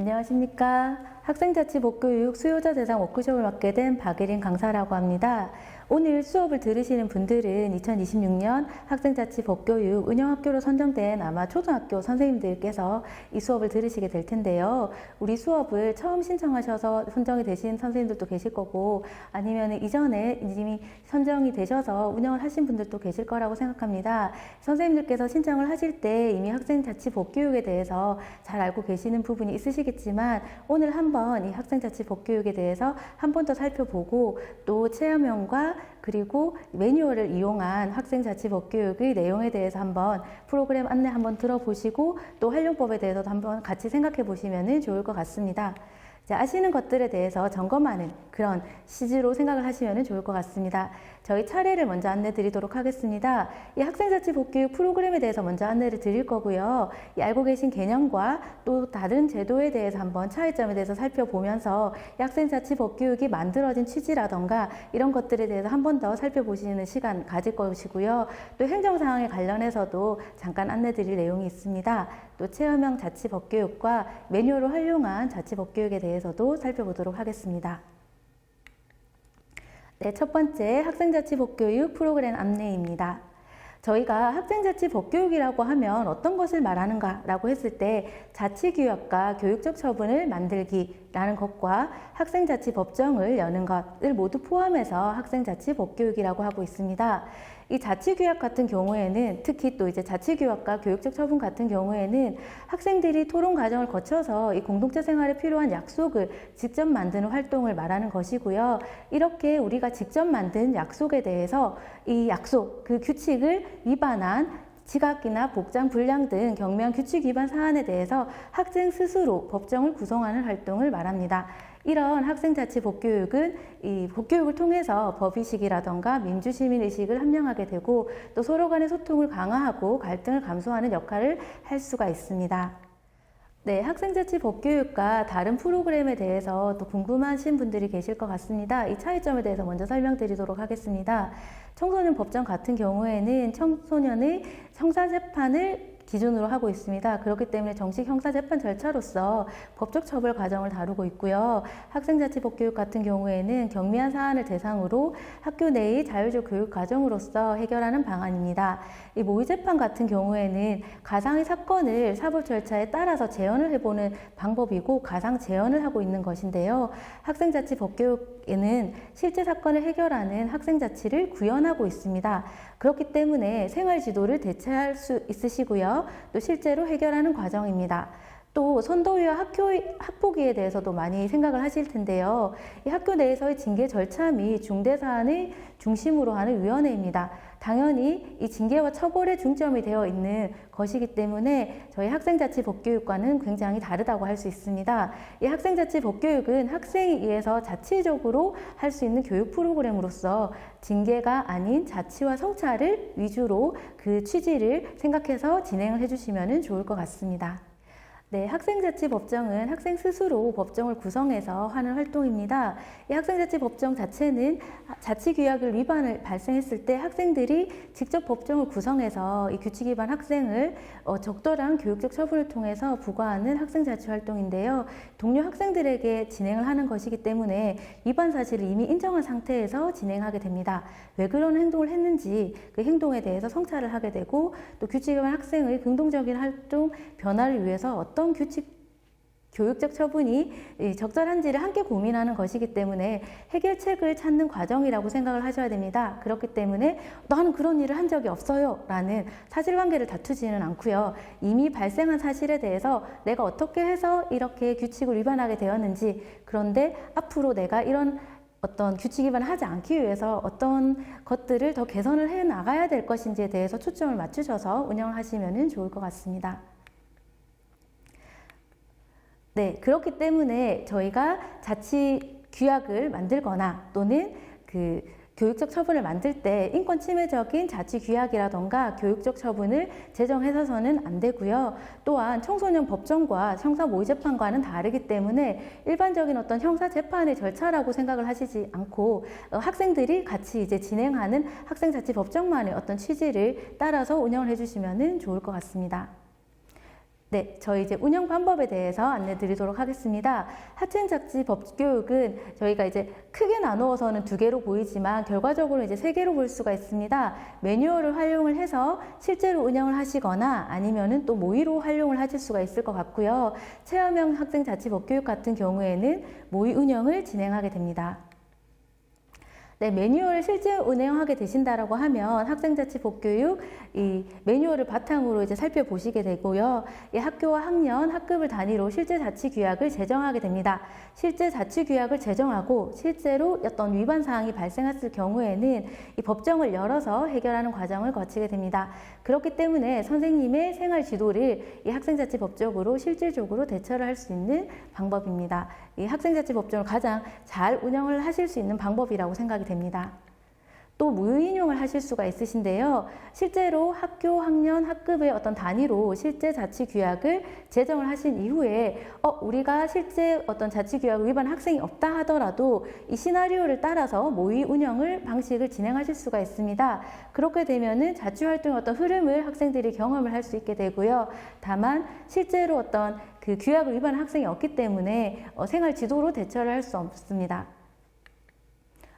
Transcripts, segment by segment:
안녕하십니까. 학생자치복교육 수요자 대상 워크숍을 맡게 된 박예린 강사라고 합니다. 오늘 수업을 들으시는 분들은 2026년 학생자치복교육 운영학교로 선정된 아마 초등학교 선생님들께서 이 수업을 들으시게 될 텐데요. 우리 수업을 처음 신청하셔서 선정이 되신 선생님들도 계실 거고, 아니면 이전에 이미 선정이 되셔서 운영을 하신 분들도 계실 거라고 생각합니다. 선생님들께서 신청을 하실 때 이미 학생자치복교육에 대해서 잘 알고 계시는 부분이 있으시겠지만, 오늘 한번 이 학생자치복교육에 대해서 한 번 더 살펴보고, 또 체험형과 그리고 매뉴얼을 이용한 학생자치복교육의 내용에 대해서 한번 프로그램 안내 한번 들어보시고, 또 활용법에 대해서도 한번 같이 생각해 보시면 좋을 것 같습니다. 아시는 것들에 대해서 점검하는 그런 시즈로 생각을 하시면 좋을 것 같습니다. 저희 차례를 먼저 안내 드리도록 하겠습니다. 이 학생자치복교육 프로그램에 대해서 먼저 안내를 드릴 거고요. 이 알고 계신 개념과 또 다른 제도에 대해서 한번 차이점에 대해서 살펴보면서 이 학생자치복교육이 만들어진 취지라던가 이런 것들에 대해서 한 번 더 살펴보시는 시간 가질 것이고요. 또 행정사항에 관련해서도 잠깐 안내 드릴 내용이 있습니다. 또 체험형 자치복교육과 매뉴얼을 활용한 자치복교육에 대해서도 살펴보도록 하겠습니다. 네, 첫 번째 학생자치복교육 프로그램 안내입니다. 저희가 학생자치복교육이라고 하면 어떤 것을 말하는가라고 했을 때 자치규약과 교육적 처분을 만들기라는 것과 학생자치법정을 여는 것을 모두 포함해서 학생자치복교육이라고 하고 있습니다. 이 자치규약 같은 경우에는, 특히 또 이제 자치규약과 교육적 처분 같은 경우에는 학생들이 토론 과정을 거쳐서 이 공동체 생활에 필요한 약속을 직접 만드는 활동을 말하는 것이고요. 이렇게 우리가 직접 만든 약속에 대해서 이 약속, 그 규칙을 위반한 지각이나 복장 불량 등 경미한 규칙 위반 사안에 대해서 학생 스스로 법정을 구성하는 활동을 말합니다. 이런 학생자치복교육은 이 복교육을 통해서 법의식이라던가 민주시민의식을 함양하게 되고, 또 서로 간의 소통을 강화하고 갈등을 감소하는 역할을 할 수가 있습니다. 네, 학생자치복교육과 다른 프로그램에 대해서 또 궁금하신 분들이 계실 것 같습니다. 이 차이점에 대해서 먼저 설명드리도록 하겠습니다. 청소년 법정 같은 경우에는 청소년의 형사재판을 기준으로 하고 있습니다. 그렇기 때문에 정식 형사재판 절차로서 법적 처벌 과정을 다루고 있고요. 학생자치복교육 같은 경우에는 경미한 사안을 대상으로 학교 내의 자율적 교육 과정으로서 해결하는 방안입니다. 이 모의재판 같은 경우에는 가상의 사건을 사법 절차에 따라서 재현을 해보는 방법이고 가상 재현을 하고 있는 것인데요. 학생자치복교육에는 실제 사건을 해결하는 학생자치를 구현하고 있습니다. 그렇기 때문에 생활지도를 대체할 수 있으시고요. 또 실제로 해결하는 과정입니다. 또 선도위와 학폭위에 대해서도 많이 생각을 하실 텐데요. 이 학교 내에서의 징계 절차 및 중대사안을 중심으로 하는 위원회입니다. 당연히 이 징계와 처벌에 중점이 되어 있는 것이기 때문에 저희 학생자치복교육과는 굉장히 다르다고 할 수 있습니다. 이 학생자치복교육은 학생에 의해서 자치적으로 할 수 있는 교육 프로그램으로서 징계가 아닌 자치와 성찰을 위주로 그 취지를 생각해서 진행을 해주시면 좋을 것 같습니다. 네, 학생자치법정은 학생 스스로 법정을 구성해서 하는 활동입니다. 이 학생자치법정 자체는 자치규약을 위반을 발생했을 때 학생들이 직접 법정을 구성해서 이 규칙 위반 학생을 적절한 교육적 처분을 통해서 부과하는 학생자치 활동인데요. 동료 학생들에게 진행을 하는 것이기 때문에 위반 사실을 이미 인정한 상태에서 진행하게 됩니다. 왜 그런 행동을 했는지 그 행동에 대해서 성찰을 하게 되고, 또 규칙 위반 학생의 긍정적인 활동 변화를 위해서 어떤 교육적 처분이 적절한지를 함께 고민하는 것이기 때문에 해결책을 찾는 과정이라고 생각을 하셔야 됩니다. 그렇기 때문에 나는 그런 일을 한 적이 없어요 라는 사실관계를 다투지는 않고요. 이미 발생한 사실에 대해서 내가 어떻게 해서 이렇게 규칙을 위반하게 되었는지, 그런데 앞으로 내가 이런 어떤 규칙 위반을 하지 않기 위해서 어떤 것들을 더 개선을 해 나가야 될 것인지에 대해서 초점을 맞추셔서 운영을 하시면 좋을 것 같습니다. 네, 그렇기 때문에 저희가 자치규약을 만들거나 또는 그 교육적 처분을 만들 때 인권 침해적인 자치규약이라던가 교육적 처분을 제정해서는 안 되고요. 또한 청소년 법정과 형사 모의재판과는 다르기 때문에 일반적인 어떤 형사 재판의 절차라고 생각을 하시지 않고 학생들이 같이 이제 진행하는 학생자치법정만의 어떤 취지를 따라서 운영을 해주시면 좋을 것 같습니다. 네, 저희 이제 운영 방법에 대해서 안내 드리도록 하겠습니다. 학생자치 법교육은 저희가 이제 크게 나누어서는 두 개로 보이지만 결과적으로 이제 세 개로 볼 수가 있습니다. 매뉴얼을 활용을 해서 실제로 운영을 하시거나 아니면은 또 모의로 활용을 하실 수가 있을 것 같고요. 체험형 학생자치 법교육 같은 경우에는 모의 운영을 진행하게 됩니다. 네, 매뉴얼을 실제 운영하게 되신다라고 하면 학생자치 법교육 이 매뉴얼을 바탕으로 이제 살펴보시게 되고요. 이 학교와 학년, 학급을 단위로 실제 자치 규약을 제정하게 됩니다. 실제 자치 규약을 제정하고 실제로 어떤 위반 사항이 발생했을 경우에는 이 법정을 열어서 해결하는 과정을 거치게 됩니다. 그렇기 때문에 선생님의 생활 지도를 이 학생자치 법적으로 실질적으로 대처를 할 수 있는 방법입니다. 이 학생자치 법정을 가장 잘 운영을 하실 수 있는 방법이라고 생각이 됩니다. 또 무인용을 하실 수가 있으신데요. 실제로 학교, 학년, 학급의 어떤 단위로 실제 자치 규약을 제정을 하신 이후에 우리가 실제 어떤 자치 규약을 위반 학생이 없다 하더라도 이 시나리오를 따라서 모의 운영을 방식을 진행하실 수가 있습니다. 그렇게 되면은 자치 활동의 어떤 흐름을 학생들이 경험을 할 수 있게 되고요. 다만 실제로 어떤 그 규약을 위반한 학생이 없기 때문에 생활 지도로 대처를 할 수 없습니다.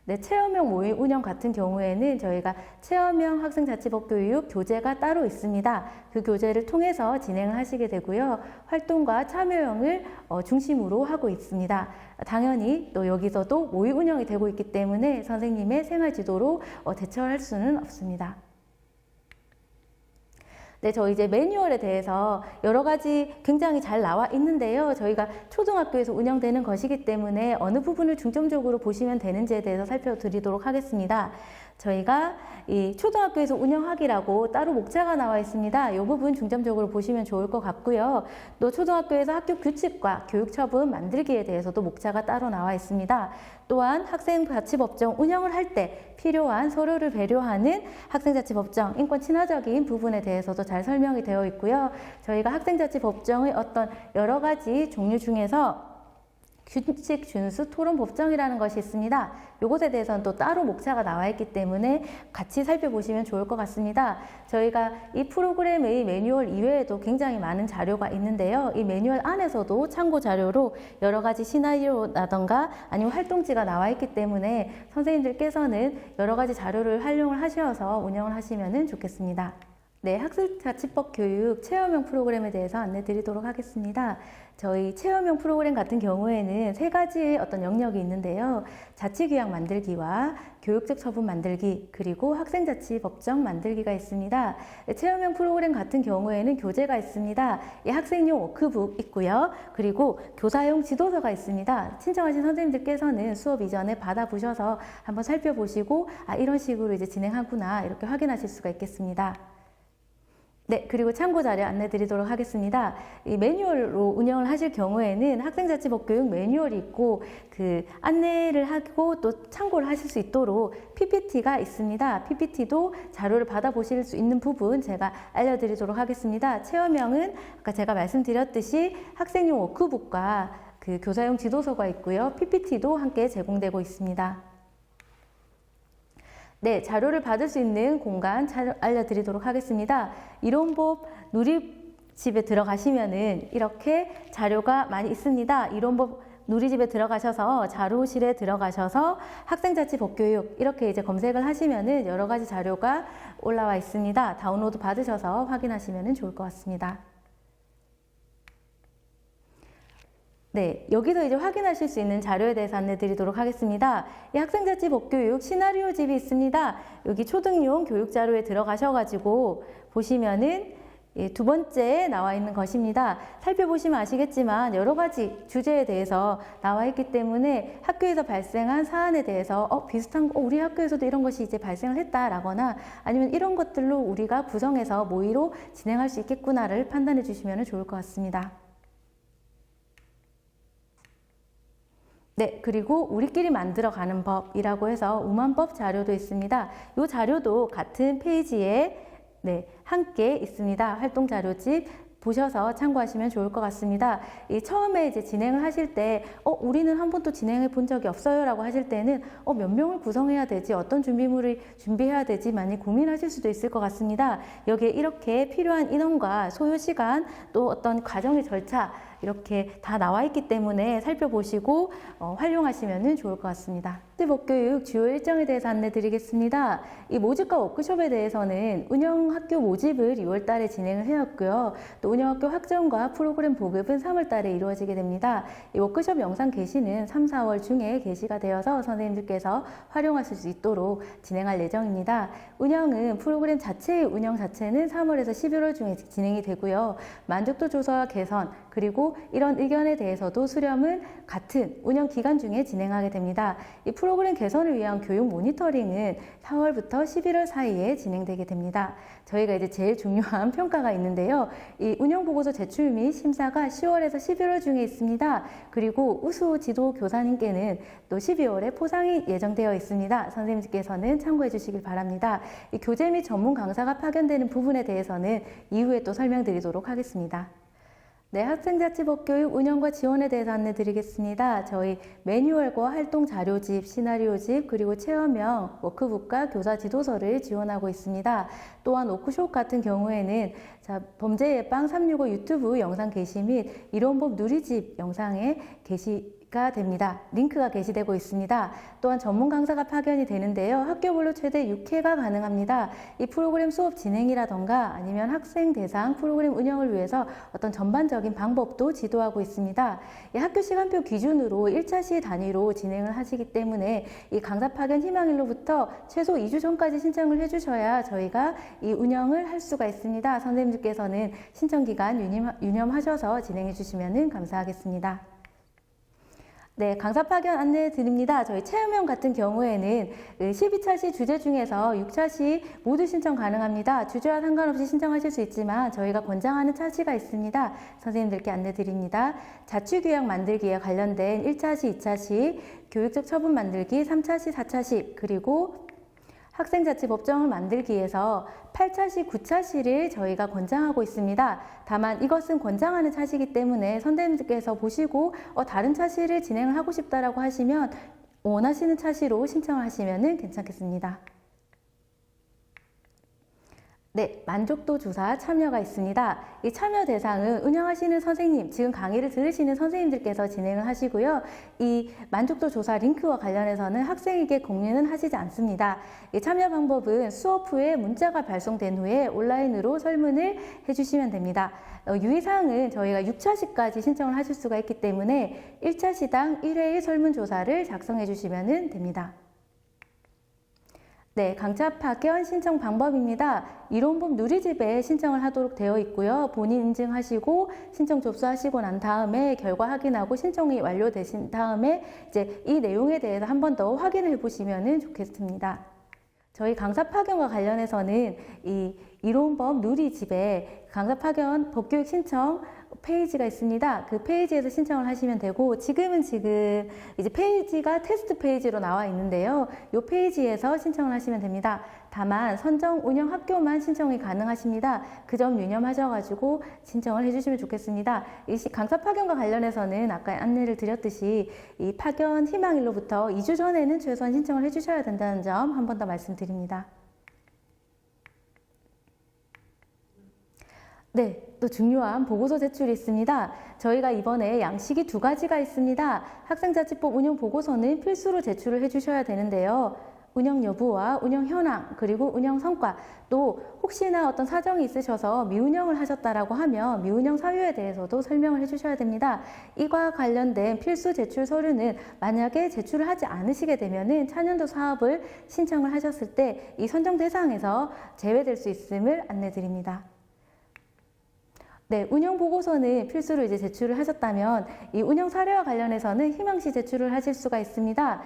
네, 체험형 모의 운영 같은 경우에는 저희가 체험형 학생자치법교육 교재가 따로 있습니다. 그 교재를 통해서 진행을 하시게 되고요. 활동과 참여형을 중심으로 하고 있습니다. 당연히 또 여기서도 모의 운영이 되고 있기 때문에 선생님의 생활 지도로 대처할 수는 없습니다. 네, 저희 이제 매뉴얼에 대해서 여러 가지 굉장히 잘 나와 있는데요. 저희가 초등학교에서 운영되는 것이기 때문에 어느 부분을 중점적으로 보시면 되는지에 대해서 살펴드리도록 하겠습니다. 저희가 이 초등학교에서 운영하기라고 따로 목차가 나와 있습니다. 이 부분 중점적으로 보시면 좋을 것 같고요. 또 초등학교에서 학교 규칙과 교육처분 만들기에 대해서도 목차가 따로 나와 있습니다. 또한 학생자치법정 운영을 할 때 필요한 서로를 배려하는 학생자치법정 인권 친화적인 부분에 대해서도 잘 설명이 되어 있고요. 저희가 학생자치법정의 어떤 여러 가지 종류 중에서 규칙 준수 토론 법정이라는 것이 있습니다. 이것에 대해서는 또 따로 목차가 나와 있기 때문에 같이 살펴보시면 좋을 것 같습니다. 저희가 이 프로그램의 매뉴얼 이외에도 굉장히 많은 자료가 있는데요. 이 매뉴얼 안에서도 참고 자료로 여러 가지 시나리오라던가 아니면 활동지가 나와 있기 때문에 선생님들께서는 여러 가지 자료를 활용을 하셔서 운영을 하시면 좋겠습니다. 네, 학생자치법 교육 체험형 프로그램에 대해서 안내 드리도록 하겠습니다. 저희 체험형 프로그램 같은 경우에는 세 가지의 어떤 영역이 있는데요. 자치규약 만들기와 교육적 처분 만들기, 그리고 학생자치법정 만들기가 있습니다. 체험형 프로그램 같은 경우에는 교재가 있습니다. 학생용 워크북 있고요. 그리고 교사용 지도서가 있습니다. 신청하신 선생님들께서는 수업 이전에 받아보셔서 한번 살펴보시고 이런 식으로 이제 진행하구나 이렇게 확인하실 수가 있겠습니다. 네, 그리고 참고 자료 안내 드리도록 하겠습니다. 이 매뉴얼로 운영을 하실 경우에는 학생자치법교육 매뉴얼이 있고 그 안내를 하고 또 참고를 하실 수 있도록 PPT가 있습니다. PPT도 자료를 받아보실 수 있는 부분 제가 알려드리도록 하겠습니다. 체험형은 아까 제가 말씀드렸듯이 학생용 워크북과 그 교사용 지도서가 있고요. PPT도 함께 제공되고 있습니다. 네, 자료를 받을 수 있는 공간 알려드리도록 하겠습니다. 이론법 누리집에 들어가시면은 이렇게 자료가 많이 있습니다. 이론법 누리집에 들어가셔서 자료실에 들어가셔서 학생자치법교육 이렇게 이제 검색을 하시면은 여러 가지 자료가 올라와 있습니다. 다운로드 받으셔서 확인하시면 좋을 것 같습니다. 네, 여기서 이제 확인하실 수 있는 자료에 대해서 안내 드리도록 하겠습니다. 이 학생자치법교육 시나리오집이 있습니다. 여기 초등용 교육자료에 들어가셔가지고 보시면은 두 번째에 나와 있는 것입니다. 살펴보시면 아시겠지만 여러 가지 주제에 대해서 나와 있기 때문에 학교에서 발생한 사안에 대해서 비슷한 우리 학교에서도 이런 것이 이제 발생을 했다라거나 아니면 이런 것들로 우리가 구성해서 모의로 진행할 수 있겠구나를 판단해 주시면 좋을 것 같습니다. 네, 그리고 우리끼리 만들어가는 법이라고 해서 우만법 자료도 있습니다. 이 자료도 같은 페이지에 함께 있습니다. 활동 자료집 보셔서 참고하시면 좋을 것 같습니다. 이 처음에 이제 진행을 하실 때 우리는 한 번도 진행해 본 적이 없어요 라고 하실 때는 몇 명을 구성해야 되지, 어떤 준비물을 준비해야 되지 많이 고민하실 수도 있을 것 같습니다. 여기에 이렇게 필요한 인원과 소요 시간, 또 어떤 과정의 절차 이렇게 다 나와 있기 때문에 살펴보시고 활용하시면 좋을 것 같습니다. 복교육 주요 일정에 대해서 안내 드리겠습니다. 이 모집과 워크숍에 대해서는 운영학교 모집을 2월 달에 진행을 해왔고요. 또 운영학교 확정과 프로그램 보급은 3월 달에 이루어지게 됩니다. 이 워크숍 영상 게시는 3, 4월 중에 게시가 되어서 선생님들께서 활용하실 수 있도록 진행할 예정입니다. 운영은 프로그램 자체의 운영 자체는 3월에서 11월 중에 진행이 되고요. 만족도 조사와 개선, 그리고 이런 의견에 대해서도 수렴은 같은 운영 기간 중에 진행하게 됩니다. 이 프로그램 개선을 위한 교육 모니터링은 4월부터 11월 사이에 진행되게 됩니다. 저희가 이제 제일 중요한 평가가 있는데요. 이 운영 보고서 제출 및 심사가 10월에서 11월 중에 있습니다. 그리고 우수 지도 교사님께는 또 12월에 포상이 예정되어 있습니다. 선생님께서는 참고해 주시길 바랍니다. 이 교재 및 전문 강사가 파견되는 부분에 대해서는 이후에 또 설명드리도록 하겠습니다. 네, 학생자치법교육 운영과 지원에 대해서 안내 드리겠습니다. 저희 매뉴얼과 활동 자료집, 시나리오집, 그리고 체험형, 워크북과 교사 지도서를 지원하고 있습니다. 또한 워크숍 같은 경우에는 범죄 예방 365 유튜브 영상 게시 및 이론법 누리집 영상에 게시가 됩니다. 링크가 게시되고 있습니다. 또한 전문 강사가 파견이 되는데요. 학교별로 최대 6회가 가능합니다. 이 프로그램 수업 진행이라던가 아니면 학생 대상 프로그램 운영을 위해서 어떤 전반적인 방법도 지도하고 있습니다. 이 학교 시간표 기준으로 1차 시 단위로 진행을 하시기 때문에 이 강사 파견 희망일로부터 최소 2주 전까지 신청을 해주셔야 저희가 이 운영을 할 수가 있습니다. 선생님들께서는 신청 기간 유념하셔서 진행해 주시면 감사하겠습니다. 네, 강사 파견 안내 드립니다. 저희 체험형 같은 경우에는 12차 시 주제 중에서 6차 시 모두 신청 가능합니다. 주제와 상관없이 신청하실 수 있지만 저희가 권장하는 차시가 있습니다. 선생님들께 안내 드립니다. 자치규약 만들기에 관련된 1차 시, 2차 시, 교육적 처분 만들기, 3차 시, 4차 시, 그리고 학생자치법정을 만들기 위해서 8차시, 9차시를 저희가 권장하고 있습니다. 다만 이것은 권장하는 차시이기 때문에 선생님들께서 보시고 다른 차시를 진행을 하고 싶다라고 하시면 원하시는 차시로 신청하시면 괜찮겠습니다. 네, 만족도 조사 참여가 있습니다. 이 참여 대상은 운영하시는 선생님, 지금 강의를 들으시는 선생님들께서 진행을 하시고요. 이 만족도 조사 링크와 관련해서는 학생에게 공유는 하시지 않습니다. 이 참여 방법은 수업 후에 문자가 발송된 후에 온라인으로 설문을 해주시면 됩니다. 유의사항은 저희가 6차시까지 신청을 하실 수가 있기 때문에 1차시당 1회의 설문조사를 작성해 주시면 됩니다. 네, 강사 파견 신청 방법입니다. 이론법 누리집에 신청을 하도록 되어 있고요. 본인 인증하시고 신청 접수하시고 난 다음에 결과 확인하고 신청이 완료되신 다음에 이제 이 내용에 대해서 한 번 더 확인을 해보시면 좋겠습니다. 저희 강사 파견과 관련해서는 이 이론법 누리집에 강사 파견 법교육 신청 페이지가 있습니다. 그 페이지에서 신청을 하시면 되고 지금 이제 페이지가 테스트 페이지로 나와 있는데요. 이 페이지에서 신청을 하시면 됩니다. 다만 선정 운영 학교만 신청이 가능하십니다. 그 점 유념하셔가지고 신청을 해주시면 좋겠습니다. 이 강사 파견과 관련해서는 아까 안내를 드렸듯이 이 파견 희망일로부터 2주 전에는 최소한 신청을 해주셔야 된다는 점 한 번 더 말씀드립니다. 네, 또 중요한 보고서 제출이 있습니다. 저희가 이번에 양식이 2가지가 있습니다. 학생자치법 운영 보고서는 필수로 제출을 해주셔야 되는데요. 운영 여부와 운영 현황, 그리고 운영 성과, 또 혹시나 어떤 사정이 있으셔서 미운영을 하셨다라고 하면 미운영 사유에 대해서도 설명을 해주셔야 됩니다. 이와 관련된 필수 제출 서류는 만약에 제출을 하지 않으시게 되면은 차년도 사업을 신청을 하셨을 때 이 선정 대상에서 제외될 수 있음을 안내드립니다. 네, 운영 보고서는 필수로 이제 제출을 하셨다면 이 운영 사례와 관련해서는 희망시 제출을 하실 수가 있습니다.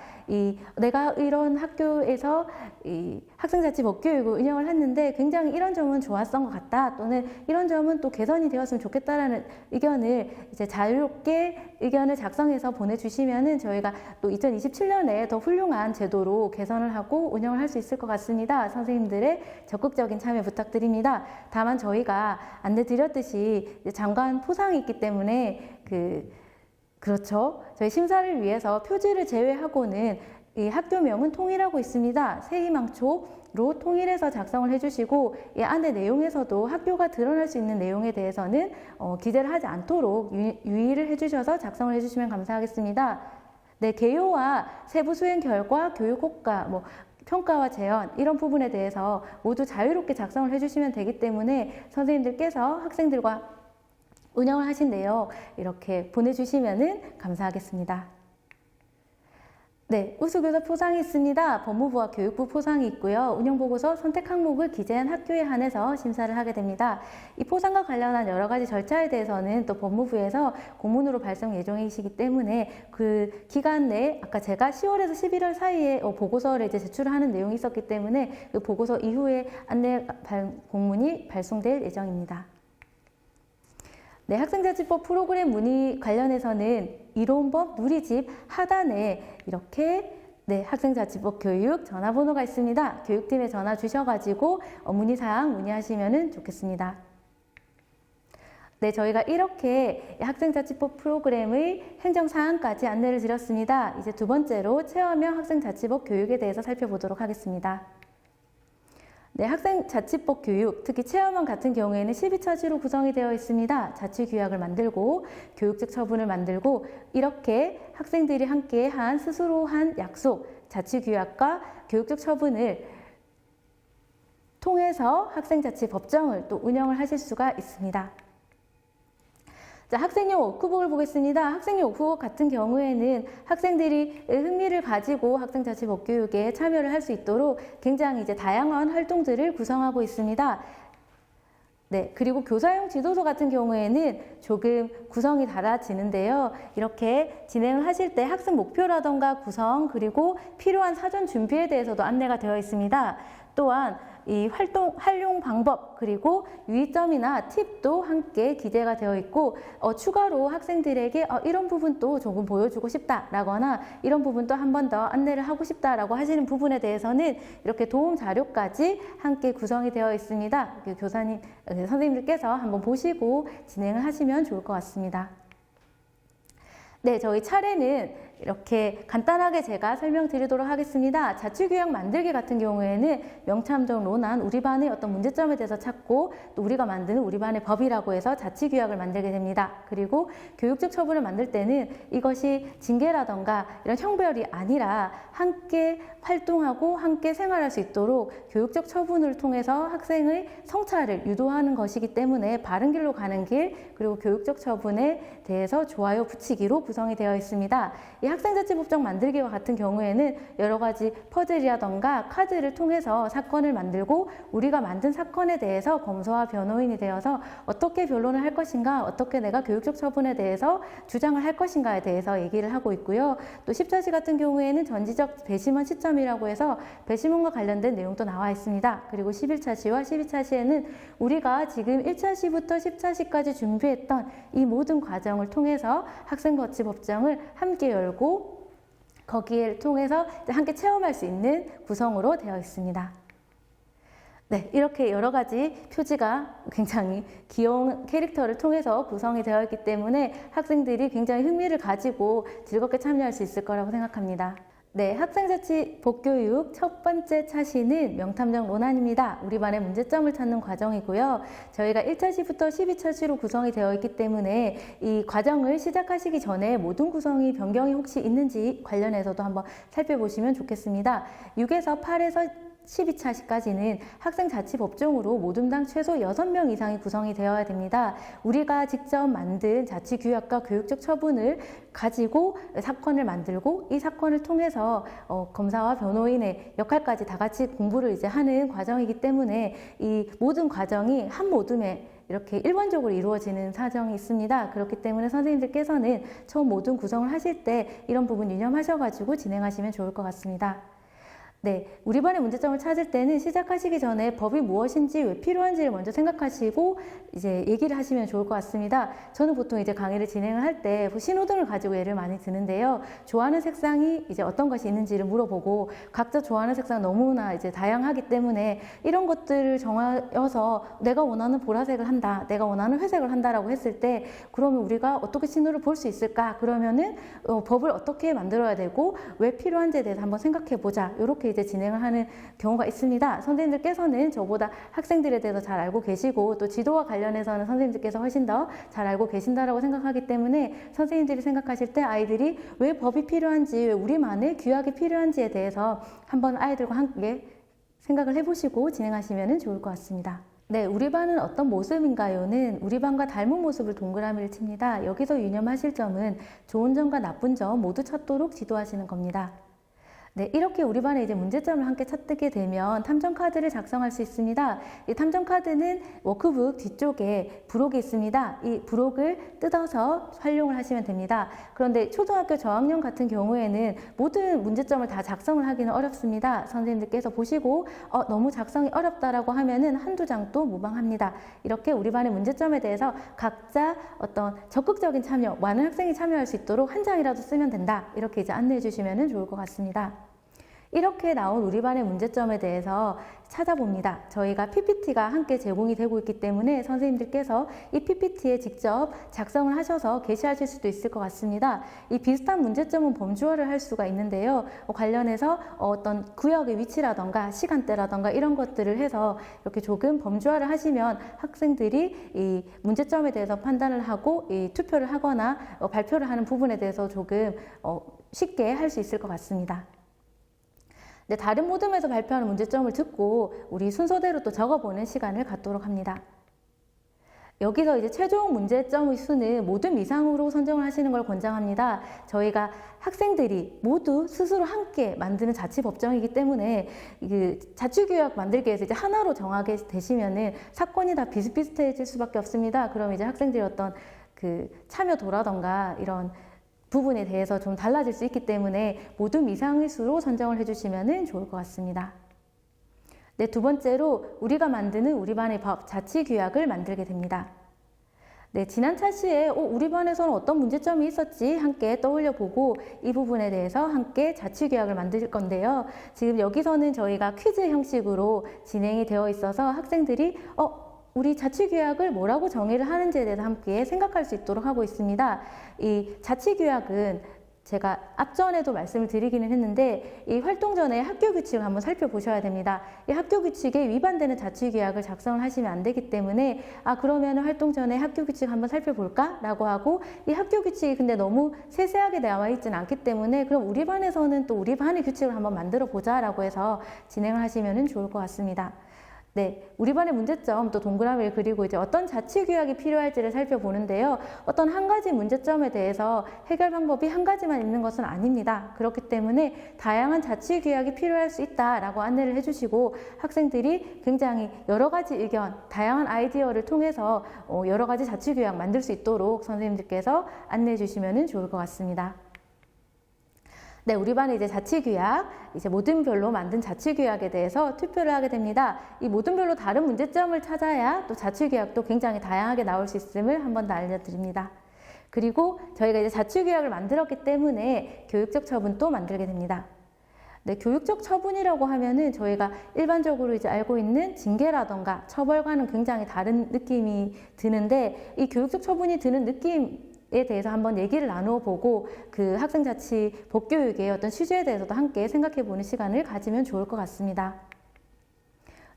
내가 이런 학교에서 이 학생자치법교육을 운영을 했는데 굉장히 이런 점은 좋았던 것 같다, 또는 이런 점은 또 개선이 되었으면 좋겠다라는 의견을 이제 자유롭게 의견을 작성해서 보내주시면은 저희가 또 2027년에 더 훌륭한 제도로 개선을 하고 운영을 할 수 있을 것 같습니다. 선생님들의 적극적인 참여 부탁드립니다. 다만 저희가 안내드렸듯이 학생들이 이제 장관 포상이 있기 때문에 그렇죠. 저희 심사를 위해서 표지를 제외하고는 이 학교명은 통일하고 있습니다. 세희망초로 통일해서 작성을 해주시고 이 안에 내용에서도 학교가 드러날 수 있는 내용에 대해서는 기재를 하지 않도록 유의를 해주셔서 작성을 해주시면 감사하겠습니다. 네, 개요와 세부 수행 결과, 교육 효과, 평가와 재현 이런 부분에 대해서 모두 자유롭게 작성을 해주시면 되기 때문에 선생님들께서 학생들과 운영을 하신 내용 이렇게 보내주시면 감사하겠습니다. 네, 우수교사 포상이 있습니다. 법무부와 교육부 포상이 있고요. 운영보고서 선택 항목을 기재한 학교에 한해서 심사를 하게 됩니다. 이 포상과 관련한 여러 가지 절차에 대해서는 또 법무부에서 공문으로 발송 예정이시기 때문에 그 기간 내에 아까 제가 10월에서 11월 사이에 보고서를 이제 제출하는 내용이 있었기 때문에 그 보고서 이후에 안내 공문이 발송될 예정입니다. 네, 학생자치법 프로그램 문의 관련해서는 이론법 누리집 하단에 이렇게 학생자치법 교육 전화번호가 있습니다. 교육팀에 전화 주셔가지고 문의사항 문의하시면 좋겠습니다. 네, 저희가 이렇게 학생자치법 프로그램의 행정사항까지 안내를 드렸습니다. 이제 두 번째로 체험형 학생자치법 교육에 대해서 살펴보도록 하겠습니다. 네, 학생자치법 교육, 특히 체험원 같은 경우에는 12차지로 구성이 되어 있습니다. 자치규약을 만들고 교육적 처분을 만들고 이렇게 학생들이 함께 한 스스로 한 약속, 자치규약과 교육적 처분을 통해서 학생자치법정을 또 운영을 하실 수가 있습니다. 자, 학생용 워크북을 보겠습니다. 학생용 워크북 같은 경우에는 학생들이 흥미를 가지고 학생자치법 교육에 참여를 할 수 있도록 굉장히 이제 다양한 활동들을 구성하고 있습니다. 네, 그리고 교사용 지도서 같은 경우에는 조금 구성이 달라지는데요. 이렇게 진행을 하실 때 학습 목표라던가 구성 그리고 필요한 사전 준비에 대해서도 안내가 되어 있습니다. 또한 이 활용 방법 그리고 유의점이나 팁도 함께 기재가 되어 있고 추가로 학생들에게 이런 부분도 조금 보여주고 싶다라거나 이런 부분도 한 번 더 안내를 하고 싶다라고 하시는 부분에 대해서는 이렇게 도움 자료까지 함께 구성이 되어 있습니다. 교사님, 선생님들께서 한번 보시고 진행을 하시면 좋을 것 같습니다. 네, 저희 차례는 이렇게 간단하게 제가 설명드리도록 하겠습니다. 자치규약 만들기 같은 경우에는 명탐정 로난 우리 반의 어떤 문제점에 대해서 찾고 또 우리가 만드는 우리 반의 법이라고 해서 자치규약을 만들게 됩니다. 그리고 교육적 처분을 만들 때는 이것이 징계라던가 이런 형벌이 아니라 함께 활동하고 함께 생활할 수 있도록 교육적 처분을 통해서 학생의 성찰을 유도하는 것이기 때문에 바른 길로 가는 길 그리고 교육적 처분에 대해서 좋아요 붙이기로 구성이 되어 있습니다. 이 학생자치법정 만들기와 같은 경우에는 여러 가지 퍼즐이라던가 카드를 통해서 사건을 만들고 우리가 만든 사건에 대해서 검사와 변호인이 되어서 어떻게 변론을 할 것인가 어떻게 내가 교육적 처분에 대해서 주장을 할 것인가에 대해서 얘기를 하고 있고요. 또 10차시 같은 경우에는 전지적 배심원 시점이라고 해서 배심원과 관련된 내용도 나와 있습니다. 그리고 11차시와 12차시에는 우리가 지금 1차시부터 10차시까지 준비했던 이 모든 과정을 통해서 학생자치법정을 함께 열고 거기에 통해서 함께 체험할 수 있는 구성으로 되어 있습니다. 네, 이렇게 여러 가지 표지가 굉장히 귀여운 캐릭터를 통해서 구성이 되어 있기 때문에 학생들이 굉장히 흥미를 가지고 즐겁게 참여할 수 있을 거라고 생각합니다. 네, 학생자치법 교육 첫 번째 차시는 명탐정 로난입니다. 우리 반의 문제점을 찾는 과정이고요. 저희가 1차시부터 12차시로 구성이 되어 있기 때문에 이 과정을 시작하시기 전에 모든 구성이 변경이 혹시 있는지 관련해서도 한번 살펴보시면 좋겠습니다. 6에서 8에서 12차시까지는 학생자치법정으로 모둠당 최소 6명 이상이 구성이 되어야 됩니다. 우리가 직접 만든 자치규약과 교육적 처분을 가지고 사건을 만들고 이 사건을 통해서 검사와 변호인의 역할까지 다 같이 공부를 이제 하는 과정이기 때문에 이 모든 과정이 한 모둠에 이렇게 일관적으로 이루어지는 사정이 있습니다. 그렇기 때문에 선생님들께서는 처음 모둠 구성을 하실 때 이런 부분 유념하셔가지고 진행하시면 좋을 것 같습니다. 네, 우리 반의 문제점을 찾을 때는 시작하시기 전에 법이 무엇인지 왜 필요한지를 먼저 생각하시고 이제 얘기를 하시면 좋을 것 같습니다. 저는 보통 이제 강의를 진행을 할 때 신호등을 가지고 예를 많이 드는데요. 좋아하는 색상이 이제 어떤 것이 있는지를 물어보고 각자 좋아하는 색상 너무나 이제 다양하기 때문에 이런 것들을 정하여서 내가 원하는 보라색을 한다, 내가 원하는 회색을 한다라고 했을 때 그러면 우리가 어떻게 신호를 볼 수 있을까? 그러면은 법을 어떻게 만들어야 되고 왜 필요한지에 대해서 한번 생각해 보자. 이렇게 이제 진행을 하는 경우가 있습니다. 선생님들께서는 저보다 학생들에 대해서 잘 알고 계시고 또 지도와 관련해서는 선생님들께서 훨씬 더 잘 알고 계신다라고 생각하기 때문에 선생님들이 생각하실 때 아이들이 왜 법이 필요한지, 왜 우리만의 규약이 필요한지에 대해서 한번 아이들과 함께 생각을 해보시고 진행하시면 좋을 것 같습니다. 네, 우리 반은 어떤 모습인가요는 우리 반과 닮은 모습을 동그라미를 칩니다. 여기서 유념하실 점은 좋은 점과 나쁜 점 모두 찾도록 지도하시는 겁니다. 네, 이렇게 우리 반에 이제 문제점을 함께 찾게 되면 탐정 카드를 작성할 수 있습니다. 이 탐정 카드는 워크북 뒤쪽에 부록이 있습니다. 이 부록을 뜯어서 활용을 하시면 됩니다. 그런데 초등학교 저학년 같은 경우에는 모든 문제점을 다 작성을 하기는 어렵습니다. 선생님들께서 보시고 너무 작성이 어렵다라고 하면은 한두 장도 무방합니다. 이렇게 우리 반의 문제점에 대해서 각자 어떤 적극적인 참여, 많은 학생이 참여할 수 있도록 한 장이라도 쓰면 된다. 이렇게 이제 안내해 주시면 좋을 것 같습니다. 이렇게 나온 우리 반의 문제점에 대해서 찾아봅니다. 저희가 PPT가 함께 제공이 되고 있기 때문에 선생님들께서 이 PPT에 직접 작성을 하셔서 게시하실 수도 있을 것 같습니다. 이 비슷한 문제점은 범주화를 할 수가 있는데요. 관련해서 어떤 구역의 위치라던가 시간대라던가 이런 것들을 해서 이렇게 조금 범주화를 하시면 학생들이 이 문제점에 대해서 판단을 하고 이 투표를 하거나 발표를 하는 부분에 대해서 조금 쉽게 할 수 있을 것 같습니다. 네, 다른 모듬에서 발표하는 문제점을 듣고 우리 순서대로 또 적어보는 시간을 갖도록 합니다. 여기서 이제 최종 문제점의 수는 모듬 이상으로 선정을 하시는 걸 권장합니다. 저희가 학생들이 모두 스스로 함께 만드는 자치법정이기 때문에 자치규약 만들기 위해서 이제 하나로 정하게 되시면은 사건이 다 비슷비슷해질 수밖에 없습니다. 그럼 이제 학생들이 어떤 참여도라던가 이런 부분에 대해서 좀 달라질 수 있기 때문에 모든 이상의 수로 선정을 해주시면 좋을 것 같습니다. 네, 두 번째로 우리가 만드는 우리 반의 법, 자치규약을 만들게 됩니다. 네, 지난 차시에 우리 반에서는 어떤 문제점이 있었지 함께 떠올려 보고 이 부분에 대해서 함께 자치규약을 만들 건데요. 지금 여기서는 저희가 퀴즈 형식으로 진행이 되어 있어서 학생들이 우리 자치규약을 뭐라고 정의를 하는지에 대해서 함께 생각할 수 있도록 하고 있습니다. 이 자치규약은 제가 앞전에도 말씀을 드리기는 했는데 이 활동 전에 학교 규칙을 한번 살펴보셔야 됩니다. 이 학교 규칙에 위반되는 자치규약을 작성을 하시면 안 되기 때문에 그러면 활동 전에 학교 규칙 한번 살펴볼까? 라고 하고 이 학교 규칙이 근데 너무 세세하게 나와 있지는 않기 때문에 그럼 우리 반에서는 또 우리 반의 규칙을 한번 만들어 보자 라고 해서 진행을 하시면 좋을 것 같습니다. 네, 우리 반의 문제점 또 동그라미를 그리고 이제 어떤 자치규약이 필요할지를 살펴보는데요. 어떤 한 가지 문제점에 대해서 해결 방법이 한 가지만 있는 것은 아닙니다. 그렇기 때문에 다양한 자치규약이 필요할 수 있다라고 안내를 해주시고 학생들이 굉장히 여러 가지 의견, 다양한 아이디어를 통해서 여러 가지 자치규약 만들 수 있도록 선생님들께서 안내해 주시면 좋을 것 같습니다. 네, 우리 반의 이제 자치규약, 이제 모든별로 만든 자치규약에 대해서 투표를 하게 됩니다. 이 모든별로 다른 문제점을 찾아야 또 자치규약도 굉장히 다양하게 나올 수 있음을 한 번 더 알려드립니다. 그리고 저희가 이제 자치규약을 만들었기 때문에 교육적 처분도 만들게 됩니다. 네, 교육적 처분이라고 하면은 저희가 일반적으로 이제 알고 있는 징계라던가 처벌과는 굉장히 다른 느낌이 드는데 이 교육적 처분이 드는 느낌에 대해서 한번 얘기를 나누어 보고 그 학생자치 법교육의 어떤 취지에 대해서도 함께 생각해 보는 시간을 가지면 좋을 것 같습니다.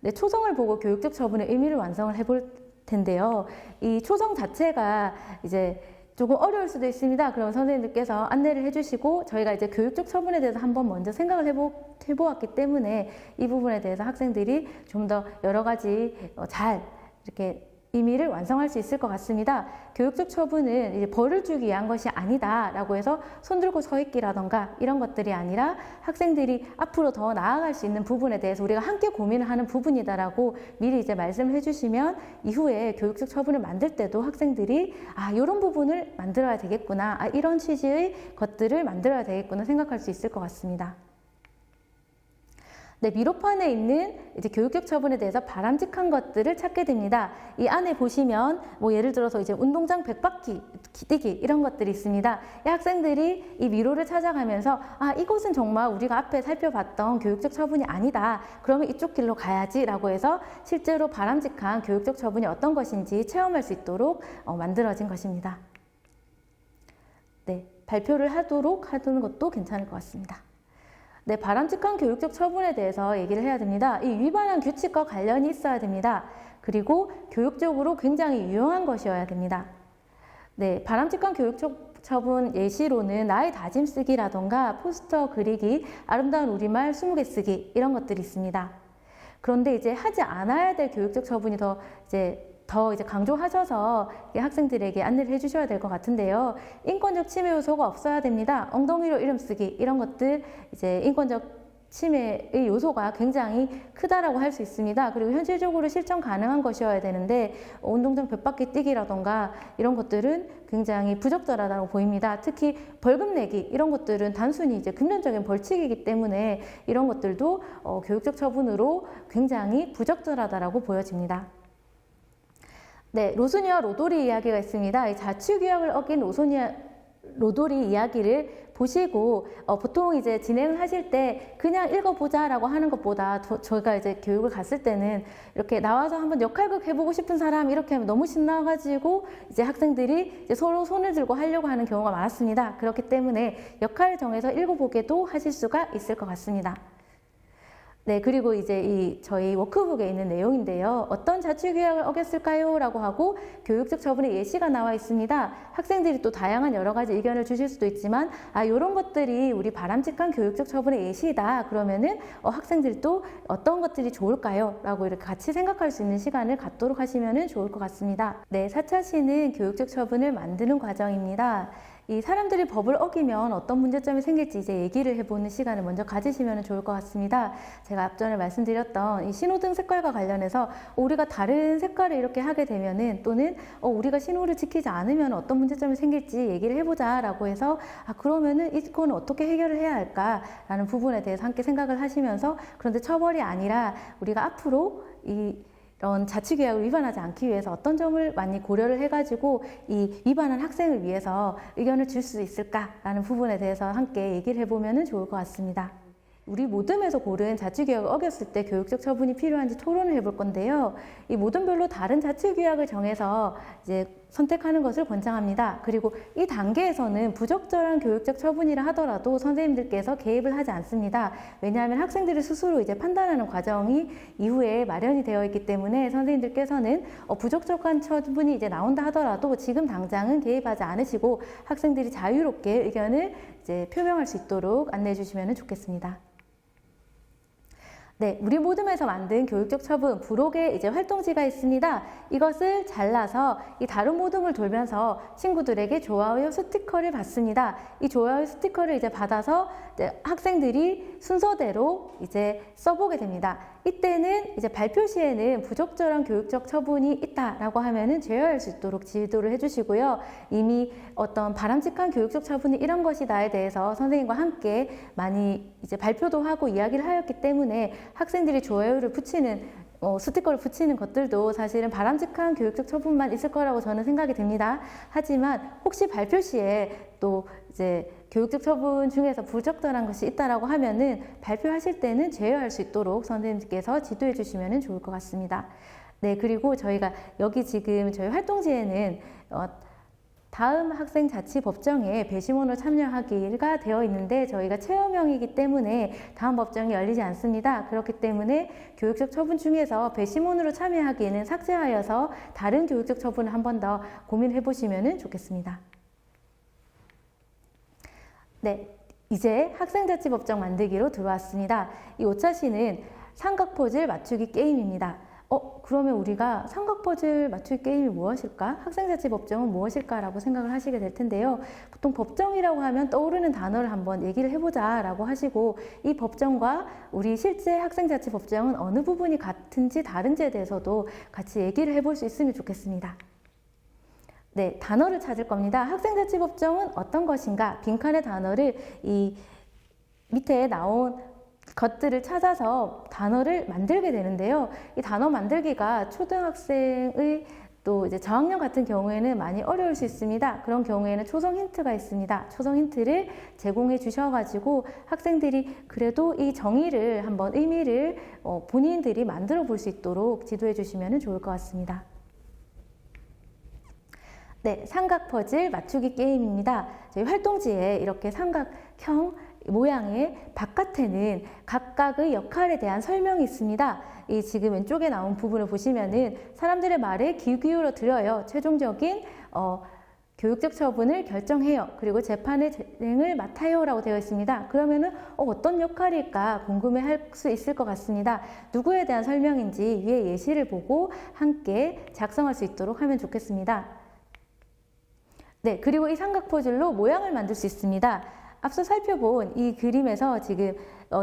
네, 초성을 보고 교육적 처분의 의미를 완성을 해볼 텐데요. 이 초성 자체가 이제 조금 어려울 수도 있습니다. 그럼 선생님들께서 안내를 해주시고 저희가 이제 교육적 처분에 대해서 한번 먼저 생각을 해보았기 때문에 이 부분에 대해서 학생들이 좀 더 여러 가지 잘 이렇게 의미를 완성할 수 있을 것 같습니다. 교육적 처분은 이제 벌을 주기 위한 것이 아니다라고 해서 손들고 서 있기라던가 이런 것들이 아니라 학생들이 앞으로 더 나아갈 수 있는 부분에 대해서 우리가 함께 고민을 하는 부분이다라고 미리 이제 말씀을 해주시면 이후에 교육적 처분을 만들 때도 학생들이 이런 부분을 만들어야 되겠구나, 이런 취지의 것들을 만들어야 되겠구나 생각할 수 있을 것 같습니다. 네, 미로판에 있는 이제 교육적 처분에 대해서 바람직한 것들을 찾게 됩니다. 이 안에 보시면 뭐 예를 들어서 이제 운동장 100바퀴 뛰기 이런 것들이 있습니다. 이 학생들이 이 미로를 찾아가면서 이곳은 정말 우리가 앞에 살펴봤던 교육적 처분이 아니다. 그러면 이쪽 길로 가야지라고 해서 실제로 바람직한 교육적 처분이 어떤 것인지 체험할 수 있도록 만들어진 것입니다. 네, 발표를 하도록 하는 것도 괜찮을 것 같습니다. 네, 바람직한 교육적 처분에 대해서 얘기를 해야 됩니다. 이 위반한 규칙과 관련이 있어야 됩니다. 그리고 교육적으로 굉장히 유용한 것이어야 됩니다. 네, 바람직한 교육적 처분 예시로는 나의 다짐 쓰기라던가 포스터 그리기, 아름다운 우리말 20개 쓰기 이런 것들이 있습니다. 그런데 이제 하지 않아야 될 교육적 처분이 더 강조하셔서 학생들에게 안내를 해주셔야 될 것 같은데요. 인권적 침해 요소가 없어야 됩니다. 엉덩이로 이름 쓰기 이런 것들 이제 인권적 침해의 요소가 굉장히 크다라고 할 수 있습니다. 그리고 현실적으로 실천 가능한 것이어야 되는데 운동장 100바퀴 뛰기라던가 이런 것들은 굉장히 부적절하다고 보입니다. 특히 벌금 내기 이런 것들은 단순히 이제 금전적인 벌칙이기 때문에 이런 것들도 교육적 처분으로 굉장히 부적절하다라고 보여집니다. 네, 로소니와 로돌이 이야기가 있습니다. 이 자치규약을 어긴 로돌이 이야기를 보시고 보통 이제 진행을 하실 때 그냥 읽어보자라고 하는 것보다 저희가 이제 교육을 갔을 때는 이렇게 나와서 한번 역할극 해보고 싶은 사람 이렇게 하면 너무 신나가지고 이제 학생들이 이제 서로 손을 들고 하려고 하는 경우가 많았습니다. 그렇기 때문에 역할을 정해서 읽어보게도 하실 수가 있을 것 같습니다. 네, 그리고 이제 저희 워크북에 있는 내용인데요. 어떤 자치규약을 어겼을까요? 라고 하고 교육적 처분의 예시가 나와 있습니다. 학생들이 또 다양한 여러 가지 의견을 주실 수도 있지만 이런 것들이 우리 바람직한 교육적 처분의 예시이다. 그러면은 학생들이 또 어떤 것들이 좋을까요? 라고 이렇게 같이 생각할 수 있는 시간을 갖도록 하시면 좋을 것 같습니다. 네, 4차 시는 교육적 처분을 만드는 과정입니다. 이 사람들이 법을 어기면 어떤 문제점이 생길지 이제 얘기를 해보는 시간을 먼저 가지시면 좋을 것 같습니다. 제가 앞전에 말씀드렸던 이 신호등 색깔과 관련해서 우리가 다른 색깔을 이렇게 하게 되면은 또는 우리가 신호를 지키지 않으면 어떤 문제점이 생길지 얘기를 해보자라고 해서 그러면은 이거는 어떻게 해결을 해야 할까라는 부분에 대해서 함께 생각을 하시면서 그런데 처벌이 아니라 우리가 앞으로 이런 자치규약을 위반하지 않기 위해서 어떤 점을 많이 고려를 해가지고 이 위반한 학생을 위해서 의견을 줄 수 있을까라는 부분에 대해서 함께 얘기를 해보면 좋을 것 같습니다. 우리 모듬에서 고른 자치규약을 어겼을 때 교육적 처분이 필요한지 토론을 해볼 건데요. 이 모듬별로 다른 자치규약을 정해서 이제 선택하는 것을 권장합니다. 그리고 이 단계에서는 부적절한 교육적 처분이라 하더라도 선생님들께서 개입을 하지 않습니다. 왜냐하면 학생들이 스스로 이제 판단하는 과정이 이후에 마련이 되어 있기 때문에 선생님들께서는 부적절한 처분이 이제 나온다 하더라도 지금 당장은 개입하지 않으시고 학생들이 자유롭게 의견을 이제 표명할 수 있도록 안내해 주시면 좋겠습니다. 네, 우리 모듬에서 만든 교육적 처분 부록에 이제 활동지가 있습니다. 이것을 잘라서 이 다른 모듬을 돌면서 친구들에게 좋아요 스티커를 받습니다. 이 좋아요 스티커를 이제 받아서 이제 학생들이 순서대로 이제 써보게 됩니다. 이때는 이제 발표 시에는 부적절한 교육적 처분이 있다라고 하면은 제어할 수 있도록 지도를 해주시고요. 이미 어떤 바람직한 교육적 처분이 이런 것이다에 대해서 선생님과 함께 많이 이제 발표도 하고 이야기를 하였기 때문에 학생들이 좋아요를 붙이는 스티커를 붙이는 것들도 사실은 바람직한 교육적 처분만 있을 거라고 저는 생각이 됩니다. 하지만 혹시 발표 시에 또 이제 교육적 처분 중에서 부적절한 것이 있다라고 하면은 발표하실 때는 제어할 수 있도록 선생님께서 지도해 주시면 좋을 것 같습니다. 네, 그리고 저희가 여기 지금 저희 활동지에는 다음 학생자치법정에 배심원으로 참여하기가 되어 있는데 저희가 체험형이기 때문에 다음 법정이 열리지 않습니다. 그렇기 때문에 교육적 처분 중에서 배심원으로 참여하기에는 삭제하여서 다른 교육적 처분을 한 번 더 고민해 보시면 좋겠습니다. 네, 이제 학생자치법정 만들기로 들어왔습니다. 이 5차 시는 삼각퍼즐 맞추기 게임입니다. 그러면 우리가 삼각퍼즐 맞추기 게임이 무엇일까? 학생자치법정은 무엇일까라고 생각을 하시게 될 텐데요. 보통 법정이라고 하면 떠오르는 단어를 한번 얘기를 해보자라고 하시고 이 법정과 우리 실제 학생자치법정은 어느 부분이 같은지 다른지에 대해서도 같이 얘기를 해볼 수 있으면 좋겠습니다. 네, 단어를 찾을 겁니다. 학생자치법정은 어떤 것인가? 빈칸의 단어를 이 밑에 나온 것들을 찾아서 단어를 만들게 되는데요. 이 단어 만들기가 초등학생의 또 이제 저학년 같은 경우에는 많이 어려울 수 있습니다. 그런 경우에는 초성 힌트가 있습니다. 초성 힌트를 제공해 주셔가지고 학생들이 그래도 이 정의를 한번 의미를 본인들이 만들어 볼 수 있도록 지도해 주시면 좋을 것 같습니다. 네, 삼각 퍼즐 맞추기 게임입니다. 저희 활동지에 이렇게 삼각형 모양의 바깥에는 각각의 역할에 대한 설명이 있습니다. 이 지금 왼쪽에 나온 부분을 보시면은 사람들의 말에 귀 기울여 들어요. 최종적인 교육적 처분을 결정해요. 그리고 재판의 진행을 맡아요 라고 되어 있습니다. 그러면은 어떤 역할일까 궁금해 할 수 있을 것 같습니다. 누구에 대한 설명인지 위에 예시를 보고 함께 작성할 수 있도록 하면 좋겠습니다. 네, 그리고 이 삼각 퍼즐로 모양을 만들 수 있습니다. 앞서 살펴본 이 그림에서 지금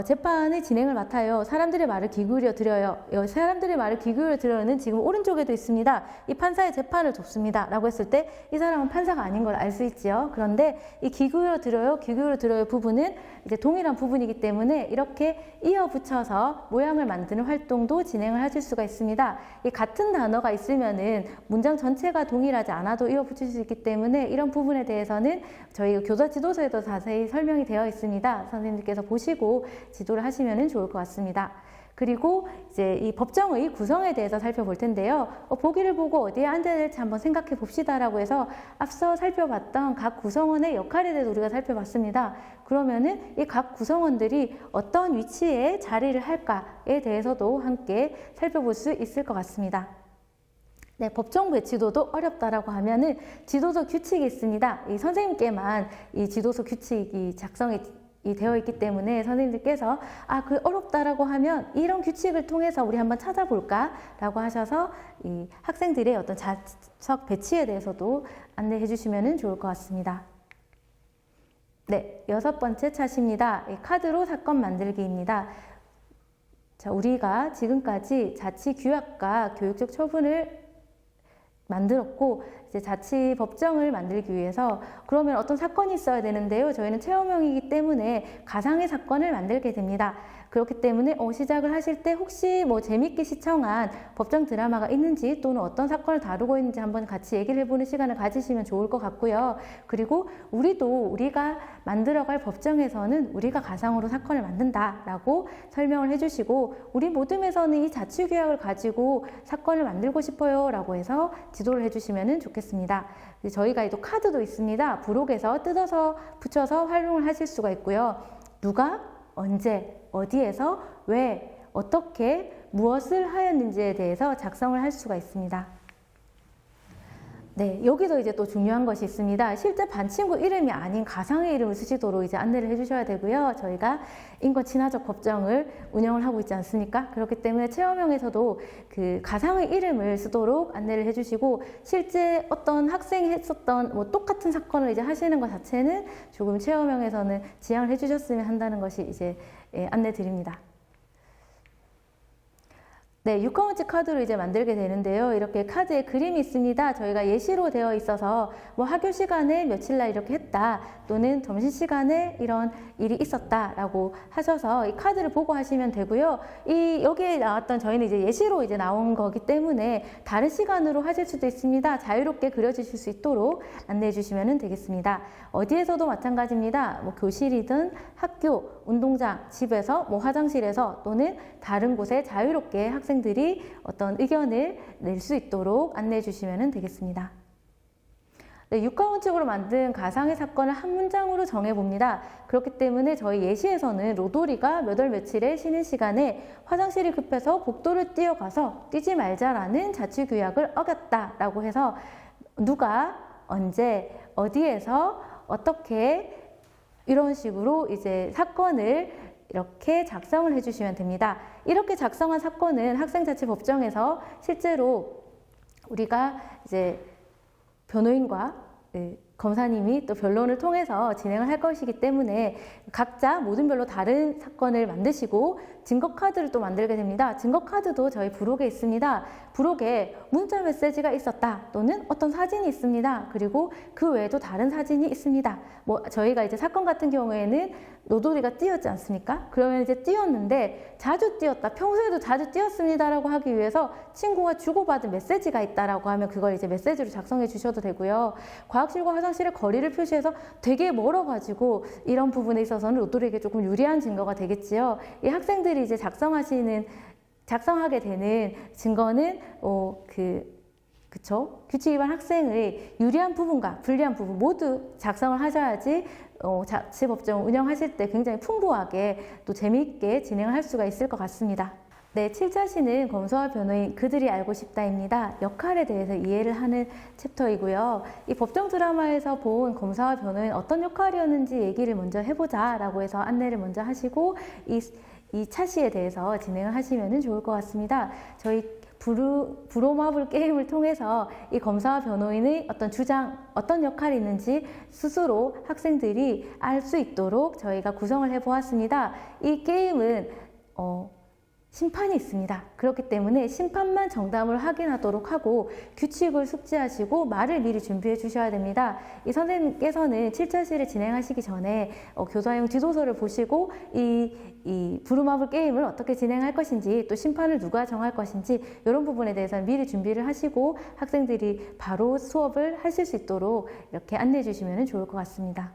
재판의 진행을 맡아요. 사람들의 말을 귀 기울여 들어요. 사람들의 말을 귀 기울여 들어요는 지금 오른쪽에도 있습니다. 이 판사의 재판을 돕습니다. 라고 했을 때 이 사람은 판사가 아닌 걸 알 수 있지요. 그런데 이 귀 기울여 들어요, 귀 기울여 들어요 부분은 이제 동일한 부분이기 때문에 이렇게 이어 붙여서 모양을 만드는 활동도 진행을 하실 수가 있습니다. 이 같은 단어가 있으면은 문장 전체가 동일하지 않아도 이어 붙일 수 있기 때문에 이런 부분에 대해서는 저희 교사 지도서에도 자세히 설명이 되어 있습니다. 선생님들께서 보시고 지도를 하시면 좋을 것 같습니다. 그리고 이제 이 법정의 구성에 대해서 살펴볼 텐데요. 보기를 보고 어디에 앉아야 될지 한번 생각해 봅시다라고 해서 앞서 살펴봤던 각 구성원의 역할에 대해서 우리가 살펴봤습니다. 그러면은 이 각 구성원들이 어떤 위치에 자리를 할까에 대해서도 함께 살펴볼 수 있을 것 같습니다. 네, 법정부의 지도도 어렵다라고 하면은 지도서 규칙이 있습니다. 이 선생님께만 이 지도서 규칙이 작성이 되어 있기 때문에 선생님들께서 그 어렵다라고 하면 이런 규칙을 통해서 우리 한번 찾아볼까? 라고 하셔서 이 학생들의 어떤 좌석 배치에 대해서도 안내해 주시면 좋을 것 같습니다. 네, 6번째 차시입니다. 카드로 사건 만들기입니다. 자, 우리가 지금까지 자치규약과 교육적 처분을 만들었고 이제 자치법정을 만들기 위해서 그러면 어떤 사건이 있어야 되는데요. 저희는 체험형이기 때문에 가상의 사건을 만들게 됩니다. 그렇기 때문에 시작을 하실 때 혹시 뭐 재밌게 시청한 법정 드라마가 있는지 또는 어떤 사건을 다루고 있는지 한번 같이 얘기를 해보는 시간을 가지시면 좋을 것 같고요. 그리고 우리가 만들어갈 법정에서는 우리가 가상으로 사건을 만든다라고 설명을 해주시고 우리 모둠에서는 이 자치규약을 가지고 사건을 만들고 싶어요 라고 해서 지도를 해주시면 좋겠습니다. 저희가 또 카드도 있습니다. 부록에서 뜯어서 붙여서 활용을 하실 수가 있고요. 누가 언제 어디에서 왜 어떻게 무엇을 하였는지에 대해서 작성을 할 수가 있습니다. 네, 여기서 이제 또 중요한 것이 있습니다. 실제 반 친구 이름이 아닌 가상의 이름을 쓰시도록 이제 안내를 해주셔야 되고요. 저희가 인권 친화적 법정을 운영을 하고 있지 않습니까? 그렇기 때문에 체험형에서도 그 가상의 이름을 쓰도록 안내를 해주시고 실제 어떤 학생이 했었던 뭐 똑같은 사건을 이제 하시는 것 자체는 조금 체험형에서는 지양을 해주셨으면 한다는 것이 이제 안내 드립니다. 네, 6번째 카드로 이제 만들게 되는데요. 이렇게 카드에 그림이 있습니다. 저희가 예시로 되어 있어서 뭐 학교 시간에 며칠 날 이렇게 했다 또는 점심시간에 이런 일이 있었다라고 하셔서 이 카드를 보고 하시면 되고요. 여기에 나왔던 저희는 이제 예시로 이제 나온 거기 때문에 다른 시간으로 하실 수도 있습니다. 자유롭게 그려주실 수 있도록 안내해 주시면 되겠습니다. 어디에서도 마찬가지입니다. 뭐 교실이든 학교, 운동장, 집에서, 뭐 화장실에서 또는 다른 곳에 자유롭게 학생들이 어떤 의견을 낼 수 있도록 안내해 주시면 되겠습니다. 네, 육가원칙으로 만든 가상의 사건을 한 문장으로 정해봅니다. 그렇기 때문에 저희 예시에서는 로돌이가 몇 월 며칠에 쉬는 시간에 화장실이 급해서 복도를 뛰어가서 뛰지 말자라는 자치규약을 어겼다라고 해서 누가, 언제, 어디에서, 어떻게 이런 식으로 이제 사건을 이렇게 작성을 해주시면 됩니다. 이렇게 작성한 사건은 학생자치법정에서 실제로 우리가 이제 변호인과 검사님이 또 변론을 통해서 진행을 할 것이기 때문에 각자 모든별로 다른 사건을 만드시고 증거카드를 또 만들게 됩니다. 증거카드도 저희 부록에 있습니다. 부록에 문자 메시지가 있었다 또는 어떤 사진이 있습니다. 그리고 그 외에도 다른 사진이 있습니다. 뭐 저희가 이제 사건 같은 경우에는 노돌이가 뛰었지 않습니까? 그러면 이제 뛰었는데 자주 뛰었다, 평소에도 자주 뛰었습니다라고 하기 위해서 친구가 주고받은 메시지가 있다라고 하면 그걸 이제 메시지로 작성해 주셔도 되고요. 과학실과 화장실의 거리를 표시해서 되게 멀어가지고 이런 부분에 있어서는 노돌이에게 조금 유리한 증거가 되겠지요. 이 학생들이 이제 작성하게 되는 증거는 그쵸? 규칙 위반 학생의 유리한 부분과 불리한 부분 모두 작성을 하셔야지 자치법정을 운영하실 때 굉장히 풍부하게 또 재미있게 진행을 할 수가 있을 것 같습니다. 네, 7차 시는 검사와 변호인 그들이 알고 싶다입니다. 역할에 대해서 이해를 하는 챕터이고요. 이 법정 드라마에서 본 검사와 변호인 어떤 역할이었는지 얘기를 먼저 해보자 라고 해서 안내를 먼저 하시고 이 차시에 대해서 진행을 하시면 좋을 것 같습니다. 저희 브로마블 게임을 통해서 이 검사와 변호인의 어떤 주장, 어떤 역할이 있는지 스스로 학생들이 알 수 있도록 저희가 구성을 해보았습니다. 이 게임은 심판이 있습니다. 그렇기 때문에 심판만 정답을 확인하도록 하고 규칙을 숙지하시고 말을 미리 준비해 주셔야 됩니다. 이 선생님께서는 7차 시를 진행하시기 전에 교사용 지도서를 보시고 이 브루마블 게임을 어떻게 진행할 것인지 또 심판을 누가 정할 것인지 이런 부분에 대해서는 미리 준비를 하시고 학생들이 바로 수업을 하실 수 있도록 이렇게 안내해 주시면 좋을 것 같습니다.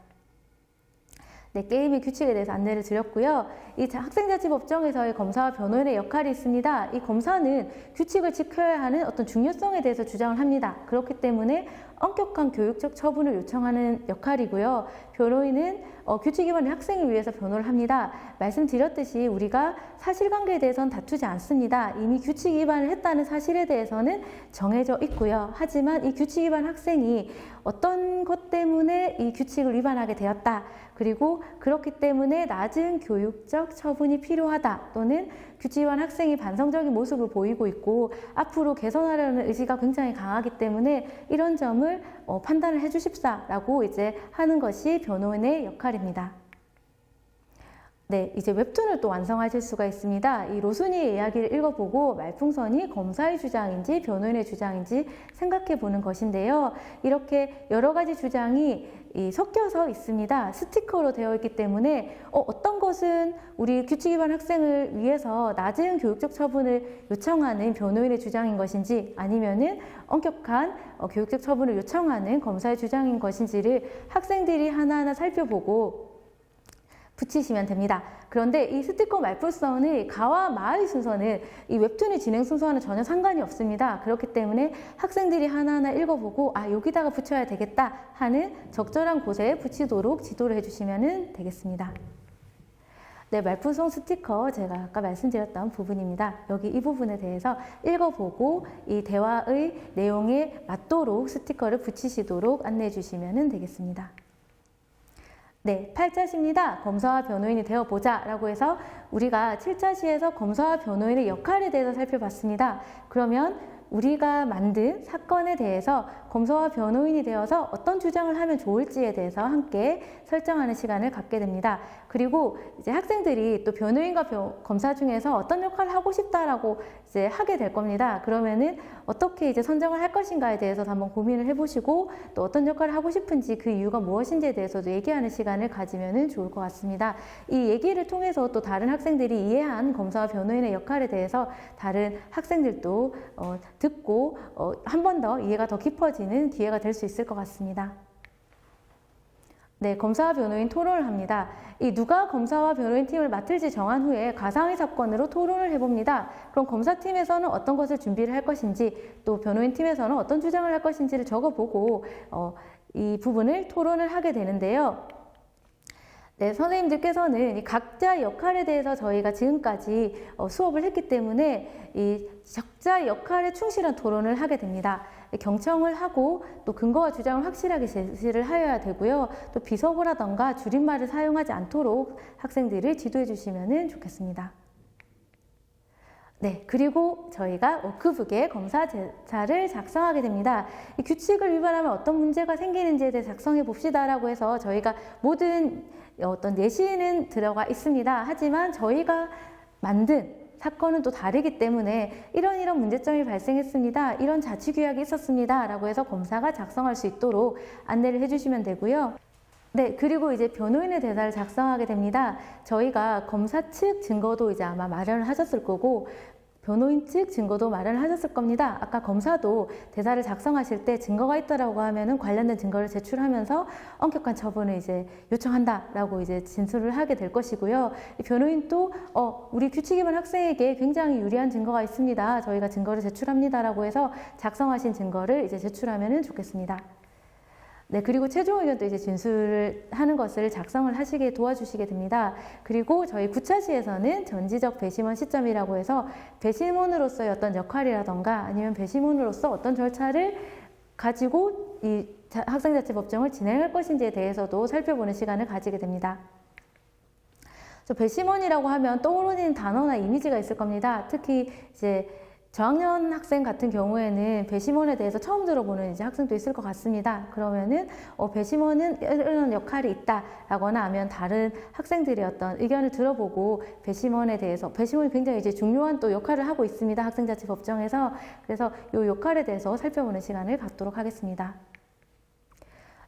네, 게임의 규칙에 대해서 안내를 드렸고요. 이 학생자치법정에서의 검사와 변호인의 역할이 있습니다. 이 검사는 규칙을 지켜야 하는 어떤 중요성에 대해서 주장을 합니다. 그렇기 때문에 엄격한 교육적 처분을 요청하는 역할이고요. 변호인은 규칙 위반의 학생을 위해서 변호를 합니다. 말씀드렸듯이 우리가 사실관계에 대해서는 다투지 않습니다. 이미 규칙 위반을 했다는 사실에 대해서는 정해져 있고요. 하지만 이 규칙 위반 학생이 어떤 것 때문에 이 규칙을 위반하게 되었다. 그리고 그렇기 때문에 낮은 교육적 처분이 필요하다. 또는 규칙 위반 학생이 반성적인 모습을 보이고 있고 앞으로 개선하려는 의지가 굉장히 강하기 때문에 이런 점을 판단을 해 주십사라고 이제 하는 것이 변호인의 역할입니다. 네, 이제 웹툰을 또 완성하실 수가 있습니다. 이 로순이의 이야기를 읽어보고 말풍선이 검사의 주장인지 변호인의 주장인지 생각해 보는 것인데요. 이렇게 여러 가지 주장이 섞여서 있습니다. 스티커로 되어 있기 때문에 어떤 것은 우리 규칙 위반 학생을 위해서 낮은 교육적 처분을 요청하는 변호인의 주장인 것인지 아니면은 엄격한 교육적 처분을 요청하는 검사의 주장인 것인지를 학생들이 하나하나 살펴보고 붙이시면 됩니다. 그런데 이 스티커 말풍선의 가와 마의 순서는 이 웹툰의 진행 순서와는 전혀 상관이 없습니다. 그렇기 때문에 학생들이 하나하나 읽어보고 여기다가 붙여야 되겠다 하는 적절한 곳에 붙이도록 지도를 해주시면 되겠습니다. 네, 말풍선 스티커 제가 아까 말씀드렸던 부분입니다. 여기 이 부분에 대해서 읽어보고 이 대화의 내용에 맞도록 스티커를 붙이시도록 안내해 주시면 되겠습니다. 네, 8차 시입니다. 검사와 변호인이 되어보자 라고 해서 우리가 7차 시에서 검사와 변호인의 역할에 대해서 살펴봤습니다. 그러면 우리가 만든 사건에 대해서 검사와 변호인이 되어서 어떤 주장을 하면 좋을지에 대해서 함께 설정하는 시간을 갖게 됩니다. 그리고 이제 학생들이 또 변호인과 검사 중에서 어떤 역할을 하고 싶다라고 이제 하게 될 겁니다. 그러면은 어떻게 이제 선정을 할 것인가에 대해서도 한번 고민을 해보시고 또 어떤 역할을 하고 싶은지 그 이유가 무엇인지에 대해서도 얘기하는 시간을 가지면 좋을 것 같습니다. 이 얘기를 통해서 또 다른 학생들이 이해한 검사와 변호인의 역할에 대해서 다른 학생들도 듣고 한 번 더 이해가 더 깊어지는 기회가 될 수 있을 것 같습니다. 네, 검사와 변호인 토론을 합니다. 이 누가 검사와 변호인 팀을 맡을지 정한 후에 가상의 사건으로 토론을 해봅니다. 그럼 검사팀에서는 어떤 것을 준비를 할 것인지 또 변호인 팀에서는 어떤 주장을 할 것인지를 적어보고 이 부분을 토론을 하게 되는데요. 네, 선생님들께서는 각자 역할에 대해서 저희가 지금까지 수업을 했기 때문에 이 각자 역할에 충실한 토론을 하게 됩니다. 경청을 하고 또 근거와 주장을 확실하게 제시를 하여야 되고요. 또 비속어라던가 줄임말을 사용하지 않도록 학생들을 지도해 주시면 좋겠습니다. 네, 그리고 저희가 워크북에 검사 제차를 작성하게 됩니다. 이 규칙을 위반하면 어떤 문제가 생기는지에 대해 작성해 봅시다라고 해서 저희가 모든 어떤 예시는 들어가 있습니다. 하지만 저희가 만든 사건은 또 다르기 때문에 이런 문제점이 발생했습니다. 이런 자치규약이 있었습니다. 라고 해서 검사가 작성할 수 있도록 안내를 해주시면 되고요. 네, 그리고 이제 변호인의 대사를 작성하게 됩니다. 저희가 검사 측 증거도 이제 아마 마련을 하셨을 거고, 변호인 측 증거도 마련을 하셨을 겁니다. 아까 검사도 대사를 작성하실 때 증거가 있다라고 하면은 관련된 증거를 제출하면서 엄격한 처분을 이제 요청한다라고 이제 진술을 하게 될 것이고요. 이 변호인도 우리 규칙 위반 학생에게 굉장히 유리한 증거가 있습니다. 저희가 증거를 제출합니다라고 해서 작성하신 증거를 이제 제출하면은 좋겠습니다. 네, 그리고 최종 의견도 이제 진술을 하는 것을 작성을 하시게 도와주시게 됩니다. 그리고 저희 구차시에서는 전지적 배심원 시점이라고 해서 배심원으로서의 어떤 역할이라던가 아니면 배심원으로서 어떤 절차를 가지고 이 학생자치법정을 진행할 것인지에 대해서도 살펴보는 시간을 가지게 됩니다. 배심원이라고 하면 떠오르는 단어나 이미지가 있을 겁니다. 특히 이제 저학년 학생 같은 경우에는 배심원에 대해서 처음 들어보는 이제 학생도 있을 것 같습니다. 그러면은 배심원은 이런 역할이 있다라거나 하면 다른 학생들의 어떤 의견을 들어보고 배심원에 대해서 배심원이 굉장히 이제 중요한 또 역할을 하고 있습니다. 학생자치법정에서. 그래서 이 역할에 대해서 살펴보는 시간을 갖도록 하겠습니다.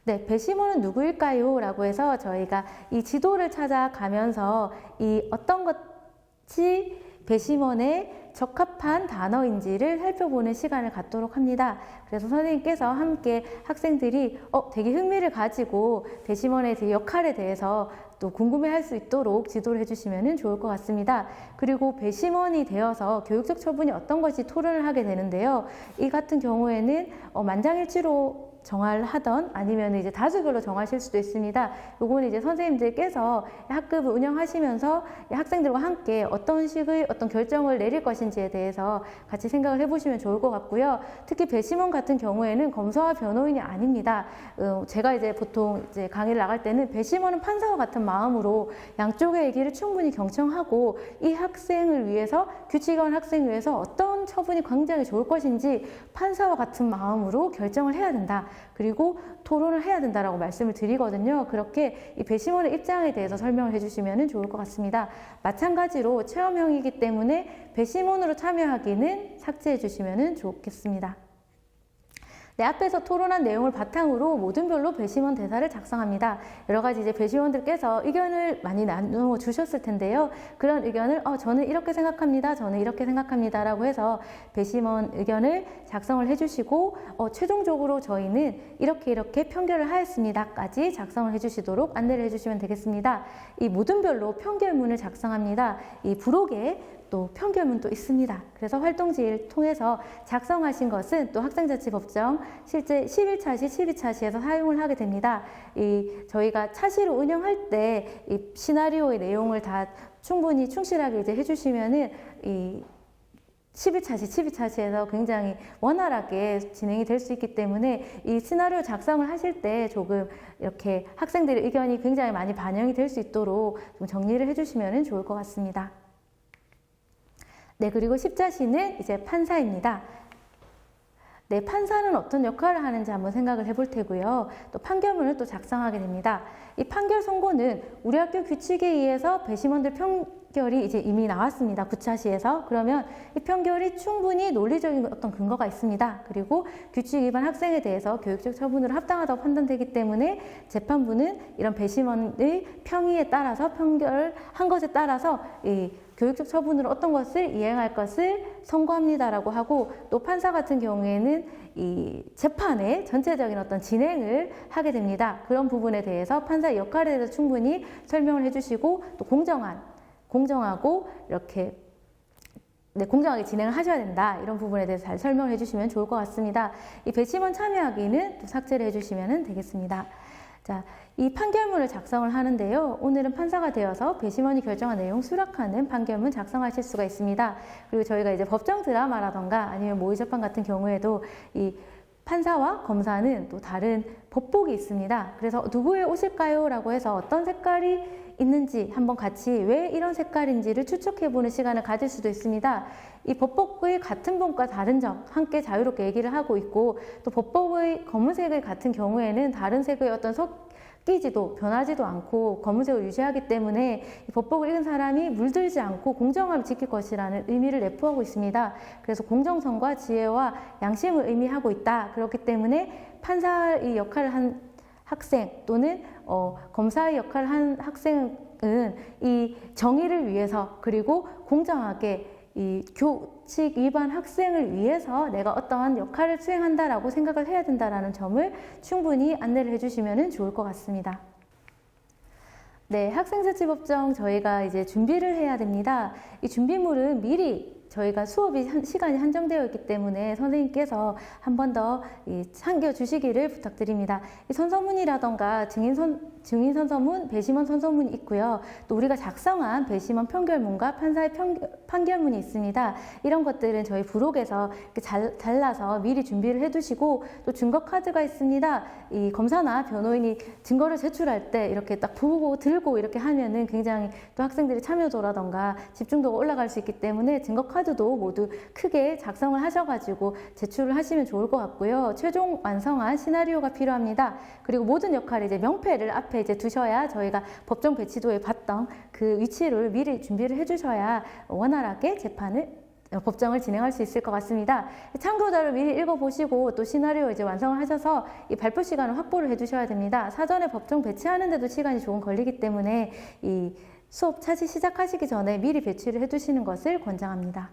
네, 배심원은 누구일까요? 라고 해서 저희가 이 지도를 찾아가면서 이 어떤 것이 배심원의 적합한 단어인지를 살펴보는 시간을 갖도록 합니다. 그래서 선생님께서 함께 학생들이 되게 흥미를 가지고 배심원의 역할에 대해서 또 궁금해할 수 있도록 지도를 해주시면 좋을 것 같습니다. 그리고 배심원이 되어서 교육적 처분이 어떤 것이 토론을 하게 되는데요. 이 같은 경우에는 만장일치로 정하던 아니면 이제 다수결로 정하실 수도 있습니다. 요거는 이제 선생님들께서 학급을 운영하시면서 학생들과 함께 어떤 식의 어떤 결정을 내릴 것인지에 대해서 같이 생각을 해보시면 좋을 것 같고요. 특히 배심원 같은 경우에는 검사와 변호인이 아닙니다. 제가 이제 보통 이제 강의를 나갈 때는 배심원은 판사와 같은 마음으로 양쪽의 얘기를 충분히 경청하고 이 학생을 위해서 규칙위반 학생을 위해서 어떤 처분이 굉장히 좋을 것인지 판사와 같은 마음으로 결정을 해야 된다. 그리고 토론을 해야 된다라고 말씀을 드리거든요. 그렇게 이 배심원의 입장에 대해서 설명을 해주시면 좋을 것 같습니다. 마찬가지로 체험형이기 때문에 배심원으로 참여하기는 삭제해 주시면 좋겠습니다. 네, 앞에서 토론한 내용을 바탕으로 모든 별로 배심원 대사를 작성합니다. 여러 가지 이제 배심원들께서 의견을 많이 나누어 주셨을 텐데요. 그런 의견을 저는 이렇게 생각합니다. 저는 이렇게 생각합니다. 라고 해서 배심원 의견을 작성을 해주시고 최종적으로 저희는 이렇게 편결을 하였습니다.까지 작성을 해주시도록 안내를 해주시면 되겠습니다. 이 모든 별로 편결문을 작성합니다. 이 부록에 또 편결문도 있습니다. 그래서 활동지를 통해서 작성하신 것은 또 학생자치법정 실제 11차시, 12차시에서 사용을 하게 됩니다. 저희가 차시로 운영할 때 이 시나리오의 내용을 다 충분히 충실하게 이제 해주시면은 11차시, 12차시에서 굉장히 원활하게 진행이 될 수 있기 때문에 이 시나리오 작성을 하실 때 조금 이렇게 학생들의 의견이 굉장히 많이 반영이 될 수 있도록 좀 정리를 해주시면 좋을 것 같습니다. 네, 그리고 10자시는 이제 판사입니다. 네, 판사는 어떤 역할을 하는지 한번 생각을 해볼 테고요. 또 판결문을 또 작성하게 됩니다. 이 판결 선고는 우리 학교 규칙에 의해서 배심원들 판결이 이제 이미 나왔습니다. 구차시에서. 그러면 이 판결이 충분히 논리적인 어떤 근거가 있습니다. 그리고 규칙 위반 학생에 대해서 교육적 처분으로 합당하다고 판단되기 때문에 재판부는 이런 배심원의 평의에 따라서 판결한 것에 따라서 이 교육적 처분으로 어떤 것을 이행할 것을 선고합니다라고 하고 또 판사 같은 경우에는 이 재판의 전체적인 어떤 진행을 하게 됩니다. 그런 부분에 대해서 판사의 역할에 대해서 충분히 설명을 해주시고 또 공정하고 이렇게 공정하게 진행을 하셔야 된다. 이런 부분에 대해서 잘 설명을 해주시면 좋을 것 같습니다. 이 배심원 참여하기는 또 삭제를 해주시면 되겠습니다. 자, 이 판결문을 작성을 하는데요. 오늘은 판사가 되어서 배심원이 결정한 내용 수락하는 판결문 작성하실 수가 있습니다. 그리고 저희가 이제 법정 드라마라던가 아니면 모의재판 같은 경우에도 이 판사와 검사는 또 다른 법복이 있습니다. 그래서 누구의 옷일까요? 라고 해서 어떤 색깔이 있는지 한번 같이 왜 이런 색깔인지를 추측해보는 시간을 가질 수도 있습니다. 이 법복의 같은 본과 다른 점 함께 자유롭게 얘기를 하고 있고 또 법복의 검은색의 같은 경우에는 다른 색의 어떤 섞이지도 변하지도 않고 검은색을 유지하기 때문에 이 법복을 읽은 사람이 물들지 않고 공정함을 지킬 것이라는 의미를 내포하고 있습니다. 그래서 공정성과 지혜와 양심을 의미하고 있다. 그렇기 때문에 판사의 역할을 학생 또는 검사의 역할을 한 학생은 이 정의를 위해서 그리고 공정하게 이 교칙 위반 학생을 위해서 내가 어떠한 역할을 수행한다라고 생각을 해야 된다라는 점을 충분히 안내를 해주시면 좋을 것 같습니다. 네, 학생자치법정 저희가 이제 준비를 해야 됩니다. 이 준비물은 미리 저희가 수업이 시간이 한정되어 있기 때문에 선생님께서 한 번 더 챙겨주시기를 부탁드립니다. 이 선서문이라던가 증인 선서문, 배심원 선서문이 있고요. 또 우리가 작성한 배심원 판결문과 판사의 판결문이 있습니다. 이런 것들은 저희 부록에서 이렇게 잘라서 미리 준비를 해두시고, 또 증거카드가 있습니다. 이 검사나 변호인이 증거를 제출할 때 이렇게 딱 보고 들고 이렇게 하면은 굉장히 또 학생들이 참여도라던가 집중도가 올라갈 수 있기 때문에 증거카드도 모두 크게 작성을 하셔가지고 제출을 하시면 좋을 것 같고요. 최종 완성한 시나리오가 필요합니다. 그리고 모든 역할을 이제 명패를 앞에 이제 두셔야 저희가 법정 배치도에 봤던 그 위치를 미리 준비를 해주셔야 원활하게 법정을 진행할 수 있을 것 같습니다. 참고자를 미리 읽어보시고 또 시나리오 이제 완성을 하셔서 이 발표 시간을 확보를 해주셔야 됩니다. 사전에 법정 배치하는데도 시간이 조금 걸리기 때문에 이 수업 차지 시작하시기 전에 미리 배치를 해두시는 것을 권장합니다.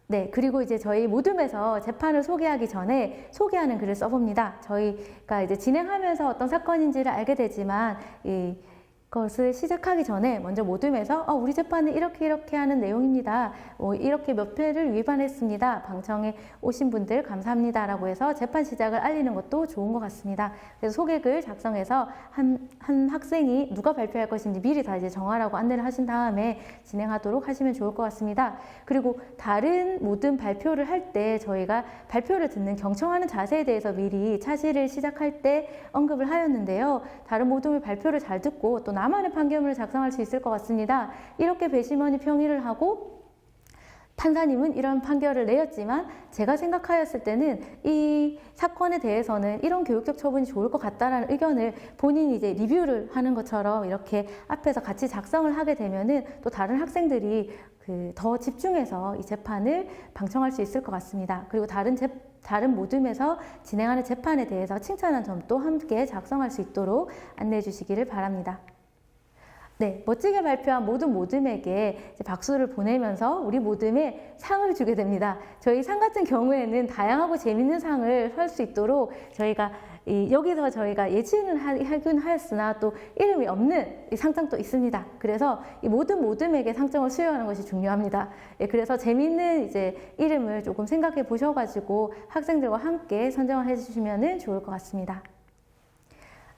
네, 그리고 이제 저희 모둠에서 재판을 소개하기 전에 소개하는 글을 써봅니다. 저희가 이제 진행하면서 어떤 사건인지를 알게 되지만 그것을 시작하기 전에 먼저 모둠에서 우리 재판은 이렇게 하는 내용입니다. 이렇게 몇 회를 위반했습니다. 방청에 오신 분들 감사합니다. 라고 해서 재판 시작을 알리는 것도 좋은 것 같습니다. 그래서 소개글 작성해서 한 학생이 누가 발표할 것인지 미리 다 이제 정하라고 안내를 하신 다음에 진행하도록 하시면 좋을 것 같습니다. 그리고 다른 모든 발표를 할 때 저희가 발표를 듣는 경청하는 자세에 대해서 미리 차시를 시작할 때 언급을 하였는데요. 다른 모둠의 발표를 잘 듣고 또 나만의 판결문을 작성할 수 있을 것 같습니다. 이렇게 배심원이 평의를 하고 판사님은 이런 판결을 내렸지만 제가 생각하였을 때는 이 사건에 대해서는 이런 교육적 처분이 좋을 것 같다라는 의견을 본인이 이제 리뷰를 하는 것처럼 이렇게 앞에서 같이 작성을 하게 되면은 또 다른 학생들이 더 집중해서 이 재판을 방청할 수 있을 것 같습니다. 그리고 다른 모둠에서 진행하는 재판에 대해서 칭찬한 점도 함께 작성할 수 있도록 안내해 주시기를 바랍니다. 네, 멋지게 발표한 모든 모둠에게 박수를 보내면서 우리 모둠에 상을 주게 됩니다. 저희 상 같은 경우에는 다양하고 재밌는 상을 할 수 있도록 저희가 여기서 저희가 예치는 하긴 하였으나 또 이름이 없는 상장도 있습니다. 그래서 이 모든 모둠에게 상장을 수여하는 것이 중요합니다. 그래서 재밌는 이제 이름을 조금 생각해 보셔가지고 학생들과 함께 선정을 해주시면 좋을 것 같습니다.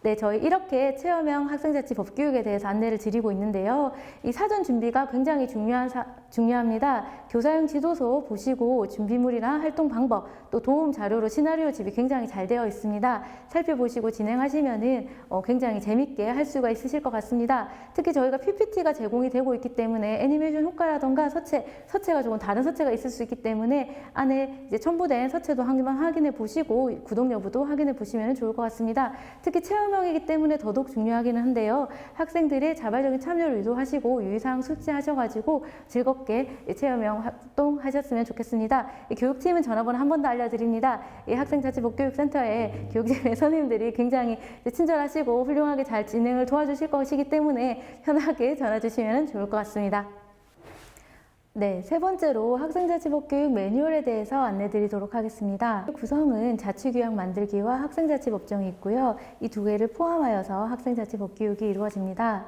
네, 저희 이렇게 체험형 학생자치 법교육에 대해서 안내를 드리고 있는데요. 이 사전 준비가 굉장히 중요합니다. 교사용 지도서 보시고 준비물이나 활동 방법, 또 도움 자료로 시나리오 집이 굉장히 잘 되어 있습니다. 살펴보시고 진행하시면은 굉장히 재밌게 할 수가 있으실 것 같습니다. 특히 저희가 PPT가 제공이 되고 있기 때문에 애니메이션 효과라던가 서체가 조금 다른 서체가 있을 수 있기 때문에 안에 이제 첨부된 서체도 한번 확인해 보시고 구독 여부도 확인해 보시면 좋을 것 같습니다. 특히 체험형이기 때문에 더더욱 중요하기는 한데요. 학생들의 자발적인 참여를 유도하시고 유의사항 숙지하셔가지고 즐겁게 체험형 활동하셨으면 좋겠습니다. 교육팀은 전화번호 한 번 더 알려드립니다. 학생자치복교육센터의 교육팀의 선생님들이 굉장히 친절하시고 훌륭하게 잘 진행을 도와주실 것이기 때문에 편하게 전화 주시면 좋을 것 같습니다. 네, 세 번째로 학생자치법교육 매뉴얼에 대해서 안내드리도록 하겠습니다. 구성은 자치규약 만들기와 학생자치법정이 있고요. 이 두 개를 포함하여서 학생자치법교육이 이루어집니다.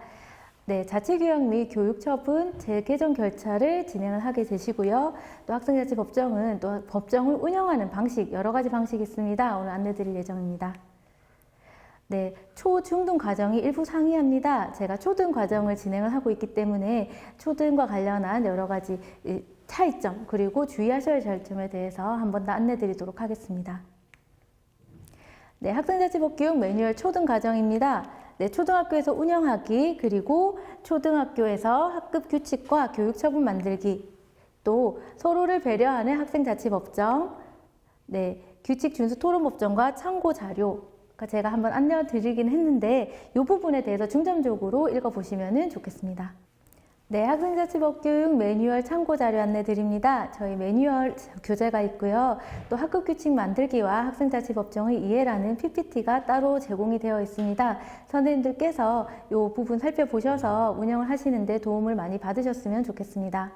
네, 자치규약 및 교육처분 재개정 절차를 진행을 하게 되시고요. 또 학생자치법정은 또 법정을 운영하는 방식, 여러 가지 방식이 있습니다. 오늘 안내드릴 예정입니다. 네, 초, 중등 과정이 일부 상이합니다. 제가 초등 과정을 진행을 하고 있기 때문에 초등과 관련한 여러 가지 차이점 그리고 주의하셔야 할 점에 대해서 한 번 더 안내드리도록 하겠습니다. 네, 학생자치법교육 매뉴얼 초등 과정입니다. 네, 초등학교에서 운영하기, 그리고 초등학교에서 학급 규칙과 교육처분 만들기, 또 서로를 배려하는 학생자치법정, 네, 규칙 준수 토론법정과 참고 자료, 제가 한번 안내드리긴 했는데 이 부분에 대해서 중점적으로 읽어보시면 좋겠습니다. 네, 학생자치법교육 매뉴얼 참고 자료 안내 드립니다. 저희 매뉴얼 교재가 있고요. 또 학급 규칙 만들기와 학생자치법정의 이해라는 PPT가 따로 제공이 되어 있습니다. 선생님들께서 이 부분 살펴보셔서 운영을 하시는데 도움을 많이 받으셨으면 좋겠습니다.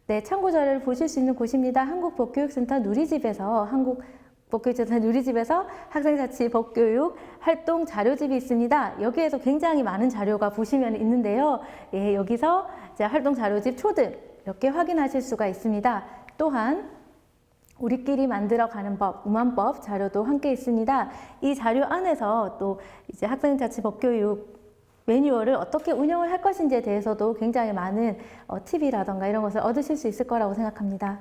네, 참고 자료를 보실 수 있는 곳입니다. 한국법교육센터 누리집에서 학생자치법교육 활동 자료집이 있습니다. 여기에서 굉장히 많은 자료가 보시면 있는데요. 예, 여기서 이제 활동 자료집 초등 이렇게 확인하실 수가 있습니다. 또한 우리끼리 만들어가는 법, 우만법 자료도 함께 있습니다. 이 자료 안에서 또 이제 학생자치법교육 매뉴얼을 어떻게 운영을 할 것인지에 대해서도 굉장히 많은 팁이라던가 이런 것을 얻으실 수 있을 거라고 생각합니다.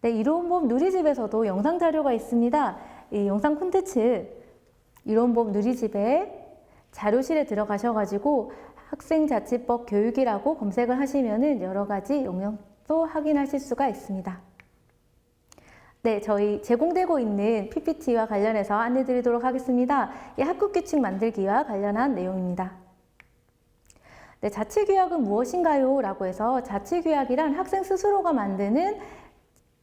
네, 이로운법 누리집에서도 영상 자료가 있습니다. 이 영상 콘텐츠 이로운법 누리집에 자료실에 들어가셔가지고 학생자치법 교육이라고 검색을 하시면은 여러 가지 영역도 확인하실 수가 있습니다. 네, 저희 제공되고 있는 PPT와 관련해서 안내 드리도록 하겠습니다. 이 학급 규칙 만들기와 관련한 내용입니다. 네, 자치규약은 무엇인가요? 라고 해서 자치규약이란 학생 스스로가 만드는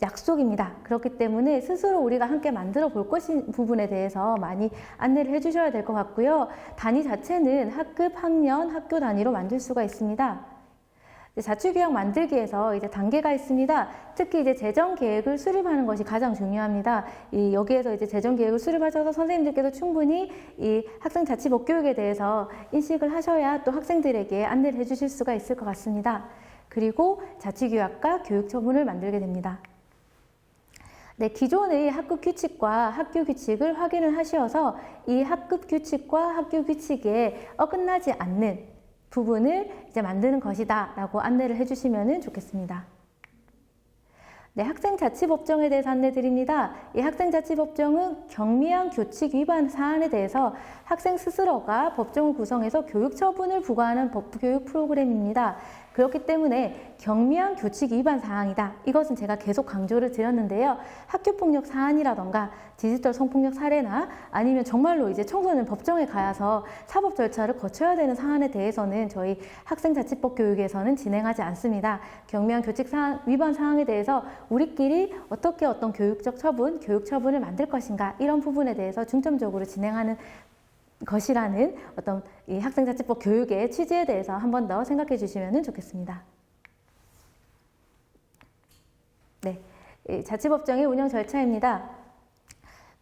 약속입니다. 그렇기 때문에 스스로 우리가 함께 만들어 볼 것인 부분에 대해서 많이 안내를 해주셔야 될 것 같고요. 단위 자체는 학급, 학년, 학교 단위로 만들 수가 있습니다. 자치규약 만들기에서 이제 단계가 있습니다. 특히 이제 재정 계획을 수립하는 것이 가장 중요합니다. 여기에서 이제 재정 계획을 수립하셔서 선생님들께서 충분히 이 학생자치법교육에 대해서 인식을 하셔야 또 학생들에게 안내를 해주실 수가 있을 것 같습니다. 그리고 자치규약과 교육처분을 만들게 됩니다. 네, 기존의 학급 규칙과 학교 규칙을 확인을 하셔서 이 학급 규칙과 학교 규칙에 어긋나지 않는 부분을 이제 만드는 것이다 라고 안내를 해주시면 좋겠습니다. 네, 학생자치법정에 대해서 안내 드립니다. 이 학생자치법정은 경미한 규칙 위반 사안에 대해서 학생 스스로가 법정을 구성해서 교육처분을 부과하는 법교육 프로그램입니다. 그렇기 때문에 경미한 규칙 위반 사항이다. 이것은 제가 계속 강조를 드렸는데요. 학교폭력 사안이라던가 디지털 성폭력 사례나 아니면 정말로 이제 청소년 법정에 가서 사법 절차를 거쳐야 되는 사안에 대해서는 저희 학생자치법 교육에서는 진행하지 않습니다. 경미한 규칙 위반 사항에 대해서 우리끼리 어떻게 어떤 교육적 처분, 교육 처분을 만들 것인가 이런 부분에 대해서 중점적으로 진행하는 것이라는 어떤 이 학생자치법 교육의 취지에 대해서 한 번 더 생각해 주시면 좋겠습니다. 네, 자치법정의 운영 절차입니다.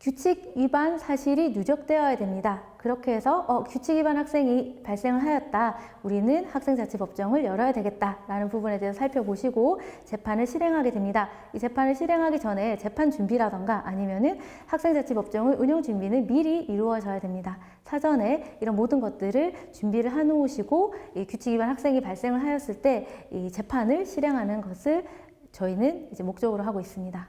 규칙 위반 사실이 누적되어야 됩니다. 그렇게 해서 규칙 위반 학생이 발생을 하였다. 우리는 학생자치법정을 열어야 되겠다라는 부분에 대해서 살펴보시고 재판을 실행하게 됩니다. 이 재판을 실행하기 전에 재판 준비라던가 아니면은 학생자치법정의 운영 준비는 미리 이루어져야 됩니다. 사전에 이런 모든 것들을 준비를 해놓으시고 이 규칙 위반 학생이 발생을 하였을 때 이 재판을 실행하는 것을 저희는 이제 목적으로 하고 있습니다.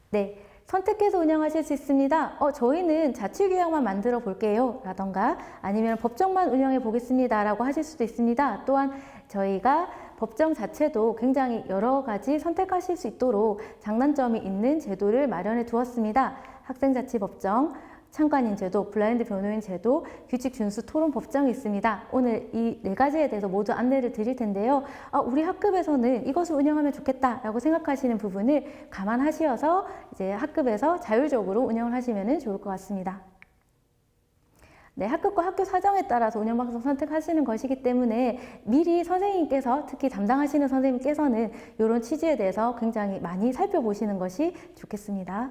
네. 선택해서 운영하실 수 있습니다. 저희는 자치규약만 만들어 볼게요 라던가 아니면 법정만 운영해 보겠습니다 라고 하실 수도 있습니다. 또한 저희가 법정 자체도 굉장히 여러 가지 선택하실 수 있도록 장단점이 있는 제도를 마련해 두었습니다. 학생자치법정, 참관인 제도, 블라인드 변호인 제도, 규칙 준수 토론 법정이 있습니다. 오늘 이 네 가지에 대해서 모두 안내를 드릴 텐데요. 우리 학급에서는 이것을 운영하면 좋겠다라고 생각하시는 부분을 감안하셔서 이제 학급에서 자율적으로 운영을 하시면 좋을 것 같습니다. 네, 학급과 학교 사정에 따라서 운영 방송 선택하시는 것이기 때문에 미리 선생님께서 특히 담당하시는 선생님께서는 이런 취지에 대해서 굉장히 많이 살펴보시는 것이 좋겠습니다.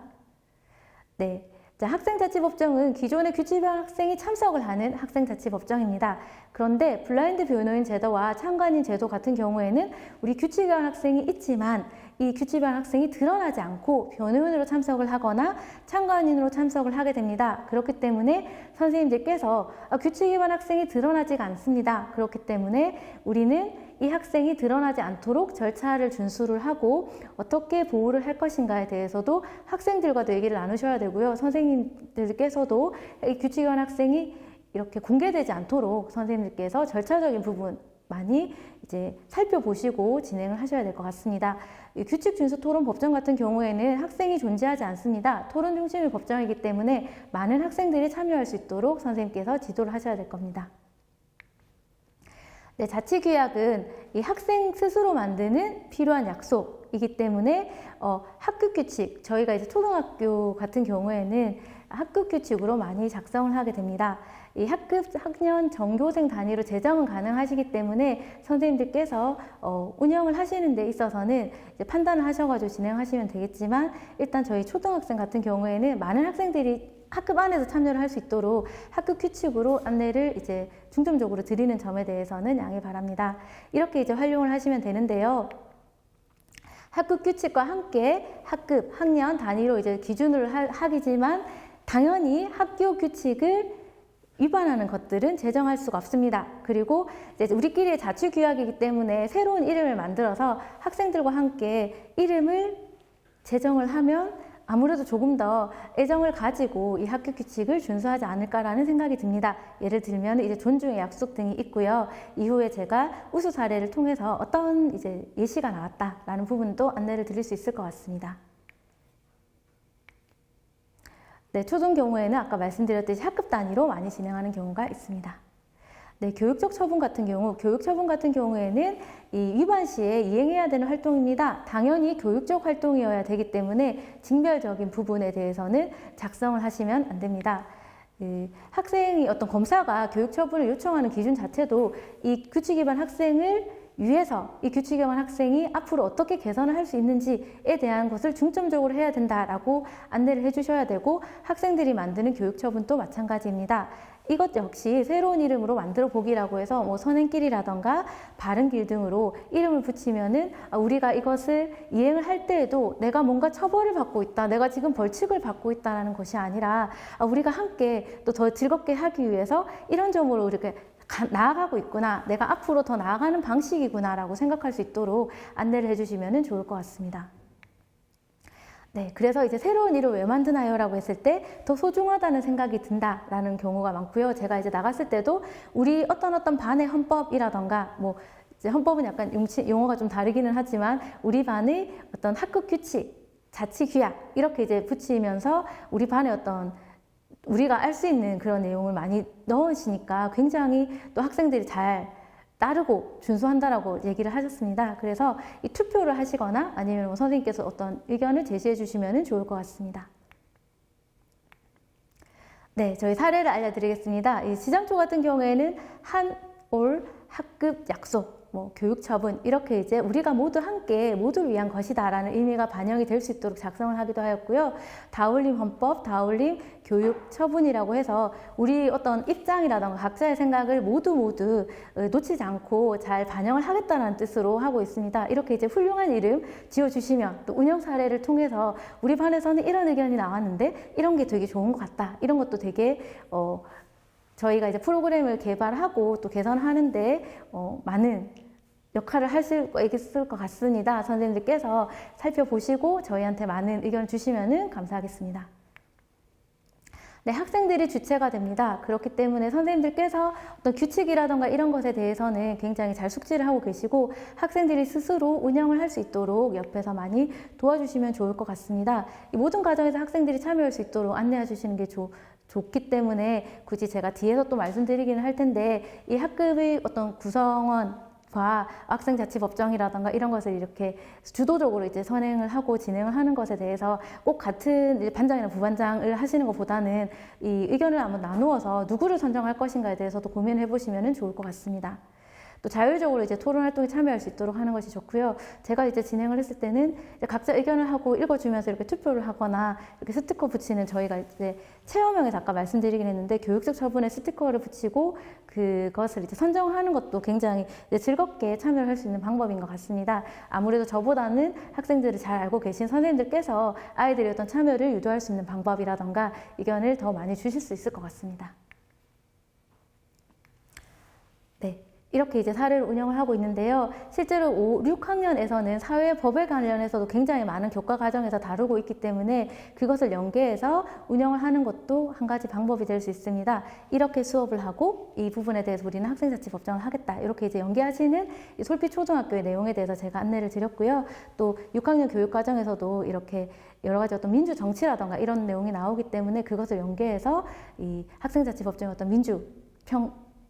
네. 학생자치법정은 기존의 규칙 위반 학생이 참석을 하는 학생자치법정입니다. 그런데 블라인드 변호인 제도와 참관인 제도 같은 경우에는 우리 규칙 위반 학생이 있지만 이 규칙 위반 학생이 드러나지 않고 변호인으로 참석을 하거나 참관인으로 참석을 하게 됩니다. 그렇기 때문에 선생님들께서 규칙 위반 학생이 드러나지가 않습니다. 그렇기 때문에 우리는 이 학생이 드러나지 않도록 절차를 준수를 하고 어떻게 보호를 할 것인가에 대해서도 학생들과도 얘기를 나누셔야 되고요. 선생님들께서도 이 규칙 위반 학생이 이렇게 공개되지 않도록 선생님들께서 절차적인 부분 많이 이제 살펴보시고 진행을 하셔야 될 것 같습니다. 이 규칙 준수 토론 법정 같은 경우에는 학생이 존재하지 않습니다. 토론 중심의 법정이기 때문에 많은 학생들이 참여할 수 있도록 선생님께서 지도를 하셔야 될 겁니다. 네, 자치규약은 이 학생 스스로 만드는 필요한 약속이기 때문에 학급 규칙, 저희가 이제 초등학교 같은 경우에는 학급 규칙으로 많이 작성을 하게 됩니다. 이 학급 학년 전교생 단위로 제정은 가능하시기 때문에 선생님들께서 운영을 하시는 데 있어서는 이제 판단을 하셔가지고 진행하시면 되겠지만, 일단 저희 초등학생 같은 경우에는 많은 학생들이 학급 안에서 참여를 할 수 있도록 학급 규칙으로 안내를 이제 중점적으로 드리는 점에 대해서는 양해 바랍니다. 이렇게 이제 활용을 하시면 되는데요. 학급 규칙과 함께 학급, 학년 단위로 이제 기준으로 하기지만, 당연히 학교 규칙을 위반하는 것들은 제정할 수가 없습니다. 그리고 이제 우리끼리의 자치규약이기 때문에 새로운 이름을 만들어서 학생들과 함께 이름을 제정을 하면 아무래도 조금 더 애정을 가지고 이 학교 규칙을 준수하지 않을까라는 생각이 듭니다. 예를 들면 이제 존중의 약속 등이 있고요. 이후에 제가 우수 사례를 통해서 어떤 이제 예시가 나왔다라는 부분도 안내를 드릴 수 있을 것 같습니다. 네, 초중 경우에는 아까 말씀드렸듯이 학급 단위로 많이 진행하는 경우가 있습니다. 네, 교육적 처분 같은 경우에는 이 위반 시에 이행해야 되는 활동입니다. 당연히 교육적 활동이어야 되기 때문에 징별적인 부분에 대해서는 작성을 하시면 안 됩니다. 학생이 어떤 검사가 교육 처분을 요청하는 기준 자체도 이 규칙 위반 학생을 위해서 이 규칙 위반 학생이 앞으로 어떻게 개선을 할 수 있는지에 대한 것을 중점적으로 해야 된다라고 안내를 해주셔야 되고, 학생들이 만드는 교육 처분도 마찬가지입니다. 이것 역시 새로운 이름으로 만들어 보기라고 해서 뭐 선행길이라던가 바른길 등으로 이름을 붙이면은 우리가 이것을 이행을 할 때에도 내가 뭔가 처벌을 받고 있다, 내가 지금 벌칙을 받고 있다는 것이 아니라 우리가 함께 또 더 즐겁게 하기 위해서 이런 점으로 이렇게 나아가고 있구나, 내가 앞으로 더 나아가는 방식이구나 라고 생각할 수 있도록 안내를 해주시면 좋을 것 같습니다. 네, 그래서 이제 새로운 일을 왜 만드나요? 라고 했을 때 더 소중하다는 생각이 든다라는 경우가 많고요. 제가 이제 나갔을 때도 우리 어떤 반의 헌법이라던가, 뭐 이제 헌법은 약간 용어가 좀 다르기는 하지만 우리 반의 어떤 학급 규칙, 자치규약 이렇게 이제 붙이면서 우리 반의 어떤 우리가 알 수 있는 그런 내용을 많이 넣으시니까 굉장히 또 학생들이 잘 따르고 준수한다라고 얘기를 하셨습니다. 그래서 이 투표를 하시거나 아니면 뭐 선생님께서 어떤 의견을 제시해 주시면 좋을 것 같습니다. 네, 저희 사례를 알려드리겠습니다. 이 지장초 같은 경우에는 한 올 학급 약속, 뭐 교육 처분 이렇게 이제 우리가 모두 함께 모두를 위한 것이다라는 의미가 반영이 될 수 있도록 작성을 하기도 하였고요. 다울림 헌법, 다울림 교육 처분이라고 해서 우리 어떤 입장이라던가 각자의 생각을 모두 놓치지 않고 잘 반영을 하겠다는 뜻으로 하고 있습니다. 이렇게 이제 훌륭한 이름 지어주시면 또 운영 사례를 통해서 우리 반에서는 이런 의견이 나왔는데 이런 게 되게 좋은 것 같다, 이런 것도 되게 저희가 이제 프로그램을 개발하고 또 개선하는데 많은 역할을 하실 것 같습니다. 선생님들께서 살펴보시고 저희한테 많은 의견을 주시면 감사하겠습니다. 네, 학생들이 주체가 됩니다. 그렇기 때문에 선생님들께서 어떤 규칙이라던가 이런 것에 대해서는 굉장히 잘 숙지를 하고 계시고 학생들이 스스로 운영을 할 수 있도록 옆에서 많이 도와주시면 좋을 것 같습니다. 이 모든 과정에서 학생들이 참여할 수 있도록 안내해 주시는 게 좋기 때문에 굳이 제가 뒤에서 또 말씀드리기는 할 텐데, 이 학급의 어떤 구성원과 학생자치법정이라던가 이런 것을 이렇게 주도적으로 이제 선행을 하고 진행을 하는 것에 대해서 꼭 같은 반장이나 부반장을 하시는 것보다는 이 의견을 한번 나누어서 누구를 선정할 것인가에 대해서도 고민해 보시면 좋을 것 같습니다. 또 자율적으로 이제 토론 활동에 참여할 수 있도록 하는 것이 좋고요. 제가 이제 진행을 했을 때는 이제 각자 의견을 하고 읽어주면서 이렇게 투표를 하거나 이렇게 스티커 붙이는, 저희가 이제 체험형에서 아까 말씀드리긴 했는데 교육적 처분에 스티커를 붙이고 그것을 이제 선정하는 것도 굉장히 이제 즐겁게 참여를 할 수 있는 방법인 것 같습니다. 아무래도 저보다는 학생들을 잘 알고 계신 선생님들께서 아이들의 어떤 참여를 유도할 수 있는 방법이라던가 의견을 더 많이 주실 수 있을 것 같습니다. 네. 이렇게 이제 사례를 운영을 하고 있는데요. 실제로 5, 6학년에서는 사회법에 관련해서도 굉장히 많은 교과 과정에서 다루고 있기 때문에 그것을 연계해서 운영을 하는 것도 한 가지 방법이 될 수 있습니다. 이렇게 수업을 하고 이 부분에 대해서 우리는 학생자치법정을 하겠다, 이렇게 이제 연계하시는 이 솔빛초등학교의 내용에 대해서 제가 안내를 드렸고요. 또 6학년 교육 과정에서도 이렇게 여러 가지 어떤 민주 정치라던가 이런 내용이 나오기 때문에 그것을 연계해서 이 학생자치법정의 어떤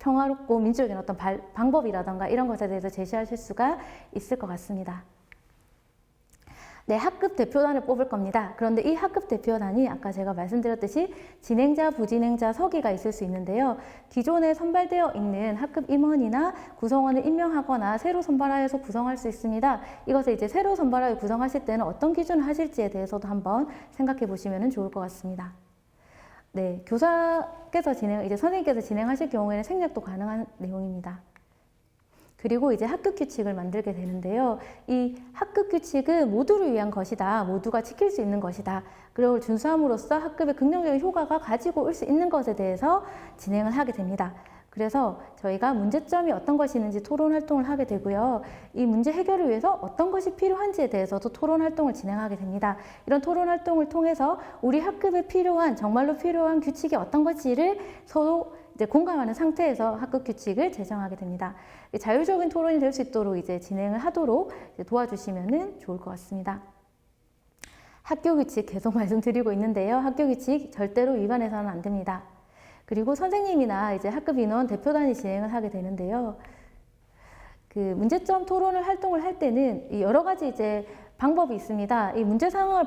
평화롭고 민주적인 어떤 방법이라던가 이런 것에 대해서 제시하실 수가 있을 것 같습니다. 네, 학급 대표단을 뽑을 겁니다. 그런데 이 학급 대표단이 아까 제가 말씀드렸듯이 진행자, 부진행자, 서기가 있을 수 있는데요. 기존에 선발되어 있는 학급 임원이나 구성원을 임명하거나 새로 선발하여서 구성할 수 있습니다. 이것을 이제 새로 선발하여 구성하실 때는 어떤 기준을 하실지에 대해서도 한번 생각해 보시면 좋을 것 같습니다. 네, 교사께서 이제 선생님께서 진행하실 경우에는 생략도 가능한 내용입니다. 그리고 이제 학급 규칙을 만들게 되는데요. 이 학급 규칙은 모두를 위한 것이다. 모두가 지킬 수 있는 것이다. 그걸 준수함으로써 학급의 긍정적인 효과가 가지고 올 수 있는 것에 대해서 진행을 하게 됩니다. 그래서 저희가 문제점이 어떤 것이 있는지 토론 활동을 하게 되고요. 이 문제 해결을 위해서 어떤 것이 필요한지에 대해서도 토론 활동을 진행하게 됩니다. 이런 토론 활동을 통해서 우리 학급에 필요한, 정말로 필요한 규칙이 어떤 것인지를 서로 이제 공감하는 상태에서 학급 규칙을 제정하게 됩니다. 자율적인 토론이 될 수 있도록 이제 진행을 하도록 이제 도와주시면 좋을 것 같습니다. 학교 규칙 계속 말씀드리고 있는데요. 학교 규칙 절대로 위반해서는 안 됩니다. 그리고 선생님이나 이제 학급 인원 대표단이 진행을 하게 되는데요. 그 문제점 토론을 활동을 할 때는 여러 가지 이제 방법이 있습니다. 이 문제 상황을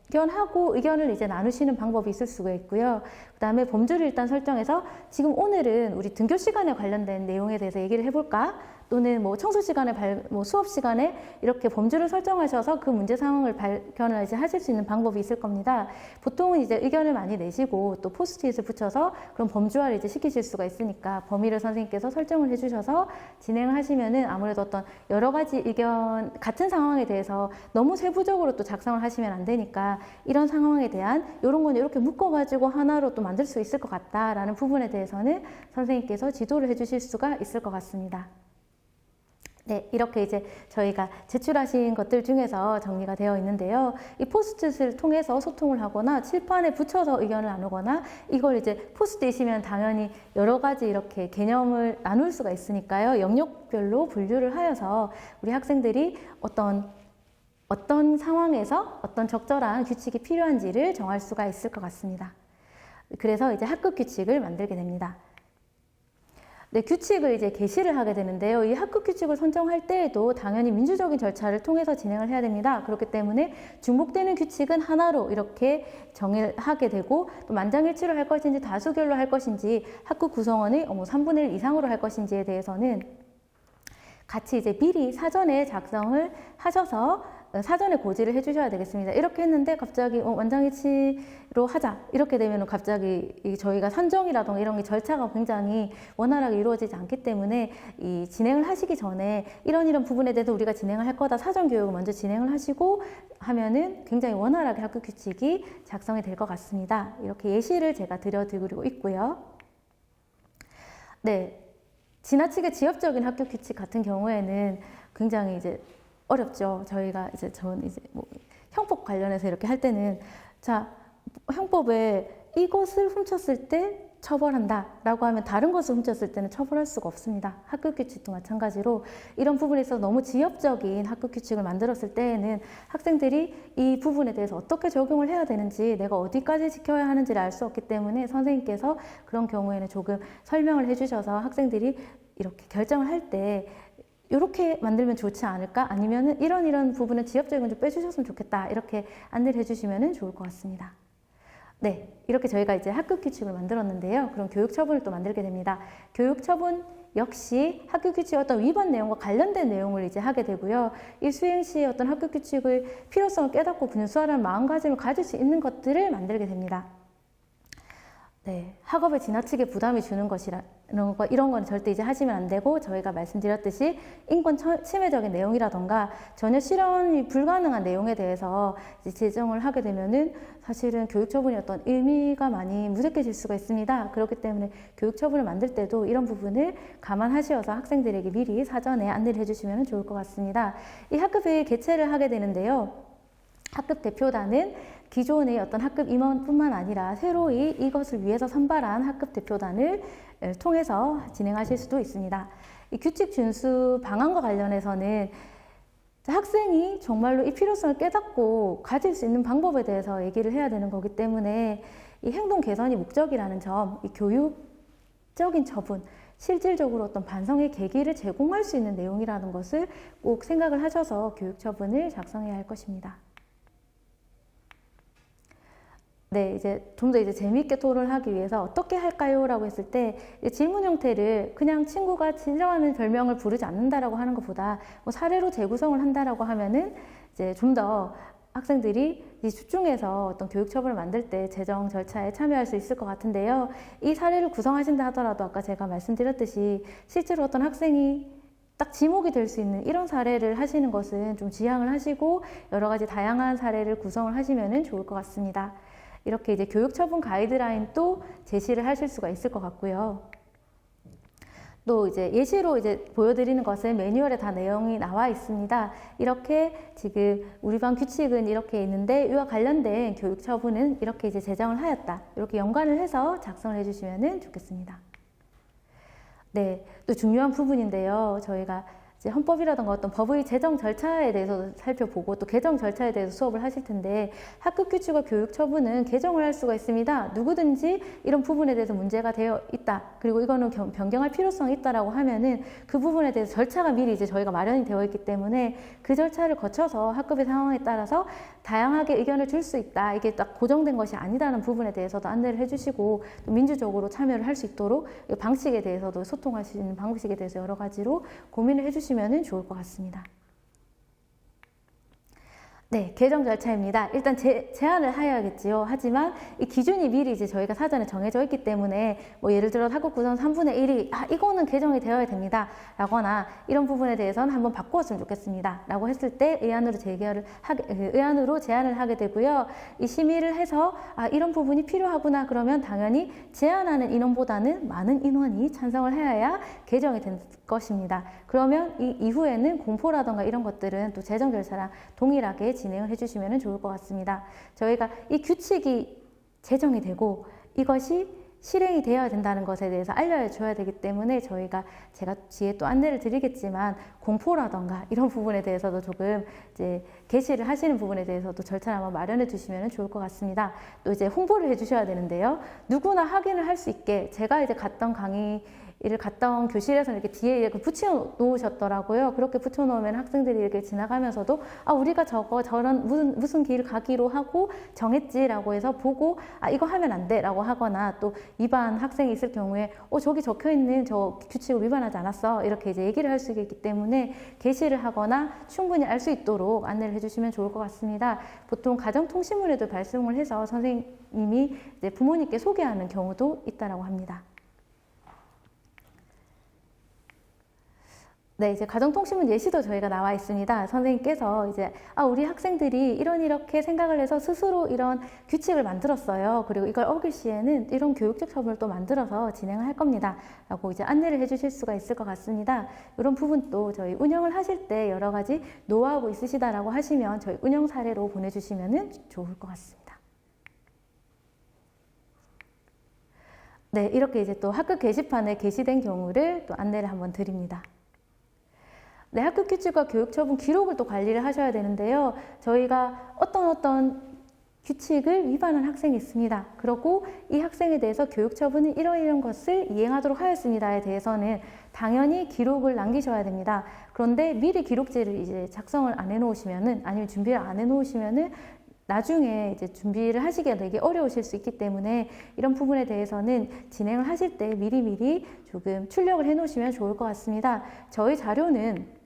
발견하고 의견을 이제 나누시는 방법이 있을 수가 있고요. 그 다음에 범주를 일단 설정해서 지금 오늘은 우리 등교 시간에 관련된 내용에 대해서 얘기를 해볼까? 또는 뭐 청소 시간에 수업 시간에 이렇게 범주를 설정하셔서 그 문제 상황을 발견을 이제 하실 수 있는 방법이 있을 겁니다. 보통은 이제 의견을 많이 내시고 또 포스트잇을 붙여서 그런 범주화를 이제 시키실 수가 있으니까 범위를 선생님께서 설정을 해주셔서 진행을 하시면은 아무래도 어떤 여러 가지 의견, 같은 상황에 대해서 너무 세부적으로 또 작성을 하시면 안 되니까 이런 상황에 대한 이런 건 이렇게 묶어가지고 하나로 또 만들 수 있을 것 같다라는 부분에 대해서는 선생님께서 지도를 해주실 수가 있을 것 같습니다. 네, 이렇게 이제 저희가 제출하신 것들 중에서 정리가 되어 있는데요. 이 포스트잇을 통해서 소통을 하거나 칠판에 붙여서 의견을 나누거나 이걸 이제 포스트잇이면 당연히 여러 가지 이렇게 개념을 나눌 수가 있으니까요. 영역별로 분류를 하여서 우리 학생들이 어떤 상황에서 어떤 적절한 규칙이 필요한지를 정할 수가 있을 것 같습니다. 그래서 이제 학급 규칙을 만들게 됩니다. 네, 규칙을 이제 게시를 하게 되는데요. 이 학급 규칙을 선정할 때에도 당연히 민주적인 절차를 통해서 진행을 해야 됩니다. 그렇기 때문에 중복되는 규칙은 하나로 이렇게 정의하게 되고 또 만장일치로 할 것인지 다수결로 할 것인지 학급 구성원의 3분의 1 이상으로 할 것인지에 대해서는 같이 이제 미리 사전에 작성을 하셔서 사전에 고지를 해주셔야 되겠습니다. 이렇게 했는데 갑자기 만장일치로 하자 이렇게 되면 갑자기 저희가 선정이라던가 이런 게 절차가 굉장히 원활하게 이루어지지 않기 때문에 이 진행을 하시기 전에 이런 부분에 대해서 우리가 진행을 할 거다 사전 교육을 먼저 진행을 하시고 하면은 굉장히 원활하게 학급 규칙이 작성이 될 것 같습니다. 이렇게 예시를 제가 드리고 있고요. 네. 지나치게 지엽적인 학교 규칙 같은 경우에는 굉장히 이제 어렵죠. 저희가 이제 형법 관련해서 이렇게 할 때는 형법에 이것을 훔쳤을 때 처벌한다 라고 하면 다른 것을 훔쳤을 때는 처벌할 수가 없습니다. 학급 규칙도 마찬가지로 이런 부분에서 너무 지엽적인 학급 규칙을 만들었을 때에는 학생들이 이 부분에 대해서 어떻게 적용을 해야 되는지 내가 어디까지 지켜야 하는지를 알 수 없기 때문에 선생님께서 그런 경우에는 조금 설명을 해주셔서 학생들이 이렇게 결정을 할 때 이렇게 만들면 좋지 않을까? 아니면은 이런 부분은 지엽적인 건 좀 빼주셨으면 좋겠다. 이렇게 안내를 해주시면 좋을 것 같습니다. 네, 이렇게 저희가 이제 학급 규칙을 만들었는데요. 그럼 교육 처분을 또 만들게 됩니다. 교육 처분 역시 학급 규칙의 어떤 위반 내용과 관련된 내용을 이제 하게 되고요. 이 수행 시에 어떤 학급 규칙의 필요성을 깨닫고 준수하라는 마음가짐을 가질 수 있는 것들을 만들게 됩니다. 네, 학업에 지나치게 부담이 주는 이런 건 절대 이제 하시면 안 되고 저희가 말씀드렸듯이 인권 침해적인 내용이라던가 전혀 실현이 불가능한 내용에 대해서 이제 제정을 하게 되면은 사실은 교육 처분이 어떤 의미가 많이 무색해질 수가 있습니다. 그렇기 때문에 교육 처분을 만들 때도 이런 부분을 감안하셔서 학생들에게 미리 사전에 안내를 해주시면 좋을 것 같습니다. 이 학급회의 개최를 하게 되는데요. 학급 대표단은 기존의 어떤 학급 임원뿐만 아니라 새로이 이것을 위해서 선발한 학급 대표단을 통해서 진행하실 수도 있습니다. 이 규칙 준수 방안과 관련해서는 학생이 정말로 이 필요성을 깨닫고 가질 수 있는 방법에 대해서 얘기를 해야 되는 거기 때문에 이 행동 개선이 목적이라는 점, 이 교육적인 처분, 실질적으로 어떤 반성의 계기를 제공할 수 있는 내용이라는 것을 꼭 생각을 하셔서 교육처분을 작성해야 할 것입니다. 네, 이제 좀 더 재미있게 토론을 하기 위해서 어떻게 할까요? 라고 했을 때 질문 형태를 그냥 친구가 진정하는 별명을 부르지 않는다라고 하는 것보다 뭐 사례로 재구성을 한다라고 하면은 이제 좀 더 학생들이 집중해서 어떤 교육 처분을 만들 때 재정 절차에 참여할 수 있을 것 같은데요. 이 사례를 구성하신다 하더라도 아까 제가 말씀드렸듯이 실제로 어떤 학생이 딱 지목이 될 수 있는 이런 사례를 하시는 것은 좀 지양을 하시고 여러 가지 다양한 사례를 구성을 하시면 좋을 것 같습니다. 이렇게 이제 교육처분 가이드라인도 제시를 하실 수가 있을 것 같고요. 또 이제 예시로 보여드리는 것은 매뉴얼에 다 내용이 나와 있습니다. 이렇게 지금 우리 반 규칙은 이렇게 있는데 이와 관련된 교육처분은 이렇게 제정을 하였다. 이렇게 연관을 해서 작성을 해주시면 좋겠습니다. 네, 또 중요한 부분인데요. 저희가 헌법이라든가 어떤 법의 제정 절차에 대해서 살펴보고 또 개정 절차에 대해서 수업을 하실 텐데 학급 규칙과 교육 처분은 개정을 할 수가 있습니다. 누구든지 이런 부분에 대해서 문제가 되어 있다. 그리고 이거는 변경할 필요성이 있다라고 하면은 그 부분에 대해서 절차가 미리 저희가 마련이 되어 있기 때문에 그 절차를 거쳐서 학급의 상황에 따라서 다양하게 의견을 줄 수 있다. 이게 딱 고정된 것이 아니다는 부분에 대해서도 안내를 해주시고 또 민주적으로 참여를 할 수 있도록 방식에 대해서도 소통할 수 있는 방식에 대해서 여러 가지로 고민을 해주시면 좋을 것 같습니다. 네, 개정 절차입니다. 일단 제안을 해야겠지요. 하지만 이 기준이 미리 저희가 사전에 정해져 있기 때문에 뭐 예를 들어 학급 구성 3분의 1이 이거는 개정이 되어야 됩니다. 라거나 이런 부분에 대해서는 한번 바꾸었으면 좋겠습니다. 라고 했을 때 의안으로 제안을 하게 되고요. 이 심의를 해서 이런 부분이 필요하구나 그러면 당연히 제안하는 인원보다는 많은 인원이 찬성을 해야 개정이 된 것입니다. 그러면 이 이후에는 공포라던가 이런 것들은 또 제정 절차랑 동일하게 진행을 해주시면 좋을 것 같습니다. 저희가 이 규칙이 제정이 되고 이것이 실행이 되어야 된다는 것에 대해서 알려줘야 되기 때문에 제가 뒤에 또 안내를 드리겠지만 공포라던가 이런 부분에 대해서도 조금 게시를 하시는 부분에 대해서도 절차를 한번 마련해 주시면 좋을 것 같습니다. 또 홍보를 해주셔야 되는데요. 누구나 확인을 할 수 있게 제가 갔던 강의를 갔던 교실에서 이렇게 뒤에 이렇게 붙여 놓으셨더라고요. 그렇게 붙여 놓으면 학생들이 이렇게 지나가면서도 우리가 저런 무슨 길 가기로 하고 정했지라고 해서 보고 이거 하면 안 돼라고 하거나 또 위반 학생이 있을 경우에 저기 적혀 있는 저 규칙을 위반하지 않았어 이렇게 얘기를 할 수 있기 때문에 게시를 하거나 충분히 알 수 있도록 안내를 해주시면 좋을 것 같습니다. 보통 가정통신문에도 발송을 해서 선생님이 부모님께 소개하는 경우도 있다라고 합니다. 네, 가정통신문 예시도 저희가 나와 있습니다. 선생님께서 우리 학생들이 이렇게 생각을 해서 스스로 이런 규칙을 만들었어요. 그리고 이걸 어길 시에는 이런 교육적 처분을 또 만들어서 진행을 할 겁니다. 라고 안내를 해주실 수가 있을 것 같습니다. 이런 부분도 저희 운영을 하실 때 여러 가지 노하우 있으시다라고 하시면 저희 운영 사례로 보내주시면 좋을 것 같습니다. 네, 이렇게 또 학급 게시판에 게시된 경우를 또 안내를 한번 드립니다. 네, 학급 규칙과 교육 처분 기록을 또 관리를 하셔야 되는데요. 저희가 어떤 규칙을 위반한 학생이 있습니다. 그리고 이 학생에 대해서 교육 처분은 이런 것을 이행하도록 하였습니다에 대해서는 당연히 기록을 남기셔야 됩니다. 그런데 미리 기록지를 작성을 안 해놓으시면은 아니면 준비를 안 해놓으시면은 나중에 준비를 하시기가 되게 어려우실 수 있기 때문에 이런 부분에 대해서는 진행을 하실 때 미리미리 조금 출력을 해 놓으시면 좋을 것 같습니다. 저희 자료는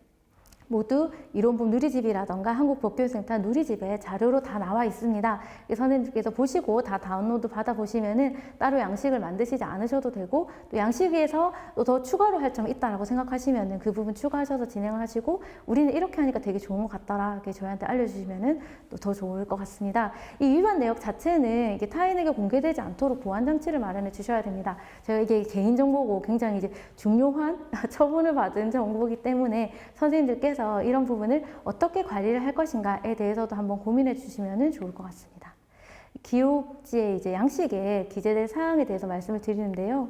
모두 이론북 누리집이라던가 한국법교육센터 누리집에 자료로 다 나와 있습니다. 선생님께서 보시고 다 다운로드 받아보시면은 따로 양식을 만드시지 않으셔도 되고 또 양식에서 또 더 추가로 할 점이 있다라고 생각하시면은 그 부분 추가하셔서 진행을 하시고 우리는 이렇게 하니까 되게 좋은 것 같더라 이렇게 저희한테 알려주시면은 또 더 좋을 것 같습니다. 이 위반 내역 자체는 이게 타인에게 공개되지 않도록 보안 장치를 마련해 주셔야 됩니다. 제가 이게 개인정보고 굉장히 중요한 처분을 받은 정보이기 때문에 선생님들께서 이런 부분을 어떻게 관리를 할 것인가에 대해서도 한번 고민해 주시면 좋을 것 같습니다. 기록지의 양식에 기재될 사항에 대해서 말씀을 드리는데요.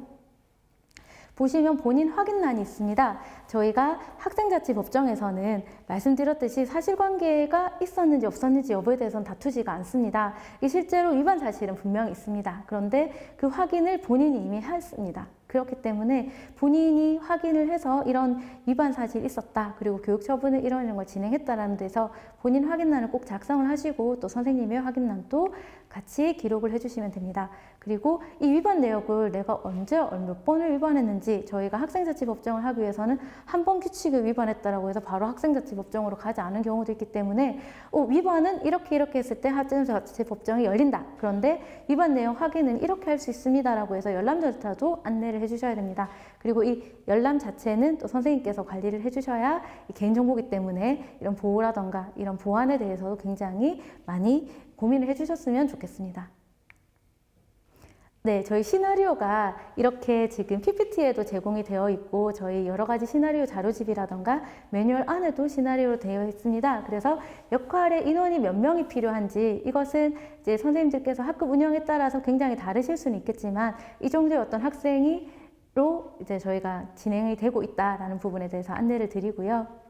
보시면 본인 확인란이 있습니다. 저희가 학생자치법정에서는 말씀드렸듯이 사실관계가 있었는지 없었는지 여부에 대해서는 다투지가 않습니다. 실제로 위반 사실은 분명히 있습니다. 그런데 그 확인을 본인이 이미 했습니다. 그렇기 때문에 본인이 확인을 해서 이런 위반 사실이 있었다, 그리고 교육 처분을 이런 걸 진행했다라는 데서 본인 확인란을 꼭 작성을 하시고 또 선생님의 확인란도 같이 기록을 해주시면 됩니다. 그리고 이 위반 내역을 내가 언제 몇 번을 위반했는지, 저희가 학생자치법정을 하기 위해서는 한 번 규칙을 위반했다라고 해서 바로 학생자치법정으로 가지 않은 경우도 있기 때문에 위반은 이렇게 했을 때 학생자치법정이 열린다. 그런데 위반 내용 확인은 이렇게 할 수 있습니다라고 해서 열람 절차도 안내를 해주셔야 됩니다. 그리고 이 열람 자체는 또 선생님께서 관리를 해주셔야 개인정보이기 때문에 이런 보호라던가 이런 보안에 대해서도 굉장히 많이 고민을 해주셨으면 좋겠습니다. 네, 저희 시나리오가 이렇게 지금 PPT에도 제공이 되어 있고 저희 여러 가지 시나리오 자료집이라던가 매뉴얼 안에도 시나리오로 되어 있습니다. 그래서 역할의 인원이 몇 명이 필요한지, 이것은 이제 선생님들께서 학급 운영에 따라서 굉장히 다르실 수는 있겠지만 이 정도의 어떤 학생이로 이제 저희가 진행이 되고 있다라는 부분에 대해서 안내를 드리고요.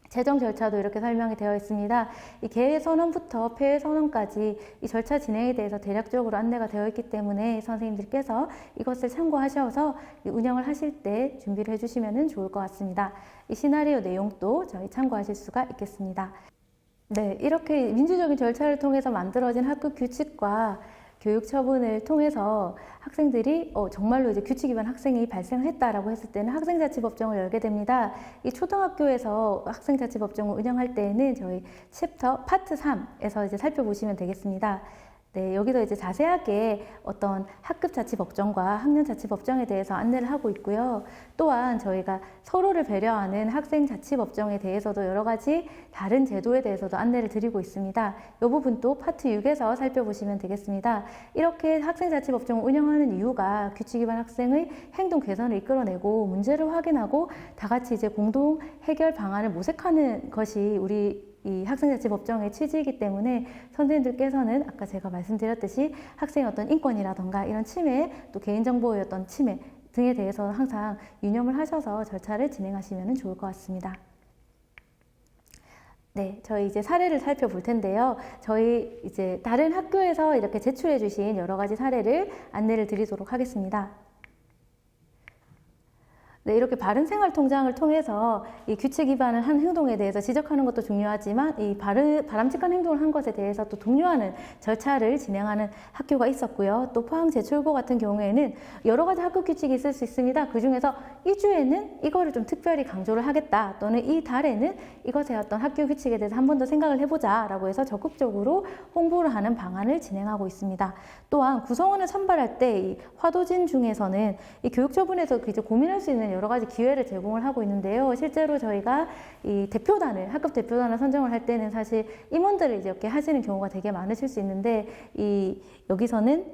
재정 절차도 이렇게 설명이 되어 있습니다. 이 개회 선언부터 폐회 선언까지 이 절차 진행에 대해서 대략적으로 안내가 되어 있기 때문에 선생님들께서 이것을 참고하셔서 운영을 하실 때 준비를 해주시면 좋을 것 같습니다. 이 시나리오 내용도 저희 참고하실 수가 있겠습니다. 네, 이렇게 민주적인 절차를 통해서 만들어진 학급 규칙과 교육 처분을 통해서 학생들이 정말로 이제 규칙 위반 학생이 발생을 했다라고 했을 때는 학생자치법정을 열게 됩니다. 이 초등학교에서 학생자치법정을 운영할 때에는 저희 챕터 파트 3에서 이제 살펴보시면 되겠습니다. 네, 여기서 이제 자세하게 어떤 학급자치법정과 학년자치법정에 대해서 안내를 하고 있고요. 또한 저희가 서로를 배려하는 학생자치법정에 대해서도 여러 가지 다른 제도에 대해서도 안내를 드리고 있습니다. 이 부분도 파트 6에서 살펴보시면 되겠습니다. 이렇게 학생자치법정을 운영하는 이유가 규칙 위반 학생의 행동 개선을 이끌어내고 문제를 확인하고 다 같이 이제 공동 해결 방안을 모색하는 것이 우리 이 학생자치법정의 취지이기 때문에 선생님들께서는 아까 제가 말씀드렸듯이 학생의 어떤 인권이라던가 이런 침해, 또 개인정보의 어떤 침해 등에 대해서 항상 유념을 하셔서 절차를 진행하시면 좋을 것 같습니다. 네, 저희 이제 사례를 살펴볼 텐데요. 저희 이제 다른 학교에서 이렇게 제출해 주신 여러 가지 사례를 안내를 드리도록 하겠습니다. 네, 이렇게 바른생활 통장을 통해서 이 규칙 위반을 한 행동에 대해서 지적하는 것도 중요하지만 이 바람직한 행동을 한 것에 대해서 또 독려하는 절차를 진행하는 학교가 있었고요. 또 포항제철고 같은 경우에는 여러 가지 학급 규칙이 있을 수 있습니다. 그 중에서 이 주에는 이거를 좀 특별히 강조를 하겠다, 또는 이 달에는 이것의 어떤 학교 규칙에 대해서 한 번 더 생각을 해보자 라고 해서 적극적으로 홍보를 하는 방안을 진행하고 있습니다. 또한 구성원을 선발할 때 이 화도진 중에서는 이 교육처분에서 이제 고민할 수 있는 여러 가지 기회를 제공을 하고 있는데요. 실제로 저희가 이 대표단을, 학급 대표단을 선정을 할 때는 사실 임원들을 이렇게 하시는 경우가 되게 많으실 수 있는데, 여기서는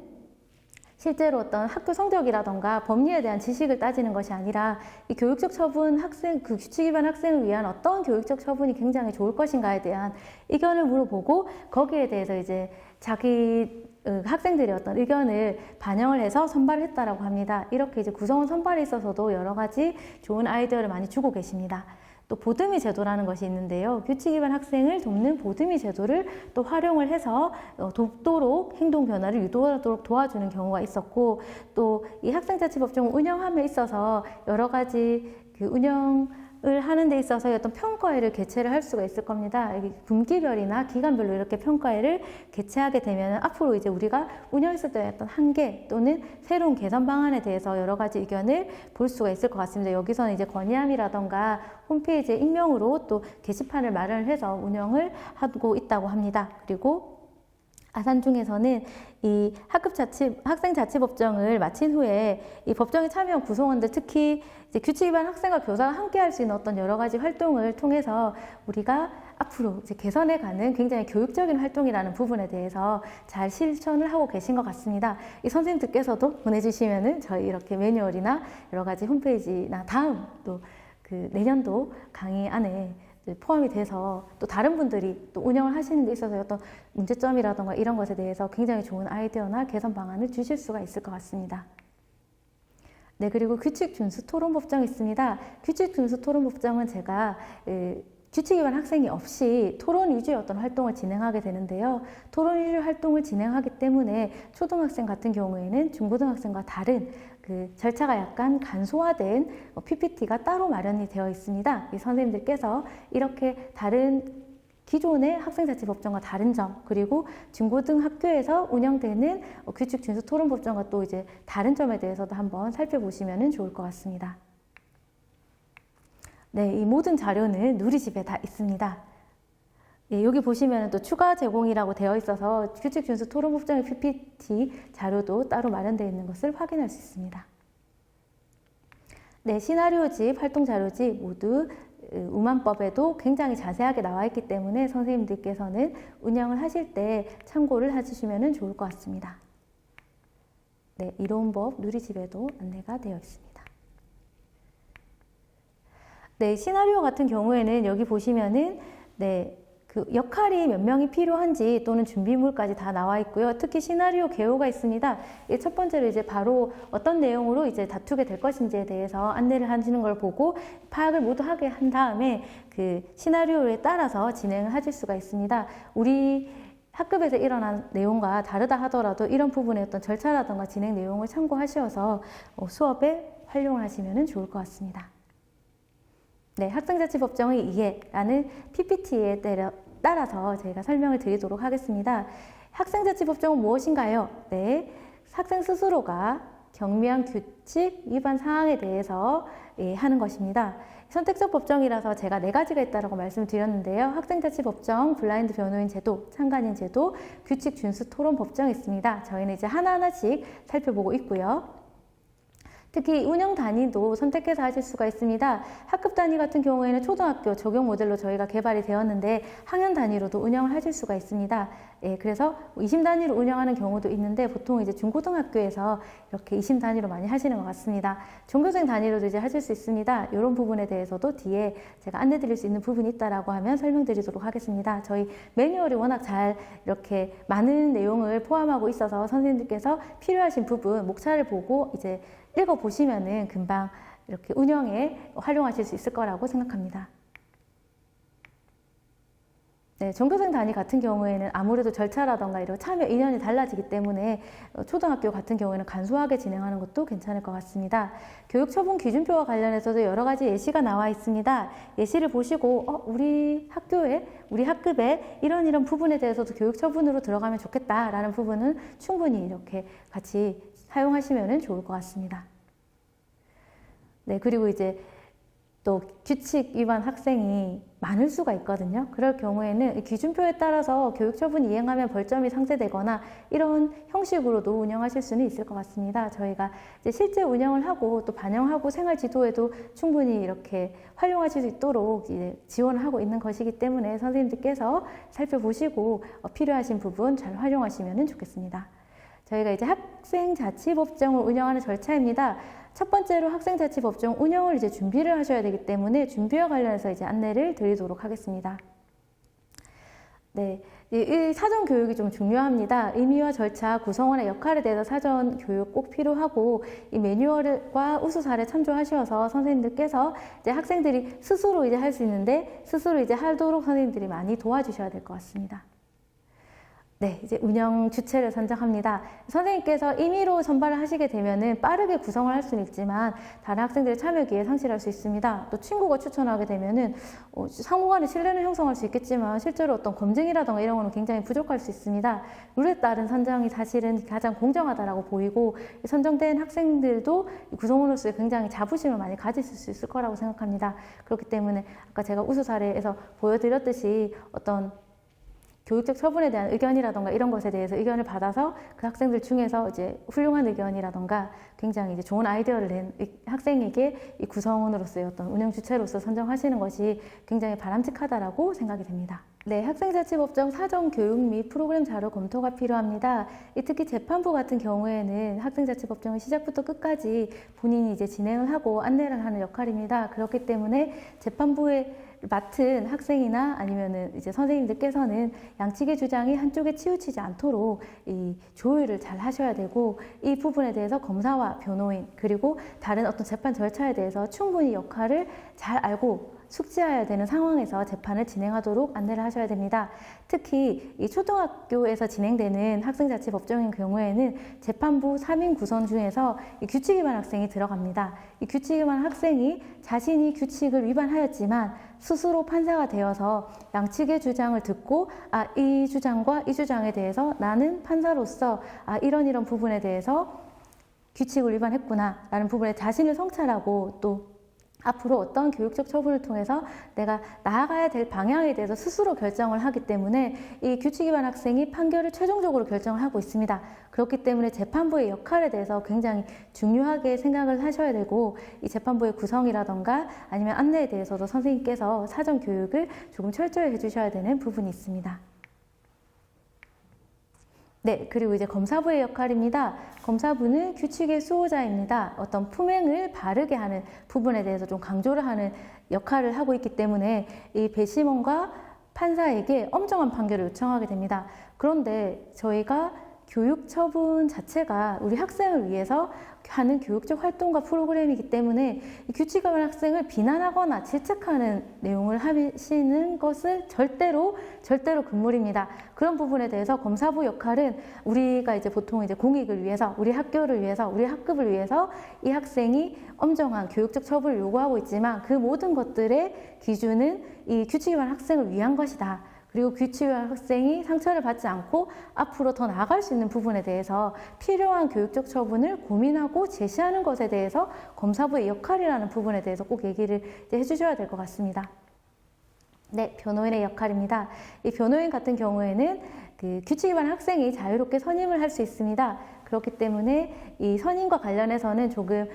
실제로 어떤 학교 성적이라던가 법리에 대한 지식을 따지는 것이 아니라 이 교육적 처분 그 규칙 위반 학생을 위한 어떤 교육적 처분이 굉장히 좋을 것인가에 대한 의견을 물어보고 거기에 대해서 이제 자기 학생들의 어떤 의견을 반영을 해서 선발을 했다라고 합니다. 이렇게 이제 구성원 선발에 있어서도 여러 가지 좋은 아이디어를 많이 주고 계십니다. 또 보듬이 제도라는 것이 있는데요. 규칙 위반 학생을 돕는 보듬이 제도를 또 활용을 해서 돕도록 행동 변화를 유도하도록 도와주는 경우가 있었고, 또 이 학생자치법정을 운영함에 있어서 여러 가지 그 운영을 하는 데 있어서 어떤 평가회를 개최를 할 수가 있을 겁니다. 분기별이나 기간별로 이렇게 평가회를 개최하게 되면 앞으로 이제 우리가 운영했을 때 어떤 한계 또는 새로운 개선 방안에 대해서 여러 가지 의견을 볼 수가 있을 것 같습니다. 여기서는 이제 건의함이라던가 홈페이지에 익명으로 또 게시판을 마련을 해서 운영을 하고 있다고 합니다. 그리고 아산 중에서는 이 학생자치법정을 마친 후에 이 법정에 참여한 구성원들, 특히 이제 규칙 위반 학생과 교사가 함께 할 수 있는 어떤 여러 가지 활동을 통해서 우리가 앞으로 이제 개선해가는 굉장히 교육적인 활동이라는 부분에 대해서 잘 실천을 하고 계신 것 같습니다. 이 선생님들께서도 보내주시면은 저희 이렇게 매뉴얼이나 여러 가지 홈페이지나 다음 또 그 내년도 강의 안에 포함이 돼서 또 다른 분들이 또 운영을 하시는 데 있어서 어떤 문제점이라던가 이런 것에 대해서 굉장히 좋은 아이디어나 개선 방안을 주실 수가 있을 것 같습니다. 네, 그리고 규칙 준수 토론 법정이 있습니다. 규칙 준수 토론 법정은 제가 규칙 위반 학생이 없이 토론 위주의 어떤 활동을 진행하게 되는데요. 토론 위주의 활동을 진행하기 때문에 초등학생 같은 경우에는 중고등학생과 다른 그 절차가 약간 간소화된 PPT가 따로 마련이 되어 있습니다. 이 선생님들께서 이렇게 다른 기존의 학생자치법정과 다른 점, 그리고 중고등학교에서 운영되는 규칙 준수 토론법정과 또 이제 다른 점에 대해서도 한번 살펴보시면 좋을 것 같습니다. 네, 이 모든 자료는 누리집에 다 있습니다. 예, 여기 보시면 또 추가 제공이라고 되어 있어서 규칙 준수 토론법정의 PPT 자료도 따로 마련되어 있는 것을 확인할 수 있습니다. 네, 시나리오집, 활동 자료집 모두 우만법에도 굉장히 자세하게 나와 있기 때문에 선생님들께서는 운영을 하실 때 참고를 해주시면 좋을 것 같습니다. 네, 이론법 누리집에도 안내가 되어 있습니다. 네, 시나리오 같은 경우에는 여기 보시면은 네, 그 역할이 몇 명이 필요한지 또는 준비물까지 다 나와 있고요. 특히 시나리오 개요가 있습니다. 첫 번째로 이제 바로 어떤 내용으로 이제 다투게 될 것인지에 대해서 안내를 하시는 걸 보고 파악을 모두 하게 한 다음에 그 시나리오에 따라서 진행을 하실 수가 있습니다. 우리 학급에서 일어난 내용과 다르다 하더라도 이런 부분의 어떤 절차라든가 진행 내용을 참고하셔서 수업에 활용하시면 좋을 것 같습니다. 네, 학생자치법정의 이해라는 PPT에 따라서 제가 설명을 드리도록 하겠습니다. 학생자치법정은 무엇인가요? 네, 학생 스스로가 경미한 규칙 위반 사항에 대해서 하는 것입니다. 선택적 법정이라서 제가 4가지가 있다고 말씀드렸는데요. 학생자치법정, 블라인드 변호인 제도, 참관인 제도, 규칙 준수 토론 법정이 있습니다. 저희는 이제 하나하나씩 살펴보고 있고요. 특히 운영 단위도 선택해서 하실 수가 있습니다. 학급 단위 같은 경우에는 초등학교 적용 모델로 저희가 개발이 되었는데 학년 단위로도 운영을 하실 수가 있습니다. 예, 그래서 20 단위로 운영하는 경우도 있는데 보통 이제 중고등학교에서 이렇게 20 단위로 많이 하시는 것 같습니다. 종교생 단위로도 이제 하실 수 있습니다. 이런 부분에 대해서도 뒤에 제가 안내 드릴 수 있는 부분이 있다라고 하면 설명드리도록 하겠습니다. 저희 매뉴얼이 워낙 잘 이렇게 많은 내용을 포함하고 있어서 선생님들께서 필요하신 부분 목차를 보고 이제 읽어보시면은 금방 이렇게 운영에 활용하실 수 있을 거라고 생각합니다. 네, 종교생 단위 같은 경우에는 아무래도 절차라던가 이런 참여 인원이 달라지기 때문에 초등학교 같은 경우에는 간소하게 진행하는 것도 괜찮을 것 같습니다. 교육처분 기준표와 관련해서도 여러 가지 예시가 나와 있습니다. 예시를 보시고 우리 학교에, 우리 학급에 이런 부분에 대해서도 교육처분으로 들어가면 좋겠다라는 부분은 충분히 이렇게 같이 사용하시면 좋을 것 같습니다. 네, 그리고 이제 또 규칙 위반 학생이 많을 수가 있거든요. 그럴 경우에는 기준표에 따라서 교육처분 이행하면 벌점이 상쇄되거나 이런 형식으로도 운영하실 수는 있을 것 같습니다. 저희가 이제 실제 운영을 하고 또 반영하고 생활 지도에도 충분히 이렇게 활용하실 수 있도록 이제 지원을 하고 있는 것이기 때문에 선생님들께서 살펴보시고 필요하신 부분 잘 활용하시면 좋겠습니다. 저희가 이제 학생자치법정을 운영하는 절차입니다. 첫 번째로 학생자치법정 운영을 이제 준비를 하셔야 되기 때문에 준비와 관련해서 이제 안내를 드리도록 하겠습니다. 네, 이 사전 교육이 좀 중요합니다. 의미와 절차, 구성원의 역할에 대해서 사전 교육 꼭 필요하고 이 매뉴얼과 우수 사례 참조하셔서 선생님들께서 이제 학생들이 스스로 이제 할 수 있는데 스스로 이제 하도록 선생님들이 많이 도와주셔야 될 것 같습니다. 네, 이제 운영 주체를 선정합니다. 선생님께서 임의로 선발을 하시게 되면은 빠르게 구성을 할 수는 있지만 다른 학생들의 참여 기회 상실할 수 있습니다. 또 친구가 추천하게 되면은 상호간에 신뢰는 형성할 수 있겠지만 실제로 어떤 검증이라던가 이런 거는 굉장히 부족할 수 있습니다. 룰에 따른 선정이 사실은 가장 공정하다라고 보이고 선정된 학생들도 구성원으로서 굉장히 자부심을 많이 가지실 수 있을 거라고 생각합니다. 그렇기 때문에 아까 제가 우수 사례에서 보여드렸듯이 어떤 교육적 처분에 대한 의견이라던가 이런 것에 대해서 의견을 받아서 그 학생들 중에서 이제 훌륭한 의견이라던가 굉장히 이제 좋은 아이디어를 낸 학생에게 이 구성원으로서의 어떤 운영 주체로서 선정하시는 것이 굉장히 바람직하다라고 생각이 됩니다. 네, 학생자치법정 사전 교육 및 프로그램 자료 검토가 필요합니다. 특히 재판부 같은 경우에는 학생자치법정은 시작부터 끝까지 본인이 이제 진행을 하고 안내를 하는 역할입니다. 그렇기 때문에 재판부에 맡은 학생이나 아니면은 이제 선생님들께서는 양측의 주장이 한쪽에 치우치지 않도록 이 조율을 잘 하셔야 되고 이 부분에 대해서 검사와 변호인 그리고 다른 어떤 재판 절차에 대해서 충분히 역할을 잘 알고 숙지해야 되는 상황에서 재판을 진행하도록 안내를 하셔야 됩니다. 특히 이 초등학교에서 진행되는 학생자치법정인 경우에는 재판부 3인 구성 중에서 이 규칙 위반 학생이 들어갑니다. 이 규칙 위반 학생이 자신이 규칙을 위반하였지만 스스로 판사가 되어서 양측의 주장을 듣고 이 주장과 이 주장에 대해서 나는 판사로서 이런 부분에 대해서 규칙을 위반했구나 라는 부분에 자신을 성찰하고 또 앞으로 어떤 교육적 처분을 통해서 내가 나아가야 될 방향에 대해서 스스로 결정을 하기 때문에 이 규칙 위반 학생이 판결을 최종적으로 결정을 하고 있습니다. 그렇기 때문에 재판부의 역할에 대해서 굉장히 중요하게 생각을 하셔야 되고 이 재판부의 구성이라던가 아니면 안내에 대해서도 선생님께서 사전 교육을 조금 철저히 해주셔야 되는 부분이 있습니다. 네, 그리고 이제 검사부의 역할입니다. 검사부는 규칙의 수호자입니다. 어떤 품행을 바르게 하는 부분에 대해서 좀 강조를 하는 역할을 하고 있기 때문에 이 배심원과 판사에게 엄정한 판결을 요청하게 됩니다. 그런데 저희가 교육 처분 자체가 우리 학생을 위해서 하는 교육적 활동과 프로그램이기 때문에 이 규칙 위반 학생을 비난하거나 질책하는 내용을 하시는 것을 절대로 금물입니다. 그런 부분에 대해서 검사부 역할은 우리가 이제 보통 이제 공익을 위해서, 우리 학교를 위해서, 우리 학급을 위해서 이 학생이 엄정한 교육적 처분을 요구하고 있지만 그 모든 것들의 기준은 이 규칙 위반 학생을 위한 것이다. 그리고 규칙 위반 학생이 상처를 받지 않고 앞으로 더 나아갈 수 있는 부분에 대해서 필요한 교육적 처분을 고민하고 제시하는 것에 대해서 검사부의 역할이라는 부분에 대해서 꼭 얘기를 해주셔야 될 것 같습니다. 네, 변호인의 역할입니다. 이 변호인 같은 경우에는 그 규칙 위반 학생이 자유롭게 선임을 할 수 있습니다. 그렇기 때문에 이 선임과 관련해서는 조금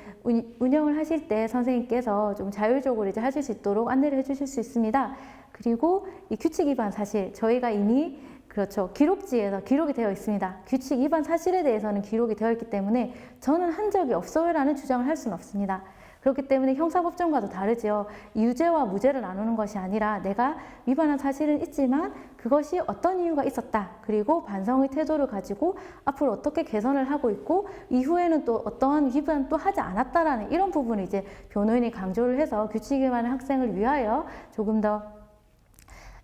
운영을 하실 때 선생님께서 좀 자율적으로 이제 하실 수 있도록 안내를 해주실 수 있습니다. 그리고 이 규칙 위반 사실 저희가 이미 그렇죠. 기록지에서 기록이 되어 있습니다. 규칙 위반 사실에 대해서는 기록이 되어 있기 때문에 저는 한 적이 없어요 라는 주장을 할 수는 없습니다. 그렇기 때문에 형사법정과도 다르죠. 유죄와 무죄를 나누는 것이 아니라 내가 위반한 사실은 있지만 그것이 어떤 이유가 있었다. 그리고 반성의 태도를 가지고 앞으로 어떻게 개선을 하고 있고 이후에는 또 어떠한 위반 또 하지 않았다라는 이런 부분을 이제 변호인이 강조를 해서 규칙 위반의 학생을 위하여 조금 더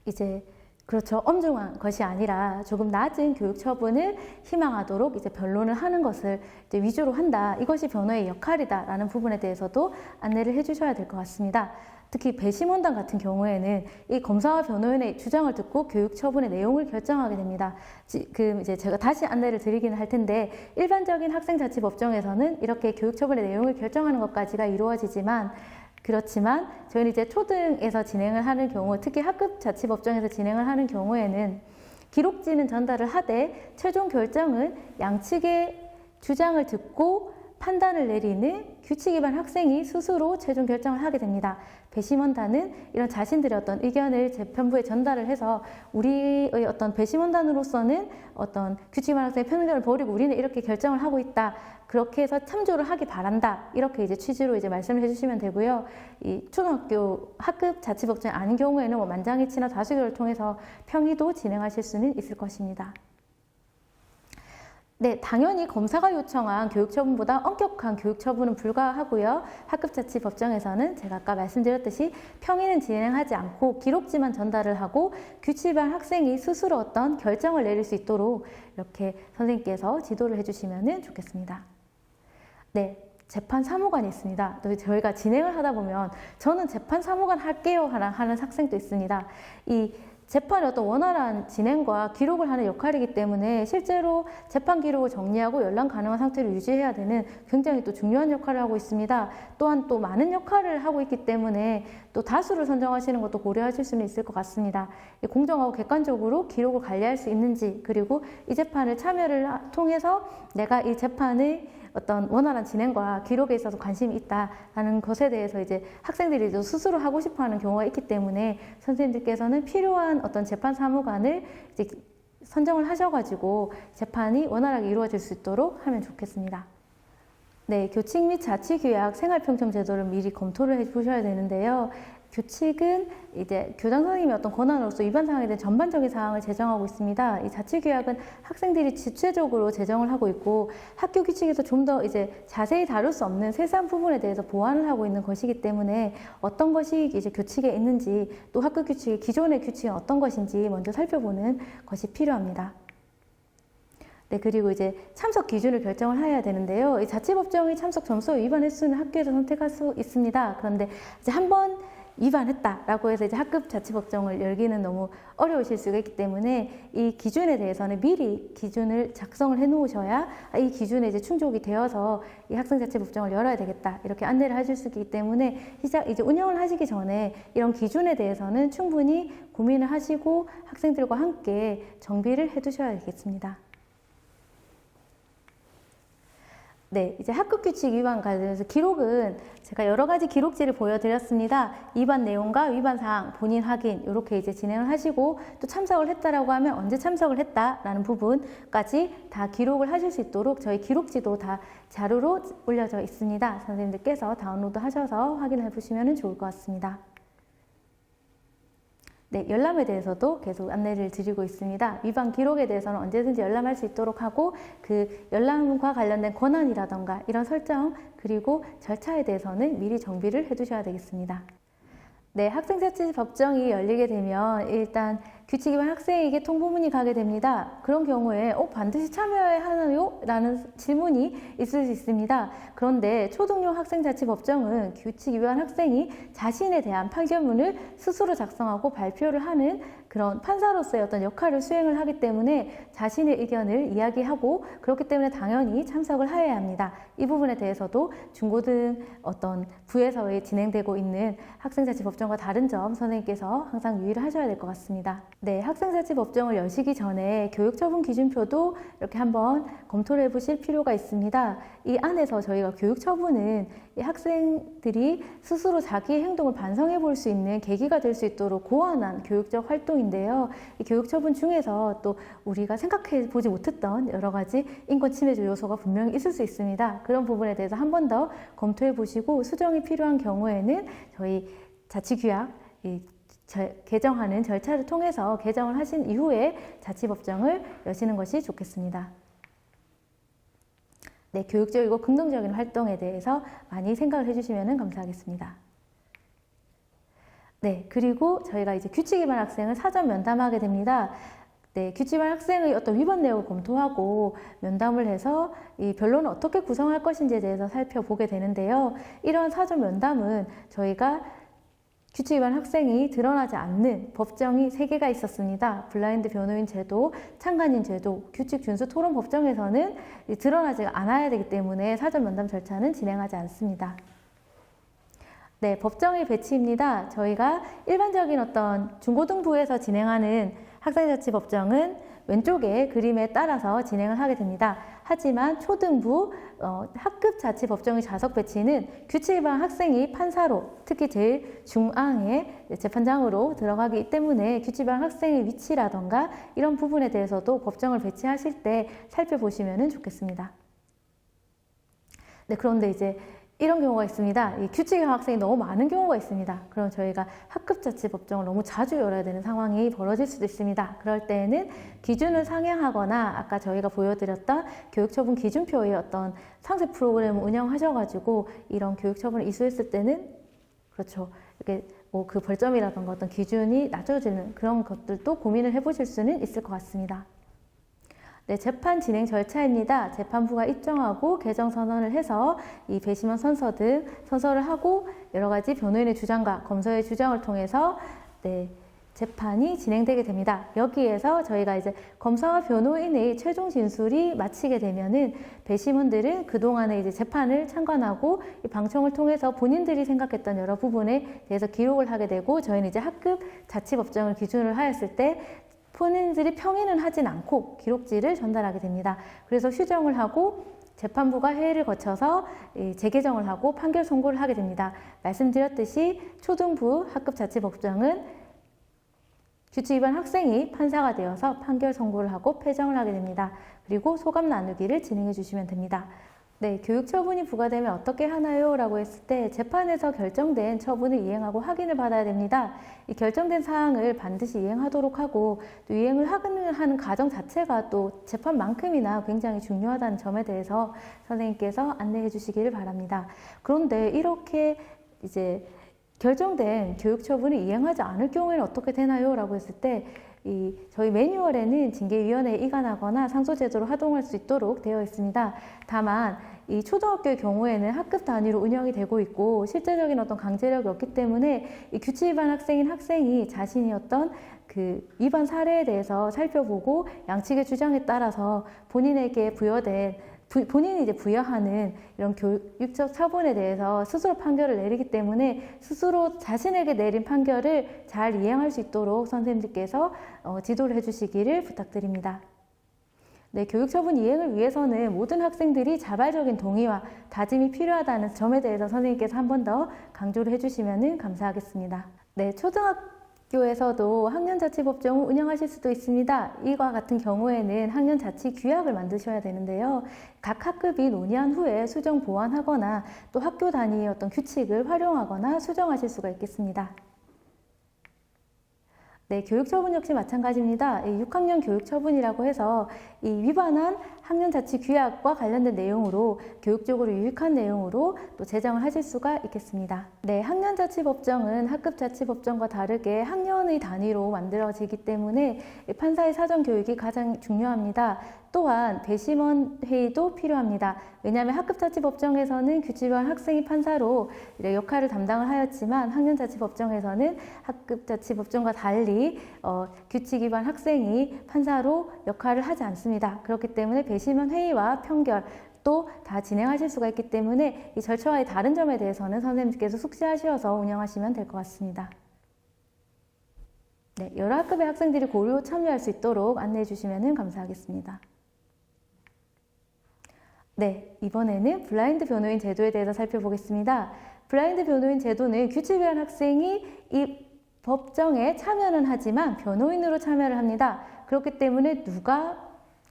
이제 그렇죠. 엄중한 것이 아니라 조금 낮은 교육 처분을 희망하도록 이제 변론을 하는 것을 이제 위주로 한다. 이것이 변호의 역할이다라는 부분에 대해서도 안내를 해주셔야 될 것 같습니다. 특히 배심원단 같은 경우에는 이 검사와 변호인의 주장을 듣고 교육 처분의 내용을 결정하게 됩니다. 지금 이제 제가 다시 안내를 드리기는 할 텐데 일반적인 학생자치법정에서는 이렇게 교육 처분의 내용을 결정하는 것까지가 이루어지지만 그렇지만 저희는 이제 초등에서 진행을 하는 경우, 특히 학급 자치법정에서 진행을 하는 경우에는 기록지는 전달을 하되 최종 결정은 양측의 주장을 듣고 판단을 내리는 규칙 위반 학생이 스스로 최종 결정을 하게 됩니다. 배심원단은 이런 자신들의 어떤 의견을 재판부에 전달을 해서 우리의 어떤 배심원단으로서는 어떤 규칙 위반 학생의 편견을 버리고 우리는 이렇게 결정을 하고 있다. 그렇게 해서 참조를 하기 바란다. 이렇게 이제 취지로 이제 말씀을 해주시면 되고요. 이 초등학교 학급 자치법정이 아닌 경우에는 뭐 만장일치나 다수결을 통해서 평의도 진행하실 수는 있을 것입니다. 네, 당연히 검사가 요청한 교육처분보다 엄격한 교육처분은 불가하고요. 학급자치법정에서는 제가 아까 말씀드렸듯이 평의는 진행하지 않고 기록지만 전달을 하고 규칙 위반 학생이 스스로 어떤 결정을 내릴 수 있도록 이렇게 선생님께서 지도를 해주시면 좋겠습니다. 네. 재판 사무관이 있습니다. 또 저희가 진행을 하다 보면 저는 재판 사무관 할게요 하는 학생도 있습니다. 이 재판의 어떤 원활한 진행과 기록을 하는 역할이기 때문에 실제로 재판 기록을 정리하고 연락 가능한 상태를 유지해야 되는 굉장히 또 중요한 역할을 하고 있습니다. 또한 또 많은 역할을 하고 있기 때문에 또 다수를 선정하시는 것도 고려하실 수는 있을 것 같습니다. 공정하고 객관적으로 기록을 관리할 수 있는지 그리고 이 재판을 참여를 통해서 내가 이 재판의 어떤 원활한 진행과 기록에 있어서 관심이 있다라는 것에 대해서 이제 학생들이 스스로 하고 싶어 하는 경우가 있기 때문에 선생님들께서는 필요한 어떤 재판 사무관을 이제 선정을 하셔가지고 재판이 원활하게 이루어질 수 있도록 하면 좋겠습니다. 네, 교칙 및 자치규약 생활평점 제도를 미리 검토를 해보셔야 되는데요. 규칙은 이제 교장 선생님의 어떤 권한으로서 위반 사항에 대한 전반적인 사항을 제정하고 있습니다. 이 자치규약은 학생들이 주체적으로 제정을 하고 있고 학교 규칙에서 좀 더 이제 자세히 다룰 수 없는 세세한 부분에 대해서 보완을 하고 있는 것이기 때문에 어떤 것이 이제 규칙에 있는지 또 학교 규칙, 기존의 규칙은 어떤 것인지 먼저 살펴보는 것이 필요합니다. 네, 그리고 이제 참석 기준을 결정을 해야 되는데요. 이 자치법정의 참석 점수 위반 횟수는 학교에서 선택할 수 있습니다. 그런데 이제 한번 위반했다라고 해서 이제 학급 자치법정을 열기는 너무 어려우실 수가 있기 때문에 이 기준에 대해서는 미리 기준을 작성을 해 놓으셔야 이 기준에 이제 충족이 되어서 이 학생자치법정을 열어야 되겠다 이렇게 안내를 하실 수 있기 때문에 이제 운영을 하시기 전에 이런 기준에 대해서는 충분히 고민을 하시고 학생들과 함께 정비를 해 두셔야 되겠습니다. 네, 이제 학급 규칙 위반 관련해서 기록은 제가 여러 가지 기록지를 보여드렸습니다. 위반 내용과 위반 사항, 본인 확인 이렇게 이제 진행을 하시고 또 참석을 했다라고 하면 언제 참석을 했다라는 부분까지 다 기록을 하실 수 있도록 저희 기록지도 다 자료로 올려져 있습니다. 선생님들께서 다운로드 하셔서 확인해 보시면 좋을 것 같습니다. 네, 열람에 대해서도 계속 안내를 드리고 있습니다. 위반 기록에 대해서는 언제든지 열람할 수 있도록 하고 그 열람과 관련된 권한이라던가 이런 설정 그리고 절차에 대해서는 미리 정비를 해두셔야 되겠습니다. 네, 학생자치법정이 열리게 되면 일단 규칙 위반 학생에게 통보문이 가게 됩니다. 그런 경우에 반드시 참여해야 하나요? 라는 질문이 있을 수 있습니다. 그런데 초등용 학생자치법정은 규칙 위반 학생이 자신에 대한 판결문을 스스로 작성하고 발표를 하는 그런 판사로서의 어떤 역할을 수행을 하기 때문에 자신의 의견을 이야기하고 그렇기 때문에 당연히 참석을 하여야 합니다. 이 부분에 대해서도 중고등 어떤 부에서 진행되고 있는 학생자치법정과 다른 점 선생님께서 항상 유의를 하셔야 될 것 같습니다. 네, 학생자치법정을 여시기 전에 교육처분 기준표도 이렇게 한번 검토를 해보실 필요가 있습니다. 이 안에서 저희가 교육처분은 이 학생들이 스스로 자기의 행동을 반성해 볼 수 있는 계기가 될 수 있도록 고안한 교육적 활동인데요. 이 교육처분 중에서 또 우리가 생각해 보지 못했던 여러 가지 인권 침해적 요소가 분명히 있을 수 있습니다. 그런 부분에 대해서 한 번 더 검토해 보시고 수정이 필요한 경우에는 저희 자치규약 개정하는 절차를 통해서 개정을 하신 이후에 자치법정을 여시는 것이 좋겠습니다. 네, 교육적이고 긍정적인 활동에 대해서 많이 생각을 해주시면 감사하겠습니다. 네, 그리고 저희가 이제 규칙 위반 학생을 사전 면담하게 됩니다. 네, 규칙 위반 학생의 어떤 위반 내용을 검토하고 면담을 해서 이 변론을 어떻게 구성할 것인지에 대해서 살펴보게 되는데요. 이러한 사전 면담은 저희가 규칙 위반 학생이 드러나지 않는 법정이 3개가 있었습니다. 블라인드 변호인 제도, 참관인 제도, 규칙 준수 토론 법정에서는 드러나지 않아야 되기 때문에 사전 면담 절차는 진행하지 않습니다. 네, 법정의 배치입니다. 저희가 일반적인 어떤 중고등부에서 진행하는 학생자치법정은 왼쪽에 그림에 따라서 진행을 하게 됩니다. 하지만 초등부 학급 자치법정의 좌석 배치는 규칙 위반 학생이 판사로 특히 제일 중앙에 재판장으로 들어가기 때문에 규칙 위반 학생의 위치라던가 이런 부분에 대해서도 법정을 배치하실 때 살펴보시면 좋겠습니다. 네, 그런데 이제 이런 경우가 있습니다. 이 규칙 위반 학생이 너무 많은 경우가 있습니다. 그럼 저희가 학급자치법정을 너무 자주 열어야 되는 상황이 벌어질 수도 있습니다. 그럴 때에는 기준을 상향하거나 아까 저희가 보여드렸던 교육처분 기준표의 어떤 상세 프로그램을 운영하셔가지고 이런 교육처분을 이수했을 때는 그렇죠. 이렇게 뭐 그 벌점이라던가 어떤 기준이 낮춰지는 그런 것들도 고민을 해보실 수는 있을 것 같습니다. 네, 재판 진행 절차입니다. 재판부가 입정하고 개정 선언을 해서 이 배심원 선서 등 선서를 하고 여러 가지 변호인의 주장과 검사의 주장을 통해서 재판이 진행되게 됩니다. 여기에서 저희가 이제 검사와 변호인의 최종 진술이 마치게 되면은 배심원들은 그동안의 이제 재판을 참관하고 이 방청을 통해서 본인들이 생각했던 여러 부분에 대해서 기록을 하게 되고 저희는 이제 학급 자치법정을 기준으로 하였을 때 본인들이 평의는 하진 않고 기록지를 전달하게 됩니다. 그래서 휴정을 하고 재판부가 회의를 거쳐서 재개정을 하고 판결 선고를 하게 됩니다. 말씀드렸듯이 초등부 학급자치법정은 규칙 위반 학생이 판사가 되어서 판결 선고를 하고 패정을 하게 됩니다. 그리고 소감 나누기를 진행해 주시면 됩니다. 네, 교육 처분이 부과되면 어떻게 하나요? 라고 했을 때 재판에서 결정된 처분을 이행하고 확인을 받아야 됩니다. 이 결정된 사항을 반드시 이행하도록 하고 또 이행을 하는 과정 자체가 또 재판만큼이나 굉장히 중요하다는 점에 대해서 선생님께서 안내해 주시기를 바랍니다. 그런데 이렇게 이제 결정된 교육 처분을 이행하지 않을 경우에는 어떻게 되나요? 라고 했을 때 저희 매뉴얼에는 징계위원회에 이관하거나 상소제도로 활동할 수 있도록 되어 있습니다. 다만 이 초등학교의 경우에는 학급 단위로 운영이 되고 있고 실제적인 어떤 강제력이 없기 때문에 이 규칙 위반 학생인 학생이 자신이 어떤 그 위반 사례에 대해서 살펴보고 양측의 주장에 따라서 본인에게 본인이 이제 부여하는 이런 교육적 처분에 대해서 스스로 판결을 내리기 때문에 스스로 자신에게 내린 판결을 잘 이행할 수 있도록 선생님들께서 지도를 해주시기를 부탁드립니다. 네, 교육처분 이행을 위해서는 모든 학생들이 자발적인 동의와 다짐이 필요하다는 점에 대해서 선생님께서 한 번 더 강조를 해주시면 감사하겠습니다. 네, 초등학교에서도 학년자치법정을 운영하실 수도 있습니다. 이와 같은 경우에는 학년자치규약을 만드셔야 되는데요. 각 학급이 논의한 후에 수정 보완하거나 또 학교 단위의 어떤 규칙을 활용하거나 수정하실 수가 있겠습니다. 네, 교육처분 역시 마찬가지입니다. 6학년 교육처분이라고 해서 이 위반한 학년자치규약과 관련된 내용으로 교육적으로 유익한 내용으로 또 제정을 하실 수가 있겠습니다. 네, 학년자치법정은 학급자치법정과 다르게 학년의 단위로 만들어지기 때문에 판사의 사전교육이 가장 중요합니다. 또한 배심원 회의도 필요합니다. 왜냐하면 학급자치법정에서는 규칙위반 학생이 판사로 역할을 담당을 하였지만 학년자치법정에서는 학급자치법정과 달리 규칙위반 학생이 판사로 역할을 하지 않습니다. 그렇기 때문에 배심원 회의와 판결 또 다 진행하실 수가 있기 때문에 이 절차와의 다른 점에 대해서는 선생님께서 숙지하셔서 운영하시면 될 것 같습니다. 네, 여러 학급의 학생들이 고루 참여할 수 있도록 안내해 주시면 감사하겠습니다. 네, 이번에는 블라인드 변호인 제도에 대해서 살펴보겠습니다. 블라인드 변호인 제도는 규칙 위반 학생이 이 법정에 참여는 하지만 변호인으로 참여를 합니다. 그렇기 때문에 누가